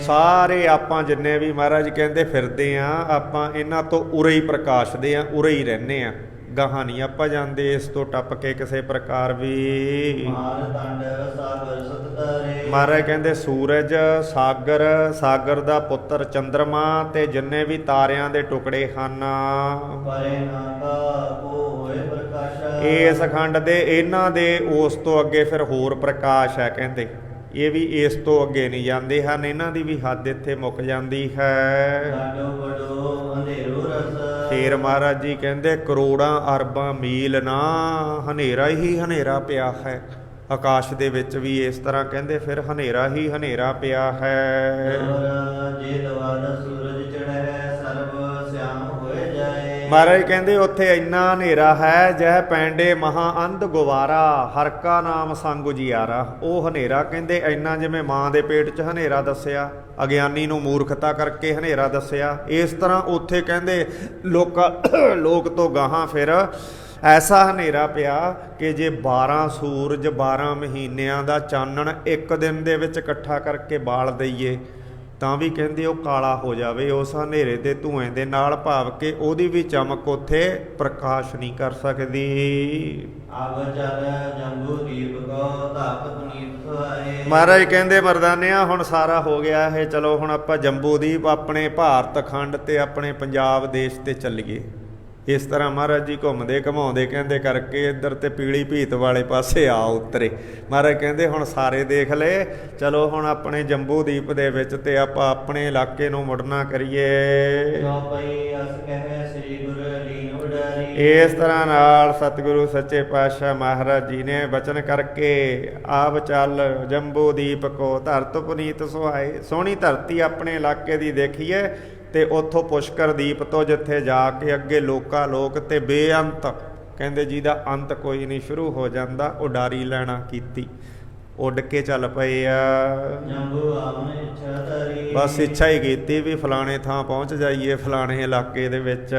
Speaker 1: ਸਾਰੇ ਆਪਾਂ ਜਿੰਨੇ ਵੀ ਮਹਾਰਾਜ ਕਹਿੰਦੇ ਫਿਰਦੇ ਆ, ਆਪਾਂ ਇਹਨਾਂ ਤੋਂ ਉਰੇ ਹੀ ਪ੍ਰਕਾਸ਼ਦੇ ਆ, ਉਰੇ ਹੀ ਰਹਿੰਦੇ ਆ, ਗਾਹਾਂ ਨਹੀਂ ਆਪਾਂ ਜਾਂਦੇ ਇਸ ਤੋਂ ਟੱਪ ਕੇ ਕਿਸੇ ਪ੍ਰਕਾਰ ਵੀ। ਮਹਾਰਾਜ ਕਹਿੰਦੇ ਸੂਰਜ, ਸਾਗਰ, ਸਾਗਰ ਦਾ ਪੁੱਤਰ ਚੰਦਰਮਾ ਤੇ ਜਿੰਨੇ ਵੀ ਤਾਰਿਆਂ ਦੇ ਟੁਕੜੇ ਹਨ, ਇਸ ਅਖੰਡ ਦੇ ਇਹਨਾਂ ਦੇ ਉਸ ਤੋਂ ਅੱਗੇ ਫਿਰ ਹੋਰ ਪ੍ਰਕਾਸ਼ ਹੈ। ਕਹਿੰਦੇ ਇਹ ਵੀ ਇਸ ਤੋਂ ਅੱਗੇ ਨਹੀਂ ਜਾਂਦੇ ਹਨ, ਇਹਨਾਂ ਦੀ ਵੀ ਹੱਦ ਇੱਥੇ ਮੁੱਕ ਜਾਂਦੀ ਹੈ। ਫੇਰ ਮਹਾਰਾਜ ਜੀ ਕਹਿੰਦੇ ਕਰੋੜਾਂ ਅਰਬਾਂ ਮੀਲ ਨਾ ਹਨੇਰਾ ਹੀ ਹਨੇਰਾ ਪਿਆ ਹੈ। ਆਕਾਸ਼ ਦੇ ਵਿੱਚ ਵੀ ਇਸ ਤਰ੍ਹਾਂ ਕਹਿੰਦੇ ਫਿਰ ਹਨੇਰਾ ਹੀ ਹਨੇਰਾ ਪਿਆ ਹੈ। ਮਹਾਰਾਜ ਕਹਿੰਦੇ ਉੱਥੇ ਇੰਨਾ ਹਨੇਰਾ ਹੈ ਜਹ ਪੈਂਡੇ ਮਹਾ ਅੰਧ ਗੁਵਾਰਾ, ਹਰ ਕਾ ਨਾਮ ਸੰਗ ਉਜਿਆਰਾ। ਉਹ ਹਨੇਰਾ ਕਹਿੰਦੇ ਇੰਨਾ ਜਿਵੇਂ ਮਾਂ ਦੇ ਪੇਟ 'ਚ ਹਨੇਰਾ ਦੱਸਿਆ, ਅਗਿਆਨੀ ਨੂੰ ਮੂਰਖਤਾ ਕਰਕੇ ਹਨੇਰਾ ਦੱਸਿਆ, ਇਸ ਤਰ੍ਹਾਂ ਉੱਥੇ ਕਹਿੰਦੇ ਲੋਕ ਤੋਂ ਗਾਹਾਂ ਫਿਰ ਐਸਾ ਹਨੇਰਾ ਪਿਆ ਕਿ ਜੇ 12 ਸੂਰਜ 12 ਮਹੀਨਿਆਂ ਦਾ ਚਾਨਣ ਇੱਕ ਦਿਨ ਦੇ ਵਿੱਚ ਇਕੱਠਾ ਕਰਕੇ ਬਾਲ ਦਈਏ ਤਾਂ ਵੀ ਕਹਿੰਦੇ ਉਹ ਕਾਲਾ ਹੋ ਜਾਵੇ ਉਸ ਹਨੇਰੇ ਦੇ ਧੂਏਂ ਦੇ ਨਾਲ, ਭਾਵ ਕਿ ਉਹਦੀ ਵੀ ਚਮਕ ਉੱਥੇ ਪ੍ਰਕਾਸ਼ ਨਹੀਂ ਕਰ ਸਕਦੀ। ਮਹਾਰਾਜ ਕਹਿੰਦੇ ਮਰਦਾਨਿਆ ਹੁਣ ਸਾਰਾ ਹੋ ਗਿਆ ਇਹ, ਚਲੋ ਹੁਣ ਆਪਾਂ ਜੰਬੂ ਦੀਪ ਆਪਣੇ ਭਾਰਤ ਖੰਡ ਤੇ ਆਪਣੇ ਪੰਜਾਬ ਦੇਸ਼ ਤੇ ਚੱਲੀਏ। ਇਸ ਤਰ੍ਹਾਂ ਮਹਾਰਾਜ ਜੀ ਘੁੰਮਦੇ ਘਮਾਉਂਦੇ ਕਹਿੰਦੇ ਕਰਕੇ ਇੱਧਰ ਤੇ ਪੀਲੀ ਭੀਤ ਵਾਲੇ ਪਾਸੇ ਆ ਉਤਰੇ। ਮਹਾਰਾਜ ਕਹਿੰਦੇ ਹੁਣ ਸਾਰੇ ਦੇਖ ਲਏ, ਚਲੋ ਹੁਣ ਆਪਣੇ ਜੰਬੂ ਦੀਪ ਦੇ ਵਿੱਚ ਤੇ ਆਪਾਂ ਆਪਣੇ ਇਲਾਕੇ ਨੂੰ ਮੁੜਨਾ ਕਰੀਏ। ਇਸ ਤਰ੍ਹਾਂ ਨਾਲ ਸਤਿਗੁਰੂ ਸੱਚੇ ਪਾਤਸ਼ਾਹ ਮਹਾਰਾਜ ਜੀ ਨੇ ਬਚਨ ਕਰਕੇ ਆਪ ਚੱਲ ਜੰਬੂ ਦੀਪ ਕੋ ਧਰਤ ਪੁਨੀਤ ਸੁਹਾਏ। ਸੋਹਣੀ ਧਰਤੀ ਆਪਣੇ ਇਲਾਕੇ ਦੀ ਦੇਖੀਏ ਤੇ ਉੱਥੋਂ ਪੁਸ਼ਕਰ ਦੀਪ ਤੋਂ ਜਿੱਥੇ ਜਾ ਕੇ ਅੱਗੇ ਲੋਕਾ ਲੋਕ ਤੇ ਬੇਅੰਤ ਕਹਿੰਦੇ ਜਿਹਦਾ ਅੰਤ ਕੋਈ ਨਹੀਂ ਸ਼ੁਰੂ ਹੋ ਜਾਂਦਾ, ਉਡਾਰੀ ਲੈਣਾ ਕੀਤੀ, ਉੱਡ ਕੇ ਚੱਲ ਪਏ ਆ। ਬਸ ਇੱਛਾ ਹੀ ਕੀਤੀ ਵੀ ਫਲਾਣੇ ਥਾਂ ਪਹੁੰਚ ਜਾਈਏ, ਫਲਾਣੇ ਇਲਾਕੇ ਦੇ ਵਿੱਚ।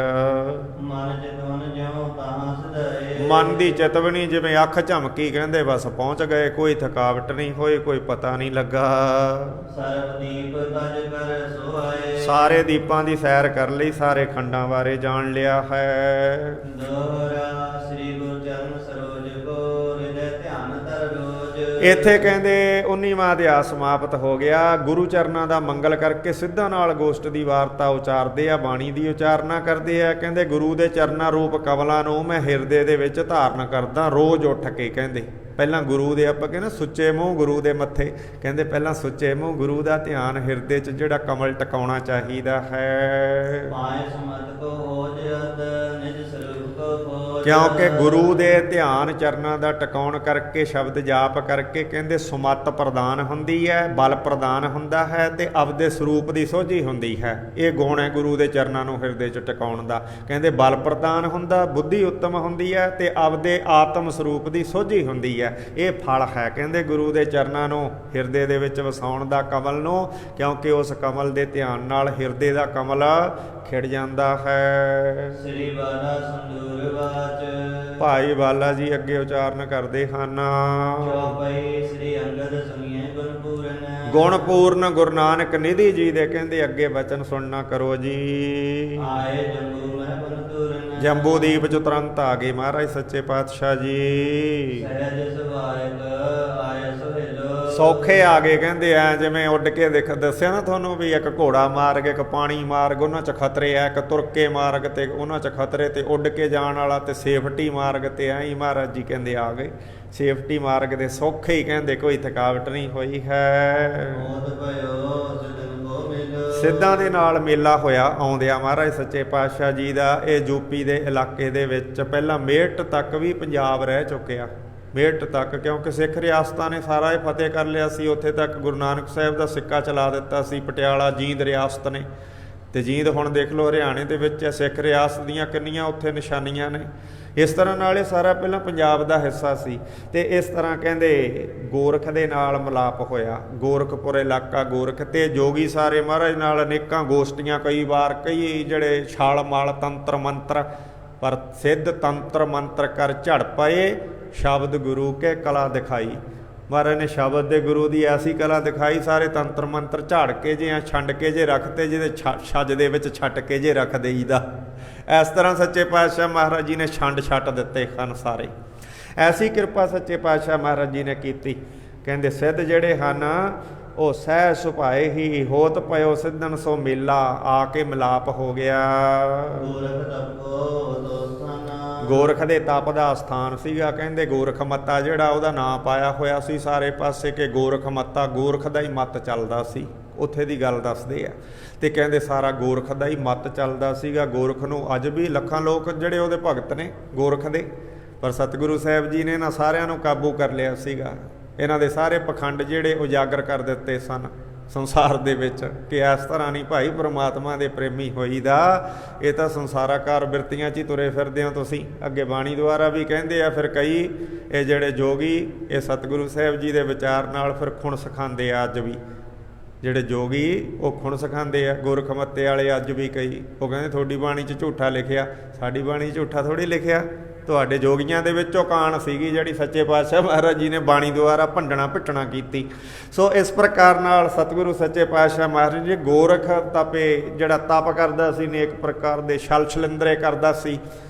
Speaker 1: ਮਨ ਦੀ ਚਿਤਵਨੀ ਜਿਵੇਂ ਅੱਖ ਝਮਕੀ, ਕਹਿੰਦੇ ਬਸ ਪਹੁੰਚ ਗਏ, ਕੋਈ ਥਕਾਵਟ ਨਹੀਂ ਹੋਈ, ਕੋਈ ਪਤਾ ਨਹੀਂ ਲੱਗਾ। ਸਾਰੇ ਦੀਪਾਂ ਦੀ ਸੈਰ ਕਰ ਲਈ, ਸਾਰੇ ਖੰਡਾਂ ਬਾਰੇ ਜਾਣ ਲਿਆ ਹੈ। ਇੱਥੇ ਕਹਿੰਦੇ 19ਵਾਂ ਅਧਿਆਇ ਸਮਾਪਤ ਹੋ ਗਿਆ। ਗੁਰੂ ਚਰਨਾਂ ਦਾ ਮੰਗਲ ਕਰਕੇ ਸਿੱਧਾ ਨਾਲ ਗੋਸ਼ਟ ਦੀ ਵਾਰਤਾ ਉਚਾਰਦੇ ਆ, ਬਾਣੀ ਦੀ ਉਚਾਰਨਾ ਕਰਦੇ ਆ। ਕਹਿੰਦੇ ਗੁਰੂ ਦੇ ਚਰਨਾਂ ਰੂਪ ਕਮਲਾਂ ਨੂੰ ਮੈਂ ਹਿਰਦੇ ਦੇ ਵਿੱਚ ਧਾਰਨ ਕਰਦਾ ਰੋਜ਼ ਉੱਠ ਕੇ। ਕਹਿੰਦੇ ਪਹਿਲਾਂ ਗੁਰੂ ਦੇ ਆਪਾਂ ਕਹਿੰਦੇ ਸੁੱਚੇ ਮੂੰਹ ਗੁਰੂ ਦੇ ਮੱਥੇ, ਕਹਿੰਦੇ ਪਹਿਲਾਂ ਸੁੱਚੇ ਮੂੰਹ ਗੁਰੂ ਦਾ ਧਿਆਨ ਹਿਰਦੇ 'ਚ ਜਿਹੜਾ ਕਮਲ ਟਿਕਾਉਣਾ ਚਾਹੀਦਾ ਹੈ, ਕਿਉਂਕਿ ਗੁਰੂ ਦੇ ਧਿਆਨ ਚਰਨਾਂ ਦਾ ਟਿਕਾਉਣ ਕਰਕੇ ਸ਼ਬਦ ਜਾਪ ਕਰਕੇ ਕਹਿੰਦੇ ਸੁਮੱਤ ਪ੍ਰਦਾਨ ਹੁੰਦੀ ਹੈ, ਬਲ ਪ੍ਰਦਾਨ ਹੁੰਦਾ ਹੈ ਤੇ ਆਪਦੇ ਸਰੂਪ ਦੀ ਸੋਝੀ ਹੁੰਦੀ ਹੈ। ਇਹ ਗੁਣ ਹੈ ਗੁਰੂ ਦੇ ਚਰਨਾਂ ਨੂੰ ਹਿਰਦੇ 'ਚ ਟਿਕਾਉਣ ਦਾ। ਕਹਿੰਦੇ ਬਲ ਪ੍ਰਦਾਨ ਹੁੰਦਾ, ਬੁੱਧੀ ਉੱਤਮ ਹੁੰਦੀ ਹੈ ਤੇ ਆਪਦੇ ਆਤਮ ਸਰੂਪ ਦੀ ਸੋਝੀ ਹੁੰਦੀ ਹੈ। ਇਹ ਫਲ ਹੈ ਕਹਿੰਦੇ ਗੁਰੂ ਦੇ ਚਰਨਾਂ ਨੂੰ ਹਿਰਦੇ ਦੇ ਵਿੱਚ ਵਸਾਉਣ ਦਾ, ਕਮਲ ਨੂੰ, ਕਿਉਂਕਿ ਉਸ ਕਮਲ ਦੇ ਧਿਆਨ ਨਾਲ ਹਿਰਦੇ ਦਾ ਕਮਲ ਖਿੜ ਜਾਂਦਾ ਹੈ।
Speaker 2: ਸ੍ਰੀ ਬਾਲਾ ਸੰਦੂਰ ਵਾਚ
Speaker 1: ਭਾਈ ਬਾਲਾ ਜੀ ਅੱਗੇ ਉਚਾਰਨ ਕਰਦੇ ਹਨ।
Speaker 2: ਚੌਪਈ ਸ੍ਰੀ ਅੰਗਦ ਸੁਣੀਏ ਗੁਣ ਪੂਰਨ।
Speaker 1: ਗੁਣ ਪੂਰਨ ਗੁਰੂ ਨਾਨਕ ਨਿਧੀ ਜੀ ਦੇ ਕਹਿੰਦੇ ਅੱਗੇ ਵਚਨ ਸੁਣਨਾ ਕਰੋ ਜੀ।
Speaker 2: ਆਏ ਜੰਬੂ ਮਹਿ ਬਨ ਤੂਰਨ।
Speaker 1: ਜੰਬੂ ਦੀਪ ਚ ਤੁਰੰਤ ਆ ਗਏ ਮਹਾਰਾਜ ਸੱਚੇ ਪਾਤਸ਼ਾਹ ਜੀ।
Speaker 2: ਸਹਿਜ ਸੁਭਾਇਕ ਆਏ ਸੁਹੇਲੋ।
Speaker 1: ਸੌਖੇ ਆ ਗਏ ਕਹਿੰਦੇ ਐ ਜਿਵੇਂ ਉੱਡ ਕੇ ਦੱਸਿਆ ਨਾ ਤੁਹਾਨੂੰ ਵੀ ਇੱਕ ਘੋੜਾ ਮਾਰਗ ਇੱਕ ਪਾਣੀ ਮਾਰਗ ਉਹਨਾਂ 'ਚ ਖਤਰੇ ਆ, ਇੱਕ ਤੁਰ ਕੇ ਮਾਰਗ ਤੇ ਉਹਨਾਂ 'ਚ ਖਤਰੇ ਤੇ ਉੱਡ ਕੇ ਜਾਣ ਵਾਲਾ ਤੇ ਸੇਫਟੀ ਮਾਰਗ ਤੇ ਐਂ ਹੀ ਮਹਾਰਾਜ ਜੀ ਕਹਿੰਦੇ ਆ ਗਏ। ਸੇਫਟੀ ਮਾਰਗ ਦੇ ਸੌਖੇ ਹੀ ਕਹਿੰਦੇ ਕੋਈ ਥਕਾਵਟ ਨਹੀਂ ਹੋਈ ਹੈ। ਸਿੱਧਾਂ ਦੇ ਨਾਲ ਮੇਲਾ ਹੋਇਆ ਆਉਂਦਿਆਂ ਮਹਾਰਾਜ ਸੱਚੇ ਪਾਤਸ਼ਾਹ ਜੀ ਦਾ। ਇਹ ਯੂਪੀ ਦੇ ਇਲਾਕੇ ਦੇ ਵਿੱਚ ਪਹਿਲਾਂ ਮੇਰਠ ਤੱਕ ਵੀ ਪੰਜਾਬ ਰਹਿ ਚੁੱਕਿਆ। ਮੇਰਠ ਤੱਕ ਕਿਉਂਕਿ ਸਿੱਖ ਰਿਆਸਤਾਂ ਨੇ ਸਾਰਾ ਇਹ ਫਤਿਹ ਕਰ ਲਿਆ ਸੀ। ਉੱਥੇ ਤੱਕ ਗੁਰੂ ਨਾਨਕ ਸਾਹਿਬ ਦਾ ਸਿੱਕਾ ਚਲਾ ਦਿੱਤਾ ਸੀ। ਪਟਿਆਲਾ ਜੀਂਦ ਰਿਆਸਤ ਨੇ ਤੇ ਜੀਂਦ ਹੁਣ ਦੇਖ ਲਓ ਹਰਿਆਣੇ ਦੇ ਵਿੱਚ ਸਿੱਖ ਰਿਆਸਤ ਦੀਆਂ ਕਿੰਨੀਆਂ ਉੱਥੇ ਨਿਸ਼ਾਨੀਆਂ ਨੇ। ਇਸ ਤਰ੍ਹਾਂ ਨਾਲ ਇਹ ਸਾਰਾ ਪਹਿਲਾਂ ਪੰਜਾਬ ਦਾ ਹਿੱਸਾ ਸੀ। ਤੇ ਇਸ ਤਰ੍ਹਾਂ ਕਹਿੰਦੇ ਗੋਰਖ ਦੇ ਨਾਲ ਮਿਲਾਪ ਹੋਇਆ। ਗੋਰਖਪੁਰ ਇਲਾਕਾ ਗੋਰਖ ਤੇ ਜੋਗੀ ਸਾਰੇ ਮਹਾਰਾਜ ਨਾਲ ਅਨੇਕਾਂ ਗੋਸ਼ਟੀਆਂ ਕਈ ਵਾਰ ਕਈ ਜਿਹੜੇ ਛਾਲ ਮਾਲ ਤੰਤਰ ਮੰਤਰ ਪਰ ਸਿੱਧ ਤੰਤਰ ਮੰਤਰ ਕਰ ਝੜ ਪਏ। ਸ਼ਬਦ ਗੁਰੂ ਕੇ ਕਲਾ ਦਿਖਾਈ। ਮਹਾਰਾਜ ਨੇ ਸ਼ਬਦ ਦੇ ਗੁਰੂ ਦੀ ਐਸੀ ਕਲਾ ਦਿਖਾਈ। ਸਾਰੇ ਤੰਤਰ ਮੰਤਰ ਝਾੜ ਕੇ ਜੇ ਛੰਡ ਕੇ ਜੇ ਰੱਖਤੇ ਜਿਹਦੇ ਛੱਜ ਦੇ ਵਿੱਚ ਛੱਟ ਕੇ ਜੇ ਰੱਖ ਦੇਈਦਾ। ਇਸ ਤਰ੍ਹਾਂ ਸੱਚੇ ਪਾਤਸ਼ਾਹ ਮਹਾਰਾਜ ਜੀ ਨੇ ਛੰਡ ਛੱਟ ਦਿੱਤੇ ਹਨ ਸਾਰੇ। ਐਸੀ ਕਿਰਪਾ ਸੱਚੇ ਪਾਤਸ਼ਾਹ ਮਹਾਰਾਜ ਜੀ ਨੇ ਕੀਤੀ। ਕਹਿੰਦੇ ਸਿੱਧ ਜਿਹੜੇ ਹਨ ਉਹ ਸਹਿ ਸੁਭਾਏ ਹੀ ਹੋਤ ਪਇਓ ਸਿੱਧਨ ਸੋ ਮੇਲਾ। ਆ ਕੇ ਮਿਲਾਪ ਹੋ ਗਿਆ। ਗੋਰਖ ਦੇ ਤਪ ਦਾ ਸਥਾਨ ਸੀਗਾ। ਕਹਿੰਦੇ ਗੋਰਖ ਮੱਤਾ ਜਿਹੜਾ ਉਹਦਾ ਨਾਂ ਪਾਇਆ ਹੋਇਆ ਸੀ ਸਾਰੇ ਪਾਸੇ ਕਿ ਗੋਰਖ ਮੱਤਾ ਗੋਰਖ ਦਾ ਹੀ ਮੱਤ ਚੱਲਦਾ ਸੀ। ਉੱਥੇ ਦੀ ਗੱਲ ਦੱਸਦੇ ਆ। ਤੇ ਕਹਿੰਦੇ ਸਾਰਾ ਗੋਰਖ ਦਾ ਹੀ ਮੱਤ ਚੱਲਦਾ ਸੀਗਾ। ਗੋਰਖ ਨੂੰ ਅੱਜ ਵੀ ਲੱਖਾਂ ਲੋਕ ਜਿਹੜੇ ਉਹਦੇ ਭਗਤ ਨੇ ਗੋਰਖ ਦੇ। ਪਰ ਸਤਿਗੁਰੂ ਸਾਹਿਬ ਜੀ ਨੇ ਇਹਨਾਂ ਸਾਰਿਆਂ ਨੂੰ ਕਾਬੂ ਕਰ ਲਿਆ ਸੀਗਾ। ਇਹਨਾਂ ਦੇ ਸਾਰੇ ਪਖੰਡ ਜਿਹੜੇ ਉਜਾਗਰ ਕਰ ਦਿੱਤੇ ਸਨ ਸੰਸਾਰ ਦੇ ਵਿੱਚ ਕਿ ਇਸ ਤਰ੍ਹਾਂ ਨਹੀਂ ਭਾਈ ਪਰਮਾਤਮਾ ਦੇ ਪ੍ਰੇਮੀ ਹੋਈਦਾ। ਇਹ ਤਾਂ ਸੰਸਾਰਾਕਾਰ ਬਿਰਤੀਆਂ 'ਚ ਹੀ ਤੁਰੇ ਫਿਰਦੇ ਹੋ ਤੁਸੀਂ। ਅੱਗੇ ਬਾਣੀ ਦੁਆਰਾ ਵੀ ਕਹਿੰਦੇ ਆ। ਫਿਰ ਕਈ ਇਹ ਜਿਹੜੇ ਜੋਗੀ ਇਹ ਸਤਿਗੁਰੂ ਸਾਹਿਬ ਜੀ ਦੇ ਵਿਚਾਰ ਨਾਲ ਫਿਰ ਖੁਣ ਸਿਖਾਉਂਦੇ ਆ। ਅੱਜ ਵੀ ਜਿਹੜੇ ਜੋਗੀ ਉਹ ਖੁਣ ਸਿਖਾਉਂਦੇ ਆ। ਗੁਰਖ ਮੱਤੇ ਵਾਲੇ ਅੱਜ ਵੀ ਕਈ ਉਹ ਕਹਿੰਦੇ ਤੁਹਾਡੀ ਬਾਣੀ 'ਚ ਝੂਠਾ ਲਿਖਿਆ। ਸਾਡੀ ਬਾਣੀ 'ਚ ਝੂਠਾ ਥੋੜ੍ਹੀ ਲਿਖਿਆ। ਤੁਹਾਡੇ ਜੋਗੀਆਂ ਦੇ ਵਿੱਚੋਂ ਕਾਣ ਸੀਗੀ ਜਿਹੜੀ ਸੱਚੇ ਪਾਤਸ਼ਾਹ ਮਹਾਰਾਜ ਜੀ ਨੇ ਬਾਣੀ ਦੁਆਰਾ ਭੰਡਣਾ ਭਿੱਟਣਾ ਕੀਤੀ। ਸੋ ਇਸ ਪ੍ਰਕਾਰ ਨਾਲ ਸਤਿਗੁਰੂ ਸੱਚੇ ਪਾਤਸ਼ਾਹ ਮਹਾਰਾਜ ਜੀ ਗੋਰਖ ਤਪੇ ਜਿਹੜਾ ਤਪ ਕਰਦਾ ਸੀ ਅਨੇਕ ਪ੍ਰਕਾਰ ਦੇ ਛਲ ਛਲਿੰਦਰੇ ਕਰਦਾ ਸੀ।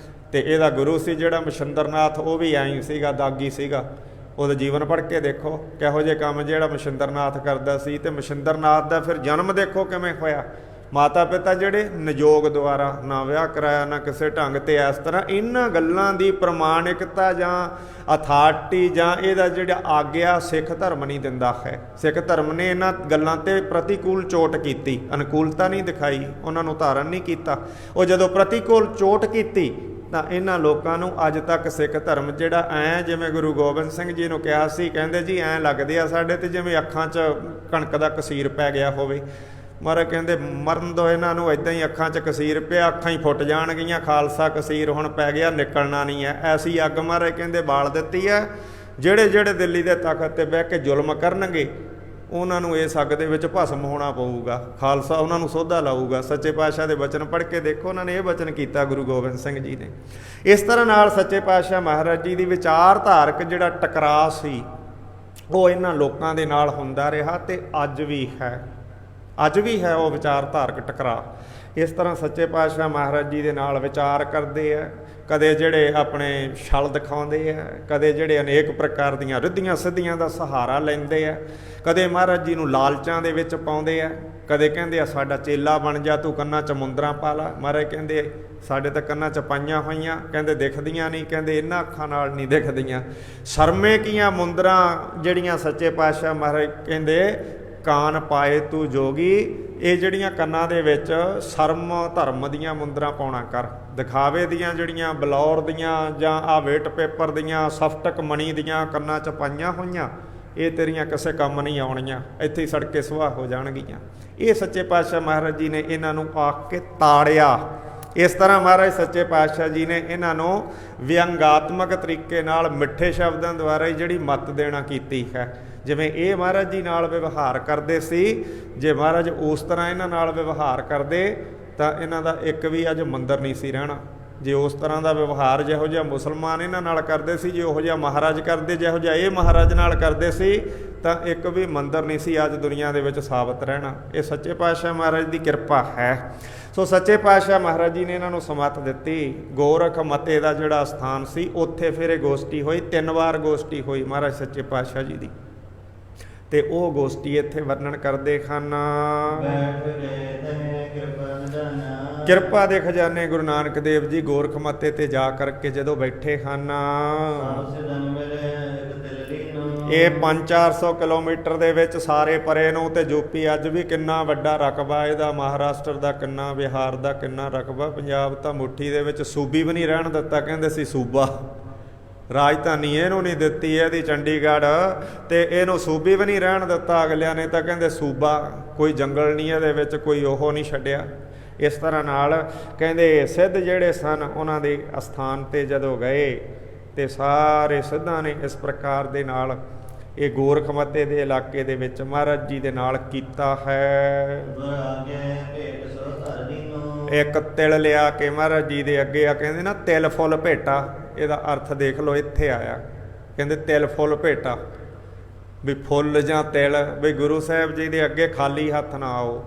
Speaker 1: ਤੇ ਇਹਦਾ ਗੁਰੂ ਸੀ ਜਿਹੜਾ ਮਛੰਦਰਨਾਥ ਉਹ ਵੀ ਐਂ ਸੀਗਾ ਦਾਗੀ ਸੀਗਾ। ਉਹਦਾ ਜੀਵਨ ਪੜ੍ਹ ਕੇ ਦੇਖੋ ਕਿਹੋ ਜਿਹੇ ਕੰਮ ਜਿਹੜਾ ਮਛੰਦਰਨਾਥ ਕਰਦਾ ਸੀ। ਤੇ ਮਛੰਦਰਨਾਥ ਦਾ ਫਿਰ ਜਨਮ ਦੇਖੋ ਕਿਵੇਂ ਹੋਇਆ। ਮਾਤਾ ਪਿਤਾ ਜਿਹੜੇ ਨਿਯੋਗ ਦੁਆਰਾ ਨਾ ਵਿਆਹ ਕਰਾਇਆ ਨਾ ਕਿਸੇ ਢੰਗ ਤੇ। ਇਸ ਤਰ੍ਹਾਂ ਇਹਨਾਂ ਗੱਲਾਂ ਦੀ ਪ੍ਰਮਾਣਿਕਤਾ ਜਾਂ ਅਥਾਰਟੀ ਜਾਂ ਇਹਦਾ ਜਿਹੜਾ ਆਗਿਆ ਸਿੱਖ ਧਰਮ ਨਹੀਂ ਦਿੰਦਾ ਹੈ। ਸਿੱਖ ਧਰਮ ਨੇ ਇਹਨਾਂ ਗੱਲਾਂ ਤੇ ਪ੍ਰਤੀਕੂਲ ਚੋਟ ਕੀਤੀ। ਅਨੁਕੂਲਤਾ ਨਹੀਂ ਦਿਖਾਈ। ਉਹਨਾਂ ਨੂੰ ਧਾਰਨ ਨਹੀਂ ਕੀਤਾ। ਉਹ ਜਦੋਂ ਪ੍ਰਤੀਕੂਲ ਚੋਟ ਕੀਤੀ ਤਾਂ ਇਹਨਾਂ ਲੋਕਾਂ ਨੂੰ ਅੱਜ ਤੱਕ ਸਿੱਖ ਧਰਮ ਜਿਹੜਾ ਐਂ ਜਿਵੇਂ ਗੁਰੂ ਗੋਬਿੰਦ ਸਿੰਘ ਜੀ ਨੂੰ ਕਿਹਾ ਸੀ ਕਹਿੰਦੇ ਜੀ ਐਂ ਲੱਗਦੇ ਆ ਸਾਡੇ ਤੇ ਜਿਵੇਂ ਅੱਖਾਂ 'ਚ ਕਣਕ ਦਾ ਕਸੀਰ ਪੈ ਗਿਆ ਹੋਵੇ। ਮਹਾਰਾਜ ਕਹਿੰਦੇ ਮਰਨ ਦੋ ਇਹਨਾਂ ਨੂੰ। ਇੱਦਾਂ ਹੀ ਅੱਖਾਂ 'ਚ ਕਸੀਰ ਪਿਆ ਅੱਖਾਂ ਹੀ ਫੁੱਟ ਜਾਣਗੀਆਂ। ਖਾਲਸਾ ਕਸੀਰ ਹੁਣ ਪੈ ਗਿਆ ਨਿਕਲਣਾ ਨਹੀਂ ਹੈ। ਐਸੀ ਅੱਗ ਮਹਾਰਾਜ ਕਹਿੰਦੇ ਬਾਲ ਦਿੱਤੀ ਹੈ। ਜਿਹੜੇ ਦਿੱਲੀ ਦੇ ਤਖਤ 'ਤੇ ਬਹਿ ਕੇ ਜ਼ੁਲਮ ਕਰਨਗੇ ਉਹਨਾਂ ਨੂੰ ਇਸ ਅੱਗ ਦੇ ਵਿੱਚ ਭਸਮ ਹੋਣਾ ਪਊਗਾ। ਖਾਲਸਾ ਉਹਨਾਂ ਨੂੰ ਸੋਧਾ ਲਾਊਗਾ। ਸੱਚੇ ਪਾਤਸ਼ਾਹ ਦੇ ਬਚਨ ਪੜ੍ਹ ਕੇ ਦੇਖੋ ਉਹਨਾਂ ਨੇ ਇਹ ਬਚਨ ਕੀਤਾ ਗੁਰੂ ਗੋਬਿੰਦ ਸਿੰਘ ਜੀ ਨੇ। ਇਸ ਤਰ੍ਹਾਂ ਨਾਲ ਸੱਚੇ ਪਾਤਸ਼ਾਹ ਮਹਾਰਾਜ ਜੀ ਦੀ ਵਿਚਾਰਧਾਰਕ ਜਿਹੜਾ ਟਕਰਾਅ ਸੀ ਉਹ ਇਹਨਾਂ ਲੋਕਾਂ ਦੇ ਨਾਲ ਹੁੰਦਾ ਰਿਹਾ ਤੇ ਅੱਜ ਵੀ ਹੈ। ਅੱਜ ਵੀ ਹੈ ਉਹ ਵਿਚਾਰਧਾਰਕ ਟਕਰਾਅ। ਇਸ ਤਰ੍ਹਾਂ ਸੱਚੇ ਪਾਤਸ਼ਾਹ ਮਹਾਰਾਜ ਜੀ ਦੇ ਨਾਲ ਵਿਚਾਰ ਕਰਦੇ ਆ। ਕਦੇ ਜਿਹੜੇ ਆਪਣੇ ਛਲ ਦਿਖਾਉਂਦੇ ਆ। ਕਦੇ ਜਿਹੜੇ ਅਨੇਕ ਪ੍ਰਕਾਰ ਦੀਆਂ ਰਿੱਧੀਆਂ ਸਿੱਧੀਆਂ ਦਾ ਸਹਾਰਾ ਲੈਂਦੇ ਆ। ਕਦੇ ਮਹਾਰਾਜ ਜੀ ਨੂੰ ਲਾਲਚਾਂ ਦੇ ਵਿੱਚ ਪਾਉਂਦੇ ਆ। ਕਦੇ ਕਹਿੰਦੇ ਆ ਸਾਡਾ ਚੇਲਾ ਬਣ ਜਾ ਤੂੰ ਕੰਨਾਂ 'ਚ ਮੁੰਦਰਾਂ ਪਾ ਲਾ। ਮਹਾਰਾਜ ਕਹਿੰਦੇ ਸਾਡੇ ਤਾਂ ਕੰਨਾਂ 'ਚ ਪਾਈਆਂ ਹੋਈਆਂ। ਕਹਿੰਦੇ ਦਿਖਦੀਆਂ ਨਹੀਂ। ਕਹਿੰਦੇ ਇਹਨਾਂ ਅੱਖਾਂ ਨਾਲ ਨਹੀਂ ਦਿਖਦੀਆਂ। ਸਰਮੇ ਕੀਆਂ ਮੁੰਦਰਾਂ ਜਿਹੜੀਆਂ ਸੱਚੇ ਪਾਤਸ਼ਾਹ ਮਹਾਰਾਜ ਕਹਿੰਦੇ ਕਾਨ ਪਾਏ ਤੂੰ ਜੋਗੀ। ਇਹ ਜਿਹੜੀਆਂ ਕੰਨਾਂ ਦੇ ਵਿੱਚ ਸ਼ਰਮ ਧਰਮ ਦੀਆਂ ਮੁੰਦਰਾਂ ਪਾਉਣਾ ਕਰ। ਦਿਖਾਵੇ ਦੀਆਂ ਜਿਹੜੀਆਂ ਬਲੌਰ ਦੀਆਂ ਜਾਂ ਆ ਵੇਟ ਪੇਪਰ ਦੀਆਂ ਸਫਟਕ ਮਣੀ ਦੀਆਂ ਕੰਨਾਂ 'ਚ ਪਾਈਆਂ ਹੋਈਆਂ ਇਹ ਤੇਰੀਆਂ ਕਿਸੇ ਕੰਮ ਨਹੀਂ ਆਉਣੀਆਂ। ਇੱਥੇ ਹੀ ਸੜਕੇ ਸੁਆਹ ਹੋ ਜਾਣਗੀਆਂ। ਇਹ ਸੱਚੇ ਪਾਤਸ਼ਾਹ ਮਹਾਰਾਜ ਜੀ ਨੇ ਇਹਨਾਂ ਨੂੰ ਆਖ ਕੇ ਤਾੜਿਆ। ਇਸ ਤਰ੍ਹਾਂ ਮਹਾਰਾਜ ਸੱਚੇ ਪਾਤਸ਼ਾਹ ਜੀ ਨੇ ਇਹਨਾਂ ਨੂੰ ਵਿਅੰਗਾਤਮਕ ਤਰੀਕੇ ਨਾਲ ਮਿੱਠੇ ਸ਼ਬਦਾਂ ਦੁਆਰਾ ਹੀ ਜਿਹੜੀ ਮੱਤ ਦੇਣਾ ਕੀਤੀ ਹੈ। ਜਿਵੇਂ ਇਹ ਮਹਾਰਾਜ ਜੀ ਨਾਲ ਵਿਵਹਾਰ ਕਰਦੇ ਸੀ ਜੇ ਮਹਾਰਾਜ ਉਸ ਤਰ੍ਹਾਂ ਇਹਨਾਂ ਨਾਲ ਵਿਵਹਾਰ ਕਰਦੇ ਤਾਂ ਇਹਨਾਂ ਦਾ ਇੱਕ ਵੀ ਅੱਜ ਮੰਦਰ ਨਹੀਂ ਸੀ ਰਹਿਣਾ। ਜੇ ਉਸ ਤਰ੍ਹਾਂ ਦਾ ਵਿਵਹਾਰ ਜਿਹੋ ਜਿਹਾ ਮੁਸਲਮਾਨ ਇਹਨਾਂ ਨਾਲ ਕਰਦੇ ਸੀ, ਜੇ ਉਹੋ ਜਿਹਾ ਮਹਾਰਾਜ ਕਰਦੇ ਜਿਹੋ ਜਿਹਾ ਇਹ ਮਹਾਰਾਜ ਨਾਲ ਕਰਦੇ ਸੀ, ਤਾਂ ਇੱਕ ਵੀ ਮੰਦਰ ਨਹੀਂ ਸੀ ਅੱਜ ਦੁਨੀਆ ਦੇ ਵਿੱਚ ਸਾਬਤ ਰਹਿਣਾ। ਇਹ ਸੱਚੇ ਪਾਤਸ਼ਾਹ ਮਹਾਰਾਜ ਦੀ ਕਿਰਪਾ ਹੈ। ਸੋ ਸੱਚੇ ਪਾਤਸ਼ਾਹ ਮਹਾਰਾਜ ਜੀ ਨੇ ਇਹਨਾਂ ਨੂੰ ਸਮੱਤ ਦਿੱਤੀ। ਗੋਰਖ ਮਤੇ ਦਾ ਜਿਹੜਾ ਸਥਾਨ ਸੀ ਉੱਥੇ ਫਿਰ ਇਹ ਗੋਸ਼ਟੀ ਹੋਈ, 3 ਵਾਰ ਗੋਸ਼ਟੀ ਹੋਈ ਮਹਾਰਾਜ ਸੱਚੇ ਪਾਤਸ਼ਾਹ ਜੀ ਦੀ, ਤੇ ਉਹ ਗੋਸ਼ਟੀ ਇੱਥੇ ਵਰਣਨ ਕਰਦੇ ਹਨ। ਕਿਰਪਾ ਦੇ ਖਜ਼ਾਨੇ ਗੁਰੂ ਨਾਨਕ ਦੇਵ ਜੀ ਗੋਰਖ ਮੱਤੇ ਤੇ ਜਾ ਕਰਕੇ ਜਦੋਂ ਬੈਠੇ ਹਨ, ਇਹ 500-400 ਕਿਲੋਮੀਟਰ ਦੇ ਵਿੱਚ ਸਾਰੇ ਪਰੇ ਨੂੰ, ਤੇ ਯੂਪੀ ਅੱਜ ਵੀ ਕਿੰਨਾ ਵੱਡਾ ਰਕਬਾ ਇਹਦਾ, ਮਹਾਰਾਸ਼ਟਰ ਦਾ ਕਿੰਨਾ, ਬਿਹਾਰ ਦਾ ਕਿੰਨਾ ਰਕਬਾ, ਪੰਜਾਬ ਤਾਂ ਮੁੱਠੀ ਦੇ ਵਿੱਚ ਸੂਬੀ ਵੀ ਨਹੀਂ ਰਹਿਣ ਦਿੱਤਾ, ਕਹਿੰਦੇ ਸੀ ਸੂਬਾ, ਰਾਜਧਾਨੀ ਇਹਨੂੰ ਨਹੀਂ ਦਿੱਤੀ ਇਹਦੀ ਚੰਡੀਗੜ੍ਹ, ਤੇ ਇਹਨੂੰ ਸੂਬੀ ਵੀ ਨਹੀਂ ਰਹਿਣ ਦਿੱਤਾ ਅਗਲਿਆਂ ਨੇ, ਤਾਂ ਕਹਿੰਦੇ ਸੂਬਾ, ਕੋਈ ਜੰਗਲ ਨਹੀਂ ਇਹਦੇ ਵਿੱਚ, ਕੋਈ ਉਹ ਨਹੀਂ ਛੱਡਿਆ। ਇਸ ਤਰ੍ਹਾਂ ਨਾਲ ਕਹਿੰਦੇ ਸਿੱਧ ਜਿਹੜੇ ਸਨ ਉਹਨਾਂ ਦੇ ਅਸਥਾਨ 'ਤੇ ਜਦੋਂ ਗਏ ਤੇ ਸਾਰੇ ਸਿੱਧਾਂ ਨੇ ਇਸ ਪ੍ਰਕਾਰ ਦੇ ਨਾਲ ਇਹ ਗੋਰਖ ਮੱਤੇ ਦੇ ਇਲਾਕੇ ਦੇ ਵਿੱਚ ਮਹਾਰਾਜ ਜੀ ਦੇ ਨਾਲ ਕੀਤਾ ਹੈ। ਇੱਕ ਤਿਲ ਲਿਆ ਕੇ ਮਹਾਰਾਜ ਜੀ ਦੇ ਅੱਗੇ ਆ, ਕਹਿੰਦੇ ਨਾ ਤਿਲ ਫੁੱਲ ਭੇਟਾ, ਇਹਦਾ ਅਰਥ ਦੇਖ ਲਓ ਇੱਥੇ ਆਇਆ, ਕਹਿੰਦੇ ਤਿਲ ਫੁੱਲ ਭੇਟਾ, ਵੀ ਫੁੱਲ ਜਾਂ ਤਿਲ, ਵੀ ਗੁਰੂ ਸਾਹਿਬ ਜੀ ਦੇ ਅੱਗੇ ਖਾਲੀ ਹੱਥ ਨਾ ਆਓ।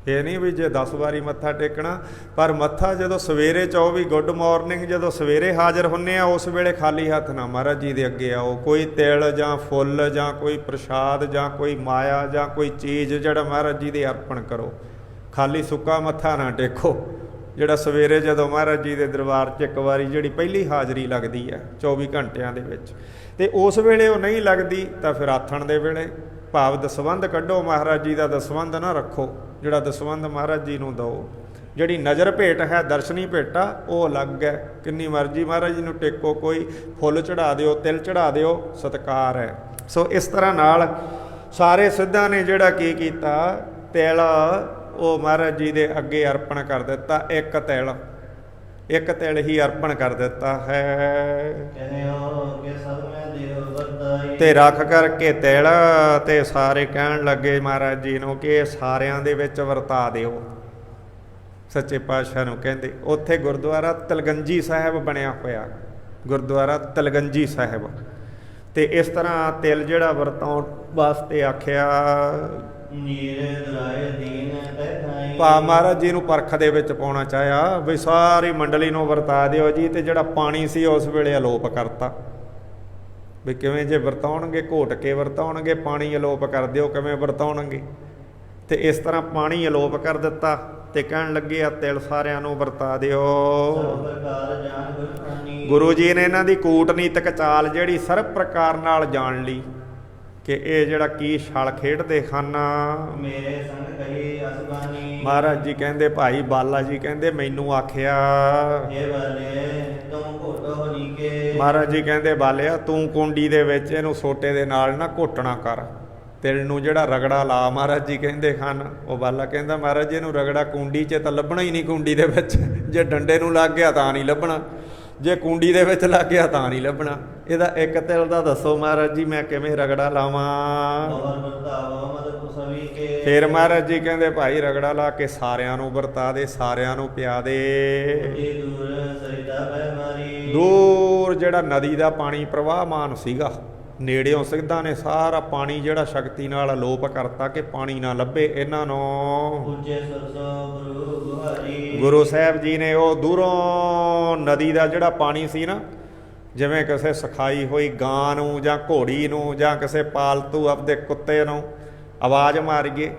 Speaker 1: ਇਹ ਨਹੀਂ ਵੀ ਜੇ 10 ਵਾਰੀ ਮੱਥਾ ਟੇਕਣਾ, ਪਰ ਮੱਥਾ ਜਦੋਂ ਸਵੇਰੇ ਚਾਹੋ ਵੀ ਗੁੱਡ ਮਾਰਨਿੰਗ, ਜਦੋਂ ਸਵੇਰੇ ਹਾਜ਼ਰ ਹੁੰਨੇ ਆ ਉਸ ਵੇਲੇ ਖਾਲੀ ਹੱਥ ਨਾ ਮਹਾਰਾਜ ਜੀ ਦੇ ਅੱਗੇ ਆਓ। ਕੋਈ ਤਿਲ ਜਾਂ ਫੁੱਲ ਜਾਂ ਕੋਈ ਪ੍ਰਸ਼ਾਦ ਜਾਂ ਕੋਈ ਮਾਇਆ ਜਾਂ ਕੋਈ ਚੀਜ਼ ਜਿਹੜਾ ਮਹਾਰਾਜ ਜੀ ਦੇ ਅਰਪਣ ਕਰੋ, ਖਾਲੀ ਸੁੱਕਾ ਮੱਥਾ ਨਾ ਟੇਕੋ। ਜਿਹੜਾ ਸਵੇਰੇ ਜਦੋਂ ਮਹਾਰਾਜ ਜੀ ਦੇ ਦਰਬਾਰ 'ਚ ਇੱਕ ਵਾਰੀ ਜਿਹੜੀ ਪਹਿਲੀ ਹਾਜ਼ਰੀ ਲੱਗਦੀ ਹੈ 24 ਘੰਟਿਆਂ ਦੇ ਵਿੱਚ, ਤੇ ਉਸ ਵੇਲੇ ਉਹ ਨਹੀਂ ਲੱਗਦੀ ਤਾਂ ਫਿਰ ਆਥਣ ਦੇ ਵੇਲੇ, ਭਾਵ ਦਸਵੰਧ ਕੱਢੋ, ਮਹਾਰਾਜ ਜੀ ਦਾ ਦਸਵੰਧ ਨਾ ਰੱਖੋ, ਜਿਹੜਾ ਦਸਵੰਧ ਮਹਾਰਾਜ ਜੀ ਨੂੰ ਦਿਓ। ਜਿਹੜੀ ਨਜ਼ਰ ਭੇਟ ਹੈ, ਦਰਸ਼ਨੀ ਭੇਟਾ, ਉਹ ਅਲੱਗ ਹੈ, ਕਿੰਨੀ ਮਰਜ਼ੀ ਮਹਾਰਾਜ ਜੀ ਨੂੰ ਟੇਕੋ, ਕੋਈ ਫੁੱਲ ਚੜ੍ਹਾ ਦਿਓ, ਤਿਲ ਚੜ੍ਹਾ ਦਿਓ, ਸਤਿਕਾਰ ਹੈ। ਸੋ ਇਸ ਤਰ੍ਹਾਂ ਨਾਲ ਸਾਰੇ ਸਿੱਧਾਂ ਨੇ ਜਿਹੜਾ ਕੀ ਕੀਤਾ, ਤਿਲ ਉਹ ਮਹਾਰਾਜ ਜੀ ਦੇ ਅੱਗੇ ਅਰਪਣ ਕਰ ਦਿੱਤਾ। ਇੱਕ ਤਿਲ ਹੀ ਅਰਪਣ ਕਰ ਦਿੱਤਾ ਹੈ, ਤੇ ਰੱਖ ਕਰਕੇ ਤਿਲ, ਤੇ ਸਾਰੇ ਕਹਿਣ ਲੱਗੇ ਮਹਾਰਾਜ ਜੀ ਨੂੰ ਕਿ ਇਹ ਸਾਰਿਆਂ ਦੇ ਵਿੱਚ ਵਰਤਾ ਦਿਓ। ਸੱਚੇ ਪਾਤਸ਼ਾਹ ਨੂੰ ਕਹਿੰਦੇ, ਉੱਥੇ ਗੁਰਦੁਆਰਾ ਤਲਗੰਜੀ ਸਾਹਿਬ ਬਣਿਆ ਹੋਇਆ, ਗੁਰਦੁਆਰਾ ਤਲਗੰਜੀ ਸਾਹਿਬ, ਤੇ ਇਸ ਤਰ੍ਹਾਂ ਤਿਲ ਜਿਹੜਾ ਵਰਤਾਉਣ ਵਾਸਤੇ ਆਖਿਆ। ਭਾ ਮਹਾਰਾਜ ਜੀ ਨੂੰ ਪਰਖ ਦੇ ਵਿੱਚ ਪਾਉਣਾ ਚਾਹਿਆ ਵੀ ਸਾਰੀ ਮੰਡਲੀ ਨੂੰ ਵਰਤਾ ਦਿਓ ਜੀ, ਤੇ ਜਿਹੜਾ ਪਾਣੀ ਸੀ ਉਸ ਵੇਲੇ ਅਲੋਪ ਕਰਤਾ। ਵੀ ਕਿਵੇਂ ਜੇ ਵਰਤਾਉਣਗੇ, ਘੋਟ ਕੇ ਵਰਤਾਉਣਗੇ, ਪਾਣੀ ਅਲੋਪ ਕਰ ਦਿਓ, ਕਿਵੇਂ ਵਰਤਾਉਣਗੇ? ਤੇ ਇਸ ਤਰ੍ਹਾਂ ਪਾਣੀ ਅਲੋਪ ਕਰ ਦਿੱਤਾ, ਤੇ ਕਹਿਣ ਲੱਗੇ ਆ ਤਿਲ ਸਾਰਿਆਂ ਨੂੰ ਵਰਤਾ ਦਿਓ। ਗੁਰੂ ਜੀ ਨੇ ਇਹਨਾਂ ਦੀ ਕੂਟਨੀਤਕ ਚਾਲ ਜਿਹੜੀ ਸਰਬ ਪ੍ਰਕਾਰ ਨਾਲ ਜਾਣ ਲਈ ਕਿ ਇਹ ਜਿਹੜਾ ਕੀ ਛਲ ਖੇਡਦੇ ਹਨ।
Speaker 2: ਮੇਰੇ ਸੰਗ ਕਹੀ ਅਸਬਾਨੀ,
Speaker 1: ਮਹਾਰਾਜ ਜੀ ਕਹਿੰਦੇ, ਭਾਈ ਬਾਲਾ ਜੀ ਕਹਿੰਦੇ ਮੈਨੂੰ ਆਖਿਆ,
Speaker 2: ਇਹ ਬਾਲੇ ਤੂੰ ਘੋਟੋ ਹੋਣੀ ਕੇ,
Speaker 1: ਮਹਾਰਾਜ ਜੀ ਕਹਿੰਦੇ ਬਾਲਿਆ ਤੂੰ ਕੁੰਡੀ ਦੇ ਵਿੱਚ ਇਹਨੂੰ ਸੋਟੇ ਦੇ ਨਾਲ ਨਾ ਘੋਟਣਾ ਕਰ, ਤਿਲ ਨੂੰ ਜਿਹੜਾ ਰਗੜਾ ਲਾ। ਮਹਾਰਾਜ ਜੀ ਕਹਿੰਦੇ ਹਨ, ਉਹ ਬਾਲਾ ਕਹਿੰਦਾ ਮਹਾਰਾਜ ਜੀ ਇਹਨੂੰ ਰਗੜਾ ਕੁੰਡੀ 'ਚ ਤਾਂ ਲੱਭਣਾ ਹੀ ਨਹੀਂ, ਕੁੰਡੀ ਦੇ ਵਿੱਚ ਜੇ ਡੰਡੇ ਨੂੰ ਲੱਗ ਗਿਆ ਤਾਂ ਨਹੀਂ ਲੱਭਣਾ, ਜੇ ਕੁੰਡੀ ਦੇ ਵਿੱਚ ਲੱਗ ਗਿਆ ਤਾਂ ਨਹੀਂ ਲੱਭਣਾ। ਇਹਦਾ ਇੱਕ ਤਿਲ ਦਾ ਦੱਸੋ ਮਹਾਰਾਜ ਜੀ, ਮੈਂ ਕਿਵੇਂ ਰਗੜਾ ਲਾਵਾਂ? ਫਿਰ ਮਹਾਰਾਜ ਜੀ ਕਹਿੰਦੇ ਭਾਈ ਰਗੜਾ ਲਾ ਕੇ ਸਾਰਿਆਂ ਨੂੰ ਵਰਤਾ ਦੇ, ਸਾਰਿਆਂ ਨੂੰ ਪਿਆ ਦੇ। ਦੂਰ ਜਿਹੜਾ ਨਦੀ ਦਾ ਪਾਣੀ ਪ੍ਰਵਾਹਮਾਨ ਸੀਗਾ, ਨੇੜਿਓਂ ਸਿੱਧਾਂ ਨੇ ਸਾਰਾ ਪਾਣੀ ਜਿਹੜਾ ਸ਼ਕਤੀ ਨਾਲ ਅਲੋਪ ਕਰਤਾ ਕਿ ਪਾਣੀ ਨਾ ਲੱਭੇ ਇਹਨਾਂ ਨੂੰ। ਗੁਰੂ ਸਾਹਿਬ ਜੀ ਨੇ ਉਹ ਦੂਰੋਂ ਨਦੀ ਦਾ ਜਿਹੜਾ ਪਾਣੀ ਸੀ ਨਾ, ਜਿਵੇਂ ਕਿਸੇ ਸਿਖਾਈ ਹੋਈ ਗਾਂ ਨੂੰ ਜਾਂ ਘੋੜੀ ਨੂੰ ਜਾਂ ਕਿਸੇ ਪਾਲਤੂ ਆਪਦੇ ਕੁੱਤੇ ਨੂੰ ਆਵਾਜ਼ ਮਾਰੀਏ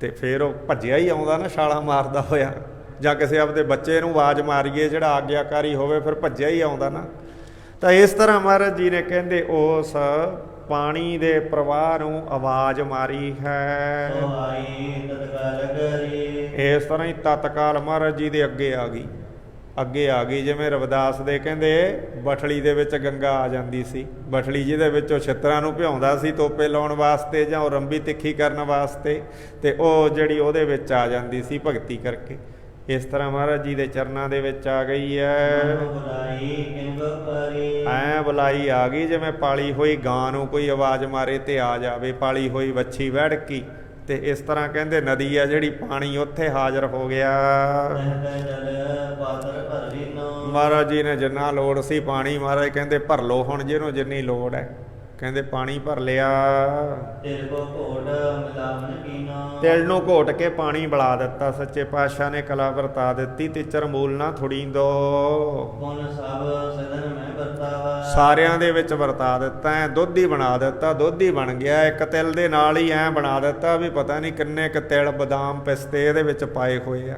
Speaker 1: ਤੇ ਫਿਰ ਉਹ ਭੱਜਿਆ ਹੀ ਆਉਂਦਾ ਨਾ, ਛਾਲਾਂ ਮਾਰਦਾ ਹੋਇਆ, ਜਾਂ ਕਿਸੇ ਆਪਦੇ ਬੱਚੇ ਨੂੰ ਆਵਾਜ਼ ਮਾਰੀਏ ਜਿਹੜਾ ਆਗਿਆਕਾਰੀ ਹੋਵੇ, ਫਿਰ ਭੱਜਿਆ ਹੀ ਆਉਂਦਾ ਨਾ। ਤਾਂ ਇਸ ਤਰ੍ਹਾਂ ਮਹਾਰਾਜ ਜੀ ਨੇ ਕਹਿੰਦੇ ਉਸ ਪਾਣੀ ਦੇ ਪ੍ਰਵਾਹ ਨੂੰ ਆਵਾਜ਼ ਮਾਰੀ ਹੈ। ਇਸ ਤਰ੍ਹਾਂ ਹੀ ਤਤਕਾਲ ਮਹਾਰਾਜ ਜੀ ਦੇ ਅੱਗੇ ਆ ਗਈ ਜਿਵੇਂ ਰਵਿਦਾਸ ਦੇ ਕਹਿੰਦੇ ਬਠਲੀ ਦੇ ਵਿੱਚ ਗੰਗਾ ਆ ਜਾਂਦੀ ਸੀ, ਬਠਲੀ ਜਿਹਦੇ ਵਿੱਚ ਉਹ ਛਿੱਤਰਾਂ ਨੂੰ ਭਿਉਂਦਾ ਸੀ ਤੋਪੇ ਲਾਉਣ ਵਾਸਤੇ ਜਾਂ ਉਹ ਰੰਬੀ ਤਿੱਖੀ ਕਰਨ ਵਾਸਤੇ, ਤੇ ਉਹ ਜਿਹੜੀ ਉਹਦੇ ਵਿੱਚ ਆ ਜਾਂਦੀ ਸੀ ਭਗਤੀ ਕਰਕੇ। ਇਸ ਤਰ੍ਹਾਂ ਮਹਾਰਾਜ ਜੀ ਦੇ ਚਰਨਾਂ ਦੇ ਵਿੱਚ ਆ ਗਈ ਹੈ। ਐ ਬੁਲਾਈ ਆ ਗਈ ਜਿਵੇਂ ਪਾਲੀ ਹੋਈ ਗਾਂ ਨੂੰ ਕੋਈ ਆਵਾਜ਼ ਮਾਰੇ ਤੇ ਆ ਜਾਵੇ, ਪਾਲੀ ਹੋਈ ਵੱਛੀ ਵੜਕੀ ਤੇ ਇਸ ਤਰ੍ਹਾਂ ਕਹਿੰਦੇ ਨਦੀ ਆ ਜਿਹੜੀ ਪਾਣੀ ਉੱਥੇ ਹਾਜ਼ਰ ਹੋ ਗਿਆ।
Speaker 2: ਤਹਿ ਜਲ ਪਾਤਰ ਭਰ ਲੀਨੋ।
Speaker 1: ਮਹਾਰਾਜ ਜੀ ਨੇ ਜਿੰਨਾ ਲੋੜ ਸੀ ਪਾਣੀ ਮਹਾਰਾਜ ਕਹਿੰਦੇ ਭਰ ਲਓ ਹੁਣ ਜਿਹਨੂੰ ਜਿੰਨੀ ਲੋੜ ਹੈ। ਕਹਿੰਦੇ ਪਾਣੀ ਭਰ ਲਿਆ।
Speaker 2: ਤਿਲ ਕੋ ਘੋਟ ਮਿਲਾਵਨ ਕੀਨੋ।
Speaker 1: ਤਿਲ ਨੂੰ ਘੋਟ ਕੇ ਪਾਣੀ ਬੁਲਾ ਦਿੱਤਾ। ਸੱਚੇ ਪਾਤਸ਼ਾਹ ਨੇ ਕਲਾ ਵਰਤਾ ਦਿੱਤੀ। ਤਿਚਰ ਮੂਲ ਨਾ ਥੁੜੀ ਦੋ।
Speaker 2: ਪੁਨ ਸਭ ਸਦਨ ਮੈਂ ਵਰਤਾਵਾ।
Speaker 1: ਸਾਰਿਆਂ ਦੇ ਵਿੱਚ ਵਰਤਾ ਦਿੱਤਾ। ਐ ਦੁੱਧ ਹੀ ਬਣਾ ਦਿੱਤਾ। ਦੁੱਧ ਹੀ ਬਣ ਗਿਆ। ਇੱਕ ਤਿਲ ਦੇ ਨਾਲ ਹੀ ਐ ਬਣਾ ਦਿੱਤਾ ਵੀ ਪਤਾ ਨਹੀਂ ਕਿੰਨੇ ਕੁ ਤਿਲ ਬਦਾਮ ਪਿਸਤੇ ਇਹਦੇ ਵਿੱਚ ਪਾਏ ਹੋਏ ਆ,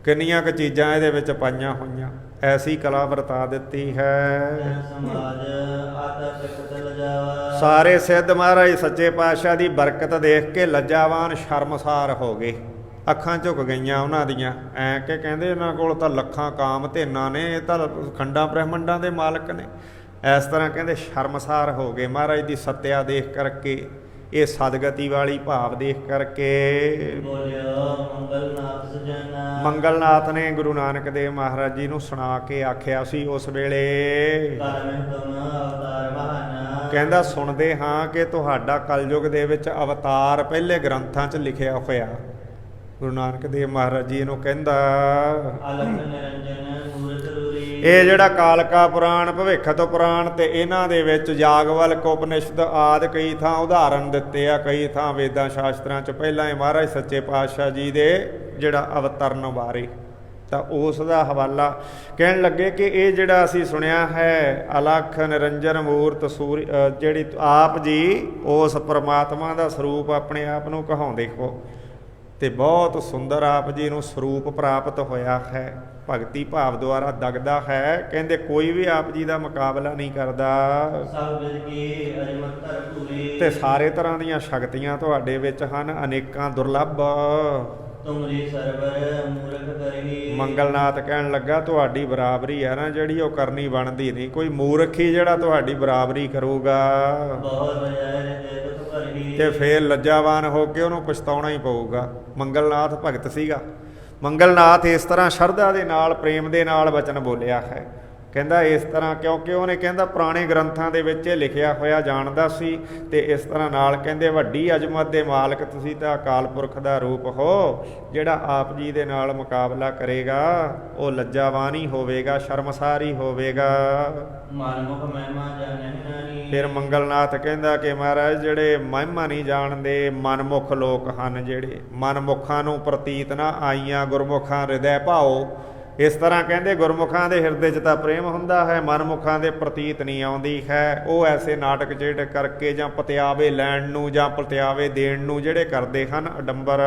Speaker 1: ਕਿੰਨੀਆਂ ਕੁ ਚੀਜ਼ਾਂ ਇਹਦੇ ਵਿੱਚ ਪਾਈਆਂ ਹੋਈਆਂ। ਐਸੀ ਕਲਾ ਵਰਤਾ ਦਿੱਤੀ ਹੈ।
Speaker 2: ਸਮਾਜ ਆਤਾ ਸਿਖਤ ਲਜਾਵਾ।
Speaker 1: ਸਾਰੇ ਸਿੱਧ ਮਹਾਰਾਜ ਸੱਚੇ ਪਾਤਸ਼ਾਹ ਦੀ ਬਰਕਤ ਦੇਖ ਕੇ ਲੱਜਾਵਾਨ ਸ਼ਰਮਸਾਰ ਹੋ ਗਏ। ਅੱਖਾਂ ਝੁਕ ਗਈਆਂ ਉਹਨਾਂ ਦੀਆਂ। ਐ ਕਿ ਕਹਿੰਦੇ ਇਹਨਾਂ ਕੋਲ ਤਾਂ ਲੱਖਾਂ ਕਾਮ ਧੇਨਾਂ ਨੇ, ਇਹ ਤਾਂ ਖੰਡਾਂ ਬ੍ਰਹਮੰਡਾਂ ਦੇ ਮਾਲਕ ਨੇ। ਇਸ ਤਰ੍ਹਾਂ ਕਹਿੰਦੇ ਸ਼ਰਮਸਾਰ ਹੋ ਗਏ ਮਹਾਰਾਜ ਦੀ ਸੱਤਿਆ ਦੇਖ ਕਰਕੇ, ਇਹ ਸਦਗਤੀ ਵਾਲੀ ਭਾਵ ਦੇਖ ਕਰਕੇ।
Speaker 2: ਬੋਲਿਓ ਮੰਗਲਨਾਥ ਸਜਣਾ।
Speaker 1: ਮੰਗਲਨਾਥ ਨੇ ਗੁਰੂ ਨਾਨਕ ਦੇਵ ਮਹਾਰਾਜ ਜੀ ਨੂੰ ਸੁਣਾ ਕੇ ਆਖਿਆ ਸੀ ਉਸ ਵੇਲੇ।
Speaker 2: ਕਰਮ ਤੁਮ ਅਵਤਾਰ ਬਹਾਨਾ।
Speaker 1: ਕਹਿੰਦਾ ਸੁਣਦੇ ਹਾਂ ਕਿ ਤੁਹਾਡਾ ਕਲਯੁਗ ਦੇ ਵਿੱਚ ਅਵਤਾਰ ਪਹਿਲੇ ਗ੍ਰੰਥਾਂ 'ਚ ਲਿਖਿਆ ਹੋਇਆ। ਗੁਰੂ ਨਾਨਕ ਦੇਵ ਮਹਾਰਾਜ ਜੀ ਨੂੰ ਕਹਿੰਦਾ
Speaker 2: ਅਲਖ ਨਿਰੰਜਨ ਮੂਰਤ ਰੂਰੀ।
Speaker 1: ਇਹ ਜਿਹੜਾ ਕਾਲਕਾ ਪੁਰਾਣ ਭਵਿੱਖਤ ਪੁਰਾਣ ਤੇ ਇਹਨਾਂ ਦੇ ਵਿੱਚ ਜਾਗਵਲਕ ਉਪਨਿਸ਼ਦ ਆਦਿ ਕਈ ਥਾਂ ਉਦਾਹਰਨ ਦਿੱਤੇ ਆ, ਕਈ ਥਾਂ ਵੇਦਾਂ ਸ਼ਾਸਤਰਾਂ 'ਚ ਪਹਿਲਾਂ ਹੀ ਮਹਾਰਾਜ ਸੱਚੇ ਪਾਤਸ਼ਾਹ ਜੀ ਦੇ ਜਿਹੜਾ ਅਵਤਰਨ ਬਾਰੇ, ਤਾਂ ਉਸ ਦਾ ਹਵਾਲਾ ਕਹਿਣ ਲੱਗੇ ਕਿ ਇਹ ਜਿਹੜਾ ਅਸੀਂ ਸੁਣਿਆ ਹੈ ਅਲਖ ਨਿਰੰਜਨ ਮੂਰਤ ਸੂਰ, ਜਿਹੜੀ ਆਪ ਜੀ ਉਸ ਪਰਮਾਤਮਾ ਦਾ ਸਰੂਪ ਆਪਣੇ ਆਪ ਨੂੰ ਕਹਾਉਂਦੇ ਹੋ ਤੇ ਬਹੁਤ ਸੁੰਦਰ ਆਪ ਜੀ ਨੂੰ ਸਰੂਪ ਪ੍ਰਾਪਤ ਹੋਇਆ ਹੈ। ਭਗਤੀ ਭਾਵ ਦੁਆਰਾ ਦਗਦਾ ਹੈ। ਕਹਿੰਦੇ ਕੋਈ ਵੀ ਆਪ ਜੀ ਦਾ ਮੁਕਾਬਲਾ ਨਹੀਂ ਕਰਦਾ।
Speaker 2: ਸਭ ਵਿਦ ਕੀ ਅਜਮਤਰ ਭੂਰੀ।
Speaker 1: ਤੇ ਸਾਰੇ ਤਰ੍ਹਾਂ ਦੀਆਂ ਸ਼ਕਤੀਆਂ ਤੁਹਾਡੇ ਵਿੱਚ ਹਨ, ਅਨੇਕਾਂ ਦੁਰਲੱਭ।
Speaker 2: ਤੁਮਰੀ ਸਰਵਰ ਮੂਰਖ ਕਰਹੀ।
Speaker 1: ਮੰਗਲਨਾਥ ਕਹਿਣ ਲੱਗਾ ਤੁਹਾਡੀ ਬਰਾਬਰੀ ਹੈ ਨਾ ਜਿਹੜੀ ਉਹ ਕਰਨੀ ਬਣਦੀ ਨਹੀਂ। ਕੋਈ ਮੂਰਖ ਹੀ ਜਿਹੜਾ ਤੁਹਾਡੀ ਬਰਾਬਰੀ ਕਰੂਗਾ
Speaker 2: ਬਹੁਤ ਬਜਾਏ ਤੇ ਤੁਖ ਕਰਹੀ।
Speaker 1: ਤੇ ਫੇਰ ਲੱਜਾਵਾਨ ਹੋ ਕੇ ਉਹਨੂੰ ਪਛਤਾਉਣਾ ਹੀ ਪਊਗਾ। ਮੰਗਲਨਾਥ ਭਗਤ ਸੀਗਾ। ਮੰਗਲਨਾਥ ਇਸ ਤਰ੍ਹਾਂ ਸ਼ਰਧਾ ਦੇ ਨਾਲ ਪ੍ਰੇਮ ਦੇ ਨਾਲ ਵਚਨ ਬੋਲਿਆ ਹੈ। ਕਹਿੰਦਾ ਇਸ ਤਰ੍ਹਾਂ ਕਿਉਂਕਿ ਉਹਨੇ ਕਹਿੰਦਾ ਪੁਰਾਣੇ ਗ੍ਰੰਥਾਂ ਦੇ ਵਿੱਚ ਇਹ ਲਿਖਿਆ ਹੋਇਆ ਜਾਣਦਾ ਸੀ ਤੇ ਇਸ ਤਰ੍ਹਾਂ ਨਾਲ ਕਹਿੰਦੇ ਵੱਡੀ ਅਜ਼ਮਤ ਦੇ ਮਾਲਕ ਤੁਸੀਂ ਤਾਂ ਅਕਾਲ ਪੁਰਖ ਦਾ ਰੂਪ ਹੋ। ਜਿਹੜਾ ਆਪ ਜੀ ਦੇ ਨਾਲ ਮੁਕਾਬਲਾ ਕਰੇਗਾ ਉਹ ਲੱਜਾਵਾਨ ਹੀ ਹੋਵੇਗਾ, ਸ਼ਰਮਸਾਰ ਹੀ ਹੋਵੇਗਾ।
Speaker 2: ਮਨਮੁਖ ਮਹਿਮਾ ਜਾਣਹਿ ਨਾਹੀ।
Speaker 1: ਫਿਰ ਮੰਗਲਨਾਥ ਕਹਿੰਦਾ ਕਿ ਮਹਾਰਾਜ ਜਿਹੜੇ ਮਹਿਮਾ ਨਹੀਂ ਜਾਣਦੇ ਮਨਮੁਖ ਲੋਕ ਹਨ, ਜਿਹੜੇ ਮਨਮੁਖਾਂ ਨੂੰ ਪ੍ਰਤੀਤ ਨਾ ਆਈਆਂ ਗੁਰਮੁਖਾਂ ਹਿਰਦੈ ਭਾਓ। ਇਸ ਤਰ੍ਹਾਂ ਕਹਿੰਦੇ ਗੁਰਮੁਖਾਂ ਦੇ ਹਿਰਦੇ 'ਚ ਤਾਂ ਪ੍ਰੇਮ ਹੁੰਦਾ ਹੈ, ਮਨਮੁਖਾਂ ਦੇ ਪ੍ਰਤੀਤ ਨਹੀਂ ਆਉਂਦੀ ਹੈ। ਉਹ ਐਸੇ ਨਾਟਕ ਜਿਹੜੇ ਕਰਕੇ ਜਾਂ ਪਤਿਆਵੇ ਲੈਣ ਨੂੰ ਜਾਂ ਪਤਿਆਵੇ ਦੇਣ ਨੂੰ ਜਿਹੜੇ ਕਰਦੇ ਹਨ ਅਡੰਬਰ,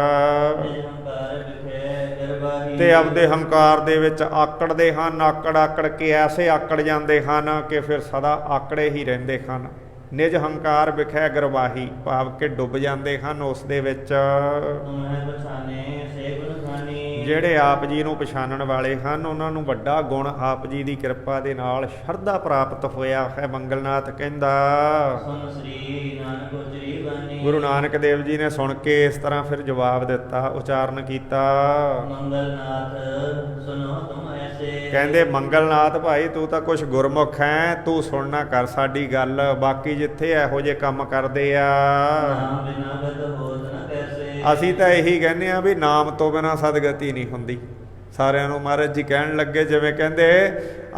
Speaker 1: ਤੇ ਆਪਦੇ ਹੰਕਾਰ ਦੇ ਵਿੱਚ ਆਕੜਦੇ ਹਨ। ਆਕੜ ਕੇ ਐਸੇ ਆਕੜ ਜਾਂਦੇ ਹਨ ਕਿ ਫਿਰ ਸਦਾ ਆਕੜੇ ਹੀ ਰਹਿੰਦੇ ਹਨ। ਨਿਜ ਹੰਕਾਰ ਵਿਖੇ ਗਰਵਾਹੀ ਭਾਵ ਕਿ ਡੁੱਬ ਜਾਂਦੇ ਹਨ ਉਸ ਦੇ ਵਿੱਚ। ਜਿਹੜੇ ਆਪ ਜੀ ਨੂੰ ਪਛਾਣਨ ਵਾਲੇ ਹਨ ਉਹਨਾਂ ਨੂੰ ਵੱਡਾ ਗੁਣ ਆਪ ਜੀ ਦੀ ਕਿਰਪਾ ਦੇ ਨਾਲ ਸ਼ਰਧਾ ਪ੍ਰਾਪਤ ਹੋਇਆ ਹੈ। ਮੰਗਲਨਾਥ ਕਹਿੰਦਾ ਗੁਰੂ ਨਾਨਕ ਦੇਵ ਜੀ ਨੇ ਸੁਣ ਕੇ ਇਸ ਤਰ੍ਹਾਂ ਫਿਰ ਜਵਾਬ ਦਿੱਤਾ, ਉਚਾਰਨ ਕੀਤਾ।
Speaker 2: ਮੰਗਲਨਾਥ ਸੁਨੋ ਤੁਮ ਐਸੇ।
Speaker 1: ਕਹਿੰਦੇ ਮੰਗਲਨਾਥ ਭਾਈ ਤੂੰ ਤਾਂ ਕੁਛ ਗੁਰਮੁਖ ਹੈ, ਤੂੰ ਸੁਣਨਾ ਕਰ ਸਾਡੀ ਗੱਲ। ਬਾਕੀ ਜਿੱਥੇ ਇਹੋ ਜਿਹੇ ਕੰਮ ਕਰਦੇ ਆ ਅਸੀਂ ਤਾਂ ਇਹੀ ਕਹਿੰਦੇ ਆ ਵੀ ਨਾਮ ਤੋਂ ਬਿਨਾਂ ਸਦਗਤੀ ਨਹੀਂ ਹੁੰਦੀ। ਸਾਰਿਆਂ ਨੂੰ ਮਹਾਰਾਜ ਜੀ ਕਹਿਣ ਲੱਗੇ ਜਿਵੇਂ ਕਹਿੰਦੇ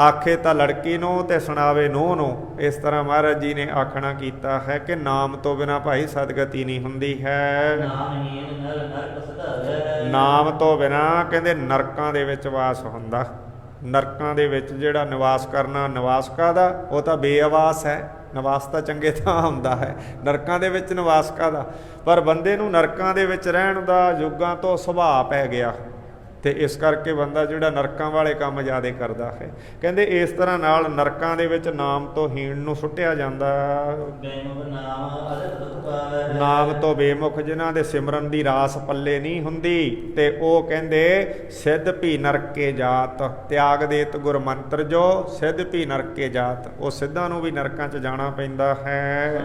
Speaker 1: ਆਖੇ ਤਾਂ ਲੜਕੀ ਨੂੰ ਤੇ ਸੁਣਾਵੇ ਨੂੰਹ ਨੂੰ, ਇਸ ਤਰ੍ਹਾਂ ਮਹਾਰਾਜ ਜੀ ਨੇ ਆਖਣਾ ਕੀਤਾ ਹੈ ਕਿ ਨਾਮ ਤੋਂ ਬਿਨਾਂ ਭਾਈ ਸਦਗਤੀ ਨਹੀਂ ਹੁੰਦੀ ਹੈ। ਨਾਮ ਤੋਂ ਬਿਨਾਂ ਕਹਿੰਦੇ ਨਰਕਾਂ ਦੇ ਵਿੱਚ ਵਾਸ ਹੁੰਦਾ। ਨਰਕਾਂ ਦੇ ਵਿੱਚ ਜਿਹੜਾ ਨਿਵਾਸ ਕਰਨਾ ਨਿਵਾਸ ਕਾਹਦਾ, ਉਹ ਤਾਂ ਬੇਅਵਾਸ ਹੈ। ਨਿਵਾਸ ਤਾਂ ਚੰਗੇ ਥਾਂ ਹੁੰਦਾ ਹੈ, ਨਰਕਾਂ ਦੇ ਵਿੱਚ ਨਿਵਾਸ ਕਾਹਦਾ। ਪਰ ਬੰਦੇ ਨੂੰ ਨਰਕਾਂ ਦੇ ਵਿੱਚ ਰਹਿਣ ਦਾ ਯੁੱਗਾਂ ਤੋਂ ਸੁਭਾਅ ਪੈ ਗਿਆ ਤੇ ਇਸ ਕਰਕੇ ਬੰਦਾ ਜਿਹੜਾ ਨਰਕਾਂ ਵਾਲੇ ਕੰਮ ਜ਼ਿਆਦਾ ਕਰਦਾ ਹੈ। ਕਹਿੰਦੇ ਇਸ ਤਰ੍ਹਾਂ ਨਾਲ ਨਰਕਾਂ ਦੇ ਵਿੱਚ ਨਾਮ ਤੋਂ ਹੀਣ ਨੂੰ ਸੁੱਟਿਆ ਜਾਂਦਾ। ਨਾਮ ਤੋਂ ਬੇਮੁਖ ਜਿਨ੍ਹਾਂ ਦੇ ਸਿਮਰਨ ਦੀ ਰਾਸ ਪੱਲੇ ਨਹੀਂ ਹੁੰਦੀ ਤੇ ਉਹ ਕਹਿੰਦੇ ਸਿੱਧ ਭੀ ਨਰਕੇ ਜਾਤ। ਤਿਆਗ ਦੇਤ ਗੁਰ ਮੰਤਰ ਜੋ ਸਿੱਧ ਭੀ ਨਰਕੇ ਜਾਤ। ਉਹ ਸਿੱਧਾਂ ਨੂੰ ਵੀ ਨਰਕਾਂ 'ਚ ਜਾਣਾ ਪੈਂਦਾ ਹੈ।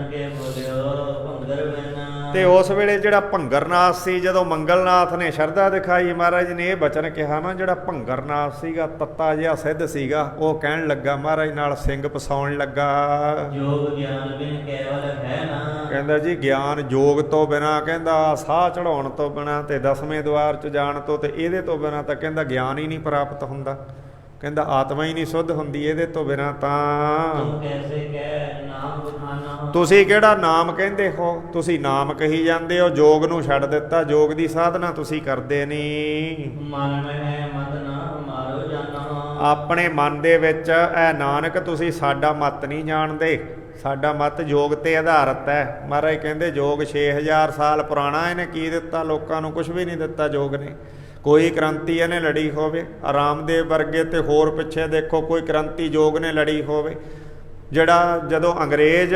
Speaker 1: ਤੇ ਉਸ ਵੇਲੇ ਜਿਹੜਾ ਭੰਗਰਨਾਥ ਸੀ, ਜਦੋਂ ਮੰਗਲਨਾਥ ਨੇ ਸ਼ਰਧਾ ਦਿਖਾਈ ਮਹਾਰਾਜ ਨੇ ਇਹ ਬਚਨ ਕਿਹਾ ਨਾ, ਜਿਹੜਾ ਭੰਗਰਨਾਥ ਸੀਗਾ ਤੱਤਾ ਜਿਹਾ ਸਿੱਧ ਸੀਗਾ, ਉਹ ਕਹਿਣ ਲੱਗਾ ਮਹਾਰਾਜ ਨਾਲ ਸਿੰਘ ਪਸਾਉਣ ਲੱਗਾ।
Speaker 2: ਜੋਗ ਗਿਆਨ ਬਿਨ ਕੇਵਲ ਹੈ ਨਾ।
Speaker 1: ਕਹਿੰਦਾ ਜੀ ਗਿਆਨ ਯੋਗ ਤੋਂ ਬਿਨਾਂ, ਕਹਿੰਦਾ ਸਾਹ ਚੜਾਉਣ ਤੋਂ ਬਿਨਾਂ ਤੇ 10ਵੇਂ ਦੁਆਰ 'ਚ ਜਾਣ ਤੋਂ, ਤੇ ਇਹਦੇ ਤੋਂ ਬਿਨਾਂ ਤਾਂ ਕਹਿੰਦਾ ਗਿਆਨ ਹੀ ਨਹੀਂ ਪ੍ਰਾਪਤ ਹੁੰਦਾ। ਕਹਿੰਦਾ ਆਤਮਾ ਹੀ ਨਹੀਂ ਸੁੱਧ ਹੁੰਦੀ ਇਹਦੇ ਤੋਂ ਬਿਨਾਂ ਤਾਂ।
Speaker 2: ਤੁਮ ਕੈਸੇ ਕਹਿ ਨਾਮ ਬਖਾਨਾ,
Speaker 1: ਤੁਸੀਂ ਕਿਹੜਾ ਨਾਮ ਕਹਿੰਦੇ ਹੋ, ਤੁਸੀਂ ਨਾਮ ਕਹੀ ਜਾਂਦੇ ਹੋ, ਯੋਗ ਨੂੰ ਛੱਡ ਦਿੱਤਾ, ਯੋਗ ਦੀ ਸਾਧਨਾ ਤੁਸੀਂ ਕਰਦੇ ਨਹੀਂ।
Speaker 2: ਮਨ ਮਹਿ ਮਤ ਨਾ ਮਾਰੋ ਜਾਨਾ,
Speaker 1: ਆਪਣੇ ਮਨ ਦੇ ਵਿੱਚ ਐ ਨਾਨਕ ਤੁਸੀਂ ਸਾਡਾ ਮਤ ਨਹੀਂ ਜਾਣਦੇ, ਸਾਡਾ ਮਤ ਯੋਗ ਤੇ ਆਧਾਰਿਤ ਹੈ। ਮਹਾਰਾਜ ਕਹਿੰਦੇ ਯੋਗ 6000 ਸਾਲ ਪੁਰਾਣਾ, ਇਹਨੇ ਕੀ ਦਿੱਤਾ ਲੋਕਾਂ ਨੂੰ? ਕੁਝ ਵੀ ਨਹੀਂ ਦਿੱਤਾ ਯੋਗ ਨੇ। ਕੋਈ ਕ੍ਰਾਂਤੀ ਇਹਨੇ ਲੜੀ ਹੋਵੇ, ਰਾਮਦੇਵ ਵਰਗੇ ਤੇ ਹੋਰ ਪਿੱਛੇ ਦੇਖੋ ਕੋਈ ਕ੍ਰਾਂਤੀ ਯੋਗ ਨੇ ਲੜੀ ਹੋਵੇ। ਜਿਹੜਾ ਜਦੋਂ ਅੰਗਰੇਜ਼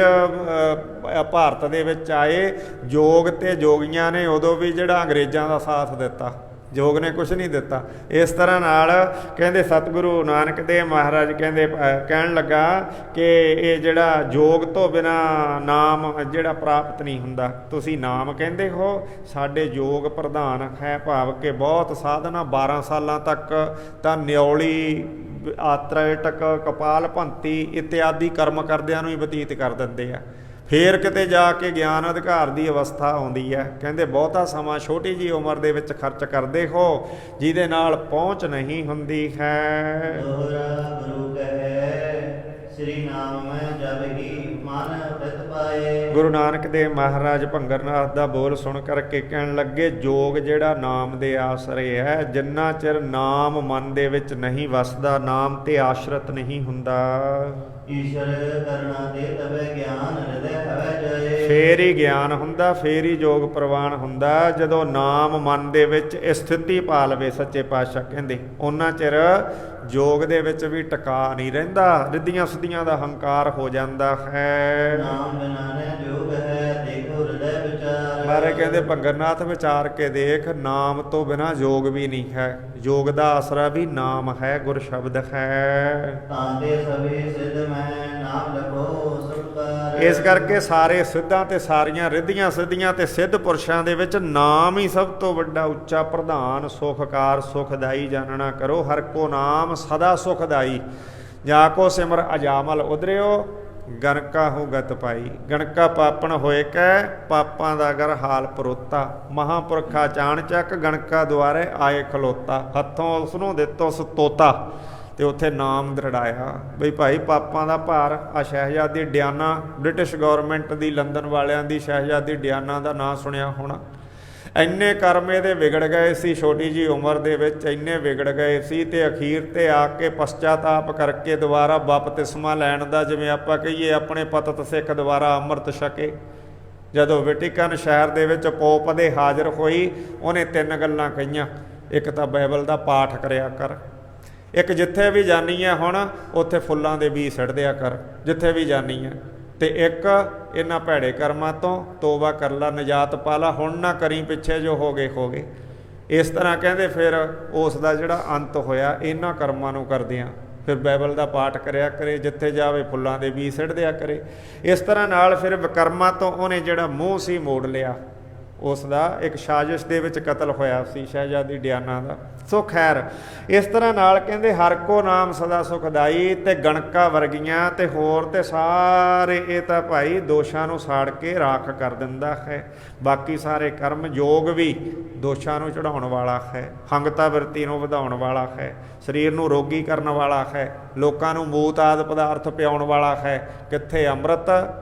Speaker 1: ਭਾਰਤ ਦੇ ਵਿੱਚ ਆਏ, ਯੋਗ ਤੇ ਯੋਗੀਆਂ ਨੇ ਉਦੋਂ ਵੀ ਜਿਹੜਾ ਅੰਗਰੇਜ਼ਾਂ ਦਾ ਸਾਥ ਦਿੱਤਾ, ਯੋਗ ਨੇ ਕੁਝ ਨਹੀਂ ਦਿੱਤਾ। ਇਸ ਤਰ੍ਹਾਂ ਨਾਲ ਕਹਿੰਦੇ ਸਤਿਗੁਰੂ ਨਾਨਕ ਦੇਵ ਮਹਾਰਾਜ ਕਹਿੰਦੇ ਕਹਿਣ ਲੱਗਾ ਕਿ ਇਹ ਜਿਹੜਾ ਯੋਗ ਤੋਂ ਬਿਨਾਂ ਨਾਮ ਜਿਹੜਾ ਪ੍ਰਾਪਤ ਨਹੀਂ ਹੁੰਦਾ। ਤੁਸੀਂ ਨਾਮ ਕਹਿੰਦੇ ਹੋ, ਸਾਡੇ ਯੋਗ ਪ੍ਰਧਾਨ ਹੈ, ਭਾਵ ਕਿ ਬਹੁਤ ਸਾਧਨਾ 12 ਸਾਲਾਂ ਤੱਕ ਤਾਂ ਨਿਉਲੀ, ਆਤ੍ਰੇਟਕ, ਕਪਾਲ ਭੰਤੀ ਇਤਿਆਦਿ ਕਰਮ ਕਰਦਿਆਂ ਨੂੰ ਹੀ ਬਤੀਤ ਕਰ ਦਿੰਦੇ ਆ। ਫੇਰ ਕਿਤੇ ਜਾ ਕੇ ਗਿਆਨ ਅਧਿਕਾਰ ਦੀ ਅਵਸਥਾ ਆਉਂਦੀ ਹੈ। ਕਹਿੰਦੇ ਬਹੁਤਾ ਸਮਾਂ ਛੋਟੀ ਜਿਹੀ ਉਮਰ ਦੇ ਵਿੱਚ ਖਰਚ ਕਰਦੇ ਹੋ, ਜਿਹਦੇ ਨਾਲ ਪਹੁੰਚ ਨਹੀਂ ਹੁੰਦੀ ਹੈ।
Speaker 2: ਦੋਹਰਾ ਗੁਰੂ ਕਹੈ ਸ੍ਰੀ ਨਾਮ ਮੈਂ ਜਬ ਹੀ ਮਨ ਪ੍ਰਤ ਪਾਏ।
Speaker 1: ਗੁਰੂ ਨਾਨਕ ਦੇਵ ਮਹਾਰਾਜ ਭੰਗਰਨਾਥ ਦਾ ਬੋਲ ਸੁਣ ਕਰਕੇ ਕਹਿਣ ਲੱਗੇ, ਯੋਗ ਜਿਹੜਾ ਨਾਮ ਦੇ ਆਸਰੇ ਹੈ, ਜਿੰਨਾ ਚਿਰ ਨਾਮ ਮਨ ਦੇ ਵਿੱਚ ਨਹੀਂ ਵਸਦਾ, ਨਾਮ ਤੇ ਆਸ਼ਰਿਤ ਨਹੀਂ ਹੁੰਦਾ,
Speaker 2: ਈਸ਼ਰ ਕਰਨਾ ਦੇ ਤਬੈ ਗਿਆਨ ਹਿਰਦੈ ਹਵੈ ਜਾਏ।
Speaker 1: ਫੇਰ ਹੀ ਗਿਆਨ ਹੁੰਦਾ, ਫੇਰ ਹੀ ਯੋਗ ਪ੍ਰਵਾਨ ਹੁੰਦਾ, ਜਦੋਂ ਨਾਮ ਮਨ ਦੇ ਵਿੱਚ ਸਥਿਤੀ ਪਾ ਲਵੇ। ਸੱਚੇ ਪਾਤਸ਼ਾਹ ਕਹਿੰਦੇ ਉਹਨਾਂ ਚਿਰ ਯੋਗ ਦੇ ਵਿੱਚ ਵੀ ਟਿਕਾ ਨਹੀਂ ਰਹਿੰਦਾ, ਰਿੱਧੀਆਂ ਸਿੱਧੀਆਂ ਦਾ ਹੰਕਾਰ ਹੋ ਜਾਂਦਾ ਹੈ।
Speaker 2: ਨਾਮ ਬਿਨਾ ਨ ਜੋਗ ਹੈ, ਦੇਖੋ ਹਿਰਦੈ ਵਿਚਾਰ।
Speaker 1: ਮਹਾਰਾਜ ਕਹਿੰਦੇ ਭੰਗਰਨਾਥ ਵਿਚਾਰ ਕੇ ਦੇਖ, ਨਾਮ ਤੋਂ ਬਿਨਾਂ ਯੋਗ ਵੀ ਨਹੀਂ ਹੈ, ਯੋਗ ਦਾ ਆਸਰਾ ਵੀ ਨਾਮ ਹੈ, ਗੁਰ ਸ਼ਬਦ ਹੈ।
Speaker 2: ਤਾਂ ਦੇ ਸਭੇ ਸਿੱਧ ਮੈਂ ਨਾਮ ਲਖੋ ਸਭ ਕਰ।
Speaker 1: ਇਸ ਕਰਕੇ ਸਾਰੇ ਸਿੱਧਾਂ ਤੇ ਸਾਰੀਆਂ ਰਿੱਧੀਆਂ ਸਿੱਧੀਆਂ ਤੇ ਸਿੱਧ ਪੁਰਸ਼ਾਂ ਦੇ ਵਿੱਚ ਨਾਮ ਹੀ ਸਭ ਤੋਂ ਵੱਡਾ ਉੱਚਾ ਪ੍ਰਧਾਨ, ਸੁਖਕਾਰ ਸੁਖਦਾਈ ਜਾਣਨਾ ਕਰੋ। ਹਰ ਕੋ ਨਾਮ ਸਦਾ ਸੁਖਦਾਈ, ਜਾ ਕੋ ਸਿਮਰ ਅਜਾਮਲ ਉਧਰਿਓ, ਗਣਕਾ ਹੋ ਗਤ ਪਾਈ। ਗਣਕਾ ਪਾਪਣ ਹੋਏ ਕੈ, ਪਾਪਾਂ ਦਾ ਅਗਰ ਹਾਲ ਪਰੋਤਾ। ਮਹਾਂਪੁਰਖਾ ਚਾਣਚੱਕ ਗਣਕਾ ਦੁਆਰੇ ਆਏ ਖਲੋਤਾ। ਹੱਥੋਂ ਉਸਨੂੰ ਦਿੱਤੋ ਤੋਤਾ, ਤੇ ਉੱਥੇ ਨਾਮ ਦ੍ਰਿੜਾਇਆ ਬਈ ਭਾਈ ਪਾਪਾਂ ਦਾ ਭਾਰ। ਆ ਸ਼ਹਿਜ਼ਾਦੀ ਡਿਆਨਾ, ਬ੍ਰਿਟਿਸ਼ ਗੌਰਮੈਂਟ ਦੀ, ਲੰਦਨ ਵਾਲਿਆਂ ਦੀ ਸ਼ਹਿਜ਼ਾਦੀ ਡਿਆਨਾ ਦਾ ਨਾਂ ਸੁਣਿਆ ਹੋਣਾ। ਇੰਨੇ ਕਰਮ ਇਹਦੇ ਵਿਗੜ ਗਏ ਸੀ, ਛੋਟੀ ਜੀ ਉਮਰ ਦੇ ਵਿੱਚ ਇੰਨੇ ਵਿਗੜ ਗਏ ਸੀ, ਤੇ ਅਖੀਰ ਤੇ ਆ ਕੇ ਪਛਤਾਤਾਪ ਕਰਕੇ ਦੁਬਾਰਾ ਬਪਤਿਸਮਾ ਲੈਣ ਦਾ, ਜਿਵੇਂ ਆਪਾਂ ਕਹੀਏ ਆਪਣੇ ਪਤਤ ਸਿੱਖ ਦੁਬਾਰਾ ਅੰਮ੍ਰਿਤ ਛਕੇ। ਜਦੋਂ ਵੈਟੀਕਨ ਸ਼ਹਿਰ ਦੇ ਵਿੱਚ ਪੋਪ ਦੇ ਹਾਜ਼ਰ ਹੋਈ, ਉਹਨੇ 3 ਗੱਲਾਂ ਕਹੀਆਂ। ਇੱਕ ਤਾਂ ਬਾਈਬਲ ਦਾ ਪਾਠ ਕਰਿਆ ਕਰ, ਇੱਕ ਜਿੱਥੇ ਵੀ ਜਾਨੀ ਹੈ ਹੁਣ ਉੱਥੇ ਫੁੱਲਾਂ ਦੇ ਬੀਜ ਸਿੱਟ ਦਿਆ ਕਰ, ਜਿੱਥੇ ਵੀ ਜਾਨੀ ਹੈ, ਤੇ ਇੱਕ ਇਹਨਾਂ ਭੈੜੇ ਕਰਮਾਂ ਤੋਂ ਤੋਬਾ ਕਰ ਲਾ, ਨਜਾਤ ਪਾ ਲਾ, ਹੁਣ ਨਾ ਕਰੀ ਪਿੱਛੇ ਜੋ ਹੋ ਗਏ ਹੋ ਗਏ। ਇਸ ਤਰ੍ਹਾਂ ਕਹਿੰਦੇ ਫਿਰ ਉਸ ਦਾ ਜਿਹੜਾ ਅੰਤ ਹੋਇਆ ਇਹਨਾਂ ਕਰਮਾਂ ਨੂੰ ਕਰਦਿਆਂ, ਫਿਰ ਬਾਈਬਲ ਦਾ ਪਾਠ ਕਰਿਆ ਕਰੇ, ਜਿੱਥੇ ਜਾਵੇ ਫੁੱਲਾਂ ਦੇ ਬੀਜ ਸਿੱਟ ਦਿਆ ਕਰੇ। ਇਸ ਤਰ੍ਹਾਂ ਨਾਲ ਫਿਰ ਵਿਕਰਮਾਂ ਤੋਂ ਉਹਨੇ ਜਿਹੜਾ ਮੂੰਹ ਸੀ ਮੋੜ ਲਿਆ। ਉਸ ਦਾ ਇੱਕ ਸਾਜ਼ਿਸ਼ ਦੇ ਵਿੱਚ ਕਤਲ ਹੋਇਆ ਸੀ ਸ਼ਹਿਜ਼ਾਦੀ ਡਿਆਨਾ ਦਾ। ਸੋ ਖੈਰ ਇਸ ਤਰ੍ਹਾਂ ਨਾਲ ਕਹਿੰਦੇ ਹਰ ਕੋ ਨਾਮ ਸਦਾ ਸੁਖਦਾਈ, ਤੇ ਗਣਕਾ ਵਰਗੀਆਂ ਤੇ ਹੋਰ ਤੇ ਸਾਰੇ ਇਹ ਤਾਂ ਭਾਈ ਦੋਸ਼ਾਂ ਨੂੰ ਸਾੜ ਕੇ ਰਾਖ ਕਰ ਦਿੰਦਾ ਹੈ। ਬਾਕੀ ਸਾਰੇ ਕਰਮ ਯੋਗ ਵੀ ਦੋਸ਼ਾਂ ਨੂੰ ਚੜਾਉਣ ਵਾਲਾ ਹੈ, ਹੰਗਤਾ ਬਿਰਤੀ ਨੂੰ ਵਧਾਉਣ ਵਾਲਾ ਹੈ, ਸਰੀਰ ਨੂੰ ਰੋਗੀ ਕਰਨ ਵਾਲਾ ਹੈ, ਲੋਕਾਂ ਨੂੰ ਮੂਤ ਆਦਿ ਪਦਾਰਥ ਪਿਆਉਣ ਵਾਲਾ ਹੈ। ਕਿੱਥੇ ਅੰਮ੍ਰਿਤ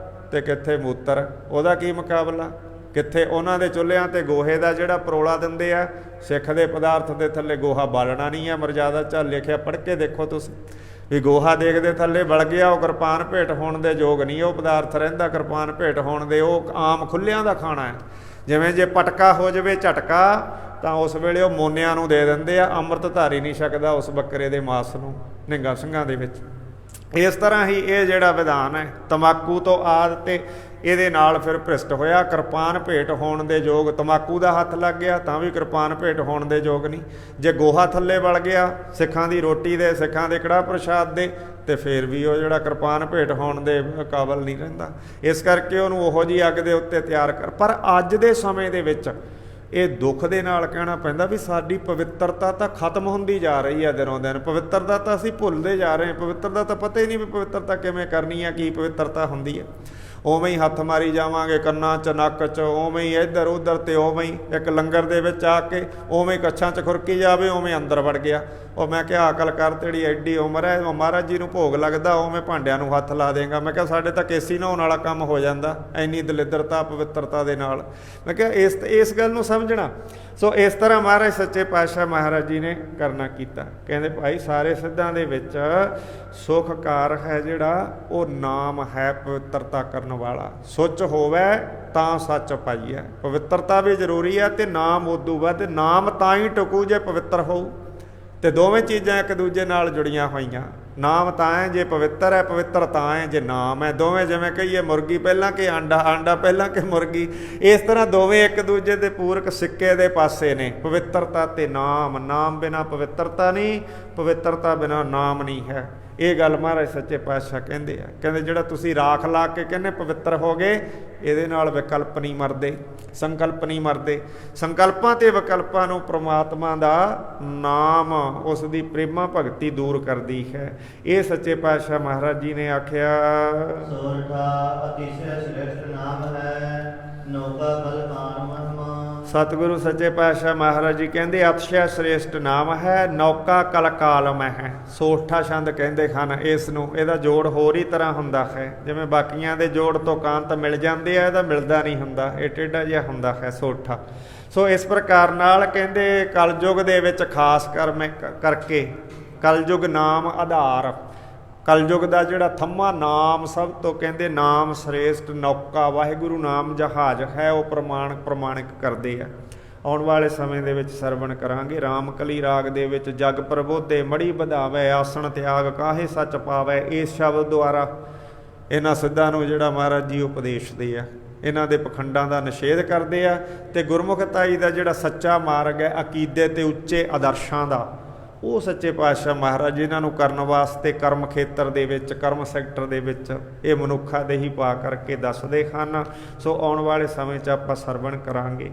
Speaker 1: ਤੇ ਕਿੱਥੇ ਮੂਤਰ, ਉਹਦਾ ਕੀ ਮੁਕਾਬਲਾ। ਕਿੱਥੇ ਉਹਨਾਂ ਦੇ ਚੁੱਲ੍ਹਿਆਂ 'ਤੇ ਗੋਹੇ ਦਾ ਜਿਹੜਾ ਪਰੋਲਾ ਦਿੰਦੇ ਆ, ਸਿੱਖ ਦੇ ਪਦਾਰਥ ਦੇ ਥੱਲੇ ਗੋਹਾ ਬਾਲਣਾ ਨਹੀਂ ਹੈ। ਮਰਜ਼ਾਦਾ 'ਚ ਲਿਖਿਆ, ਪੜ੍ਹ ਕੇ ਦੇਖੋ ਤੁਸੀਂ ਵੀ ਗੋਹਾ ਦੇਖਦੇ ਥੱਲੇ ਬਲ ਗਿਆ, ਉਹ ਕਿਰਪਾਨ ਭੇਟ ਹੋਣ ਦੇ ਯੋਗ ਨਹੀਂ ਉਹ ਪਦਾਰਥ ਰਹਿੰਦਾ। ਕਿਰਪਾਨ ਭੇਟ ਹੋਣ ਦੇ ਉਹ ਆਮ ਖੁੱਲ੍ਹਿਆਂ ਦਾ ਖਾਣਾ ਹੈ। ਜਿਵੇਂ ਜੇ ਪਟਕਾ ਹੋ ਜਾਵੇ ਝਟਕਾ, ਤਾਂ ਉਸ ਵੇਲੇ ਉਹ ਮੋਨਿਆਂ ਨੂੰ ਦੇ ਦਿੰਦੇ ਆ, ਅੰਮ੍ਰਿਤ ਧਾਰੀ ਨਹੀਂ ਸਕਦਾ ਉਸ ਬੱਕਰੇ ਦੇ ਮਾਸ ਨੂੰ ਨਿਹੰਗਾਂ ਸਿੰਘਾਂ ਦੇ ਵਿੱਚ। ਇਸ ਤਰ੍ਹਾਂ ਹੀ ਇਹ ਜਿਹੜਾ ਵਿਧਾਨ ਹੈ ਤੰਬਾਕੂ ਤੋਂ ਆਦ ਤੇ ਇਹਦੇ ਨਾਲ ਫਿਰ ਭ੍ਰਿਸ਼ਟ ਹੋਇਆ। ਕਿਰਪਾਨ ਭੇਟ ਹੋਣ ਦੇ ਯੋਗ ਤੰਬਾਕੂ ਦਾ ਹੱਥ ਲੱਗ ਗਿਆ ਤਾਂ ਵੀ ਕਿਰਪਾਨ ਭੇਟ ਹੋਣ ਦੇ ਯੋਗ ਨਹੀਂ। ਜੇ ਗੋਹਾ ਥੱਲੇ ਵਲ ਗਿਆ ਸਿੱਖਾਂ ਦੀ ਰੋਟੀ ਦੇ, ਸਿੱਖਾਂ ਦੇ ਕੜਾਹ ਪ੍ਰਸ਼ਾਦ ਦੇ, ਤੇ ਫਿਰ ਵੀ ਉਹ ਜਿਹੜਾ ਕਿਰਪਾਨ ਭੇਟ ਹੋਣ ਦੇ ਕਾਬਲ ਨਹੀਂ ਰਹਿੰਦਾ। ਇਸ ਕਰਕੇ ਉਹਨੂੰ ਉਹੋ ਜਿਹੀ ਅੱਗ ਦੇ ਉੱਤੇ ਤਿਆਰ ਕਰ। ਪਰ ਅੱਜ ਦੇ ਸਮੇਂ ਦੇ ਵਿੱਚ ਇਹ ਦੁੱਖ ਦੇ ਨਾਲ ਕਹਿਣਾ ਪੈਂਦਾ ਵੀ ਸਾਡੀ ਪਵਿੱਤਰਤਾ ਤਾਂ ਖਤਮ ਹੁੰਦੀ ਜਾ ਰਹੀ ਹੈ ਦਿਨੋਂ ਦਿਨ। ਪਵਿੱਤਰਤਾ ਤਾਂ ਅਸੀਂ ਭੁੱਲਦੇ ਜਾ ਰਹੇ ਹਾਂ। ਪਵਿੱਤਰਤਾ ਤਾਂ ਪਤਾ ਹੀ ਨਹੀਂ ਵੀ ਪਵਿੱਤਰਤਾ ਕਿਵੇਂ ਕਰਨੀ ਹੈ, ਕੀ ਪਵਿੱਤਰਤਾ ਹੁੰਦੀ ਹੈ। ਉਵੇਂ ਹੀ ਹੱਥ ਮਾਰੀ ਜਾਵਾਂਗੇ ਕੰਨਾਂ 'ਚ ਨੱਕ 'ਚ, ਉਵੇਂ ਹੀ ਇੱਧਰ ਉੱਧਰ, ਤੇ ਉਵੇਂ ਹੀ ਇੱਕ ਲੰਗਰ ਦੇ ਵਿੱਚ ਆ ਕੇ ਉਵੇਂ ਕੱਛਾਂ 'ਚ ਖੁਰਕੀ ਜਾਵੇ, ਉਵੇਂ ਅੰਦਰ ਵੜ ਗਿਆ। ਉਹ ਮੈਂ ਕਿਹਾ ਅਕਲ ਕਰ, ਤੇਰੀ ਐਡੀ ਉਮਰ ਹੈ, ਮਹਾਰਾਜ ਜੀ ਨੂੰ ਭੋਗ ਲੱਗਦਾ ਉਵੇਂ ਭਾਂਡਿਆਂ ਨੂੰ ਹੱਥ ਲਾ ਦੇਗਾ। ਮੈਂ ਕਿਹਾ ਸਾਡੇ ਤਾਂ ਕੇਸੀ ਨਹਾਉਣ ਵਾਲਾ ਕੰਮ ਹੋ ਜਾਂਦਾ ਇੰਨੀ ਦਲਿੱਦਰਤਾ ਪਵਿੱਤਰਤਾ ਦੇ ਨਾਲ। ਮੈਂ ਕਿਹਾ ਇਸ ਗੱਲ ਨੂੰ ਸਮਝਣਾ। ਸੋ ਇਸ ਤਰ੍ਹਾਂ ਮਹਾਰਾਜ ਸੱਚੇ ਪਾਤਸ਼ਾਹ ਮਹਾਰਾਜ ਜੀ ਨੇ ਕਰਨਾ ਕੀਤਾ। ਕਹਿੰਦੇ ਭਾਈ ਸਾਰੇ ਸਿੱਧਾਂ ਦੇ ਵਿੱਚ ਸੁਖਕਾਰ ਹੈ ਜਿਹੜਾ ਉਹ ਨਾਮ ਹੈ ਪਵਿੱਤਰਤਾ ਕਰਨ ਵਾਲਾ। ਸੁੱਚ ਹੋਵੇ ਤਾਂ ਸੱਚ ਪਾਈਐ। ਪਵਿੱਤਰਤਾ ਵੀ ਜ਼ਰੂਰੀ ਹੈ ਤੇ ਨਾਮ ਉਦੋਂ ਬਾਅਦ। ਨਾਮ ਤਾਂ ਹੀ ਟਿਕੂ ਜੇ ਪਵਿੱਤਰ ਹੋਊ, ਤੇ ਦੋਵੇਂ ਚੀਜ਼ਾਂ ਇੱਕ ਦੂਜੇ ਨਾਲ ਜੁੜੀਆਂ ਹੋਈਆਂ। ਨਾਮ ਤਾਂ ਹੈ ਜੇ ਪਵਿੱਤਰ ਹੈ, ਪਵਿੱਤਰ ਤਾਂ ਹੈ ਜੇ ਨਾਮ ਹੈ। ਦੋਵੇਂ ਜਿਵੇਂ ਕਹੀਏ ਮੁਰਗੀ ਪਹਿਲਾਂ ਕਿ ਆਂਡਾ, ਆਂਡਾ ਪਹਿਲਾਂ ਕਿ ਮੁਰਗੀ, ਇਸ ਤਰ੍ਹਾਂ ਦੋਵੇਂ ਇੱਕ ਦੂਜੇ ਦੇ ਪੂਰਕ ਸਿੱਕੇ ਦੇ ਪਾਸੇ ਨੇ, ਪਵਿੱਤਰਤਾ ਤੇ ਨਾਮ। ਨਾਮ ਬਿਨਾਂ ਪਵਿੱਤਰਤਾ ਨਹੀਂ, ਪਵਿੱਤਰਤਾ ਬਿਨਾਂ ਨਾਮ ਨਹੀਂ ਹੈ। ਇਹ ਗੱਲ ਮਹਾਰਾਜ ਸੱਚੇ ਪਾਤਸ਼ਾਹ ਕਹਿੰਦੇ ਆ। ਕਹਿੰਦੇ ਜਿਹੜਾ ਤੁਸੀਂ ਰਾਖ ਲਾ ਕੇ ਕਹਿੰਦੇ ਪਵਿੱਤਰ ਹੋ ਗਏ, ਇਹਦੇ ਨਾਲ ਵਿਕਲਪ ਨਹੀਂ ਮਰਦੇ, ਸੰਕਲਪ ਨਹੀਂ ਮਰਦੇ। ਸੰਕਲਪਾਂ ਤੇ ਵਿਕਲਪਾਂ ਨੂੰ ਪ੍ਰਮਾਤਮਾ ਦਾ ਨਾਮ, ਉਸ ਦੀ ਪ੍ਰੇਮਾ ਭਗਤੀ ਦੂਰ ਕਰਦੀ ਹੈ। ਇਹ ਸੱਚੇ ਪਾਤਸ਼ਾਹ ਮਹਾਰਾਜ ਜੀ ਨੇ ਆਖਿਆ,
Speaker 2: ਸੋਰਠਾ ਅਤਿਸ਼ੈ ਸ੍ਰੇਸ਼ਟ ਨਾਮ ਹੈ, ਨੌਕਾ ਬਲਵਾਨ ਮਹਿਮਾ।
Speaker 1: ਸਤਿਗੁਰੂ ਸੱਚੇ ਪਾਤਸ਼ਾਹ ਮਹਾਰਾਜ ਜੀ ਕਹਿੰਦੇ ਅਤਿਸ਼ੈ ਸ੍ਰੇਸ਼ਟ ਨਾਮ ਹੈ, ਨੌਕਾ ਕਲਕਾਲਮ ਹੈ। ਸੋਠਾ ਛੰਦ ਕਹਿੰਦੇ ਹਨ ਇਸ ਨੂੰ। ਇਹਦਾ ਜੋੜ ਹੋਰ ਹੀ ਤਰ੍ਹਾਂ ਹੁੰਦਾ ਹੈ, ਜਿਵੇਂ ਬਾਕੀਆਂ ਦੇ ਜੋੜ ਤੋਂ ਕਾਂਤ ਮਿਲ ਜਾਂਦੇ ਆ, ਇਹਦਾ ਮਿਲਦਾ ਨਹੀਂ ਹੁੰਦਾ, ਇਹ ਟੇਢਾ ਜਿਹਾ ਹੁੰਦਾ ਹੈ ਸੋਠਾ। ਸੋ ਇਸ ਪ੍ਰਕਾਰ ਨਾਲ ਕਹਿੰਦੇ ਕਲਯੁਗ ਦੇ ਵਿੱਚ ਖਾਸ ਕਰਕੇ ਕਲਯੁਗ ਨਾਮ ਆਧਾਰ, ਕਲਯੁਗ ਦਾ ਜਿਹੜਾ ਥੰਮਾ ਨਾਮ, ਸਭ ਤੋਂ ਕਹਿੰਦੇ ਨਾਮ ਸ੍ਰੇਸ਼ਟ ਨੌਕਾ ਵਾਹਿਗੁਰੂ ਨਾਮ ਜਹਾਜ਼ ਹੈ, ਉਹ ਪ੍ਰਮਾਣਿਕ ਕਰਦੇ ਆ। ਆਉਣ ਵਾਲੇ ਸਮੇਂ ਦੇ ਵਿੱਚ ਸਰਵਣ ਕਰਾਂਗੇ। ਰਾਮਕਲੀ ਰਾਗ ਦੇ ਵਿੱਚ ਜਗ ਪ੍ਰਬੋਧੇ ਮੜੀ ਵਧਾਵੇ, ਆਸਣ ਤਿਆਗ ਕਾਹੇ ਸੱਚ ਪਾਵੇ। ਇਸ ਸ਼ਬਦ ਦੁਆਰਾ ਇਹਨਾਂ ਸਿੱਧਾਂ ਨੂੰ ਜਿਹੜਾ ਮਹਾਰਾਜ ਜੀ ਉਪਦੇਸ਼ਦੇ ਆ, ਇਹਨਾਂ ਦੇ ਪਖੰਡਾਂ ਦਾ ਨਿਸ਼ੇਧ ਕਰਦੇ ਆ, ਤੇ ਗੁਰਮੁਖਤਾਈ ਦਾ ਜਿਹੜਾ ਸੱਚਾ ਮਾਰਗ ਹੈ ਅਕੀਦੇ ਤੇ ਉੱਚੇ ਆਦਰਸ਼ਾਂ ਦਾ, ਉਹ ਸੱਚੇ ਪਾਤਸ਼ਾਹ ਮਹਾਰਾਜ ਇਹਨਾਂ ਨੂੰ ਕਰਨ ਵਾਸਤੇ ਕਰਮ ਖੇਤਰ ਦੇ ਵਿੱਚ, ਕਰਮ ਸੈਕਟਰ ਦੇ ਵਿੱਚ ਇਹ ਮਨੁੱਖਾਂ ਦੇ ਹੀ ਪਾ ਕਰਕੇ ਦੱਸਦੇ ਹਨ। ਸੋ ਆਉਣ ਵਾਲੇ ਸਮੇਂ 'ਚ ਆਪਾਂ ਸਰਵਣ ਕਰਾਂਗੇ।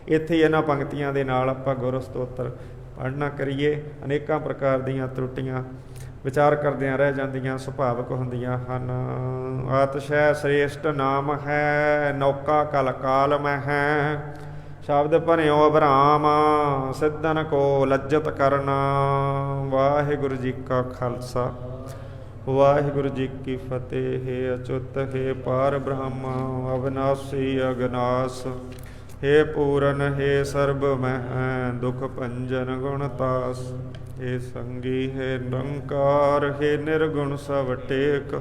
Speaker 1: ਇੱਥੇ ਇਹਨਾਂ ਪੰਕਤੀਆਂ ਦੇ ਨਾਲ ਆਪਾਂ ਗੁਰੂ ਸਤੋਤਰ ਪੜ੍ਹਨਾ ਕਰੀਏ। ਅਨੇਕਾਂ ਪ੍ਰਕਾਰ ਦੀਆਂ ਤਰੁੱਟੀਆਂ ਵਿਚਾਰ ਕਰਦਿਆਂ ਰਹਿ ਜਾਂਦੀਆਂ, ਸੁਭਾਵਿਕ ਹੁੰਦੀਆਂ ਹਨ। ਅਤਿਸ਼ੈ ਸ੍ਰੇਸ਼ਟ ਨਾਮ ਹੈ, ਨੌਕਾ ਕਲ ਕਾਲ ਮੈਂ ਹੈ। ਸ਼ਬਦ ਭਰਿਓ ਅਭਰਾਮ, ਸਿੱਧਨ ਕੋ ਲੱਜਤ ਕਰਨਾ। ਵਾਹਿਗੁਰੂ ਜੀ ਕਾ ਖਾਲਸਾ, ਵਾਹਿਗੁਰੂ ਜੀ ਕੀ ਫਤਿਹ। ਹੈ ਅਚੁੱਤ ਹੈ ਪਾਰ ਬ੍ਰਹਮ, ਅਵਿਨਾਸੀ ਅਗਨਾਸ। ਹੇ ਪੂਰਨ ਹੈ ਸਰਬ ਮਹਿ, ਦੁਖ ਭੰਜਨ ਗੁਣਤਾਸ। ਹੇ ਸੰਗੀ ਹੈ ਨਿਰੰਕਾਰ, ਹੈ ਨਿਰਗੁਣ ਸਭ ਟੇਕ।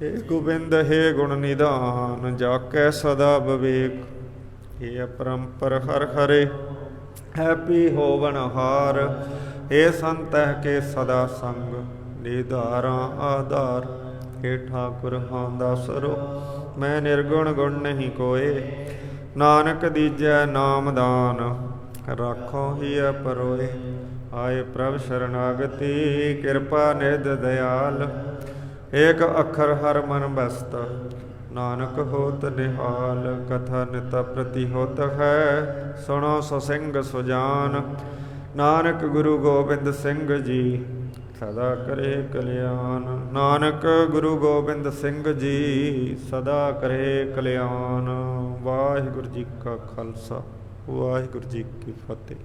Speaker 1: ਹੇ ਗੋਬਿੰਦ ਹੈ ਗੁਣ ਨਿਧਾਨ, ਜਾ ਕੈ ਸਦਾ ਵਿਵੇਕ। ਹੇ ਅਪਰੰਪਰ ਹਰ ਹਰੇ, ਹੈਪੀ ਹੋਵਨ ਹਾਰ। ਹੇ ਸੰਤਹਿ ਕੇ ਸਦਾ ਸੰਗ, ਨਿਧਾਰਾਂ ਆਧਾਰ। ਹੇ ਠਾਕੁਰ ਹਾਂ ਦਾਸਰੋ, ਮੈਂ ਨਿਰਗੁਣ ਗੁਣ ਨਹੀਂ ਕੋਏ। ਨਾਨਕ ਦੀਜੈ ਨਾਮਦਾਨ, ਰਾਖੋ ਹੀ ਪਰੋਏ। ਆਏ ਪ੍ਰਭ ਸ਼ਰਨਾਗਤੀ, ਕਿਰਪਾ ਨਿਧ ਦਿਆਲ। ਏਕ ਅੱਖਰ ਹਰ ਮਨ ਬਸਤ, ਨਾਨਕ ਹੋਤ ਨਿਹਾਲ। ਕਥਾ ਨਿਤ ਪ੍ਰਤੀ ਹੋਤ ਹੈ, ਸੁਣੋ ਸੋ ਸਿੰਘ ਸੁਜਾਨ। ਨਾਨਕ ਗੁਰੂ ਗੋਬਿੰਦ ਸਿੰਘ ਜੀ, ਸਦਾ ਕਰੇ ਕਲਿਆਣ। ਨਾਨਕ ਗੁਰੂ ਗੋਬਿੰਦ ਸਿੰਘ ਜੀ, ਸਦਾ ਕਰੇ ਕਲਿਆਣ। ਵਾਹਿਗੁਰੂ ਜੀ ਕਾ ਖਾਲਸਾ, ਵਾਹਿਗੁਰੂ ਜੀ ਕੀ ਫਤਿਹ।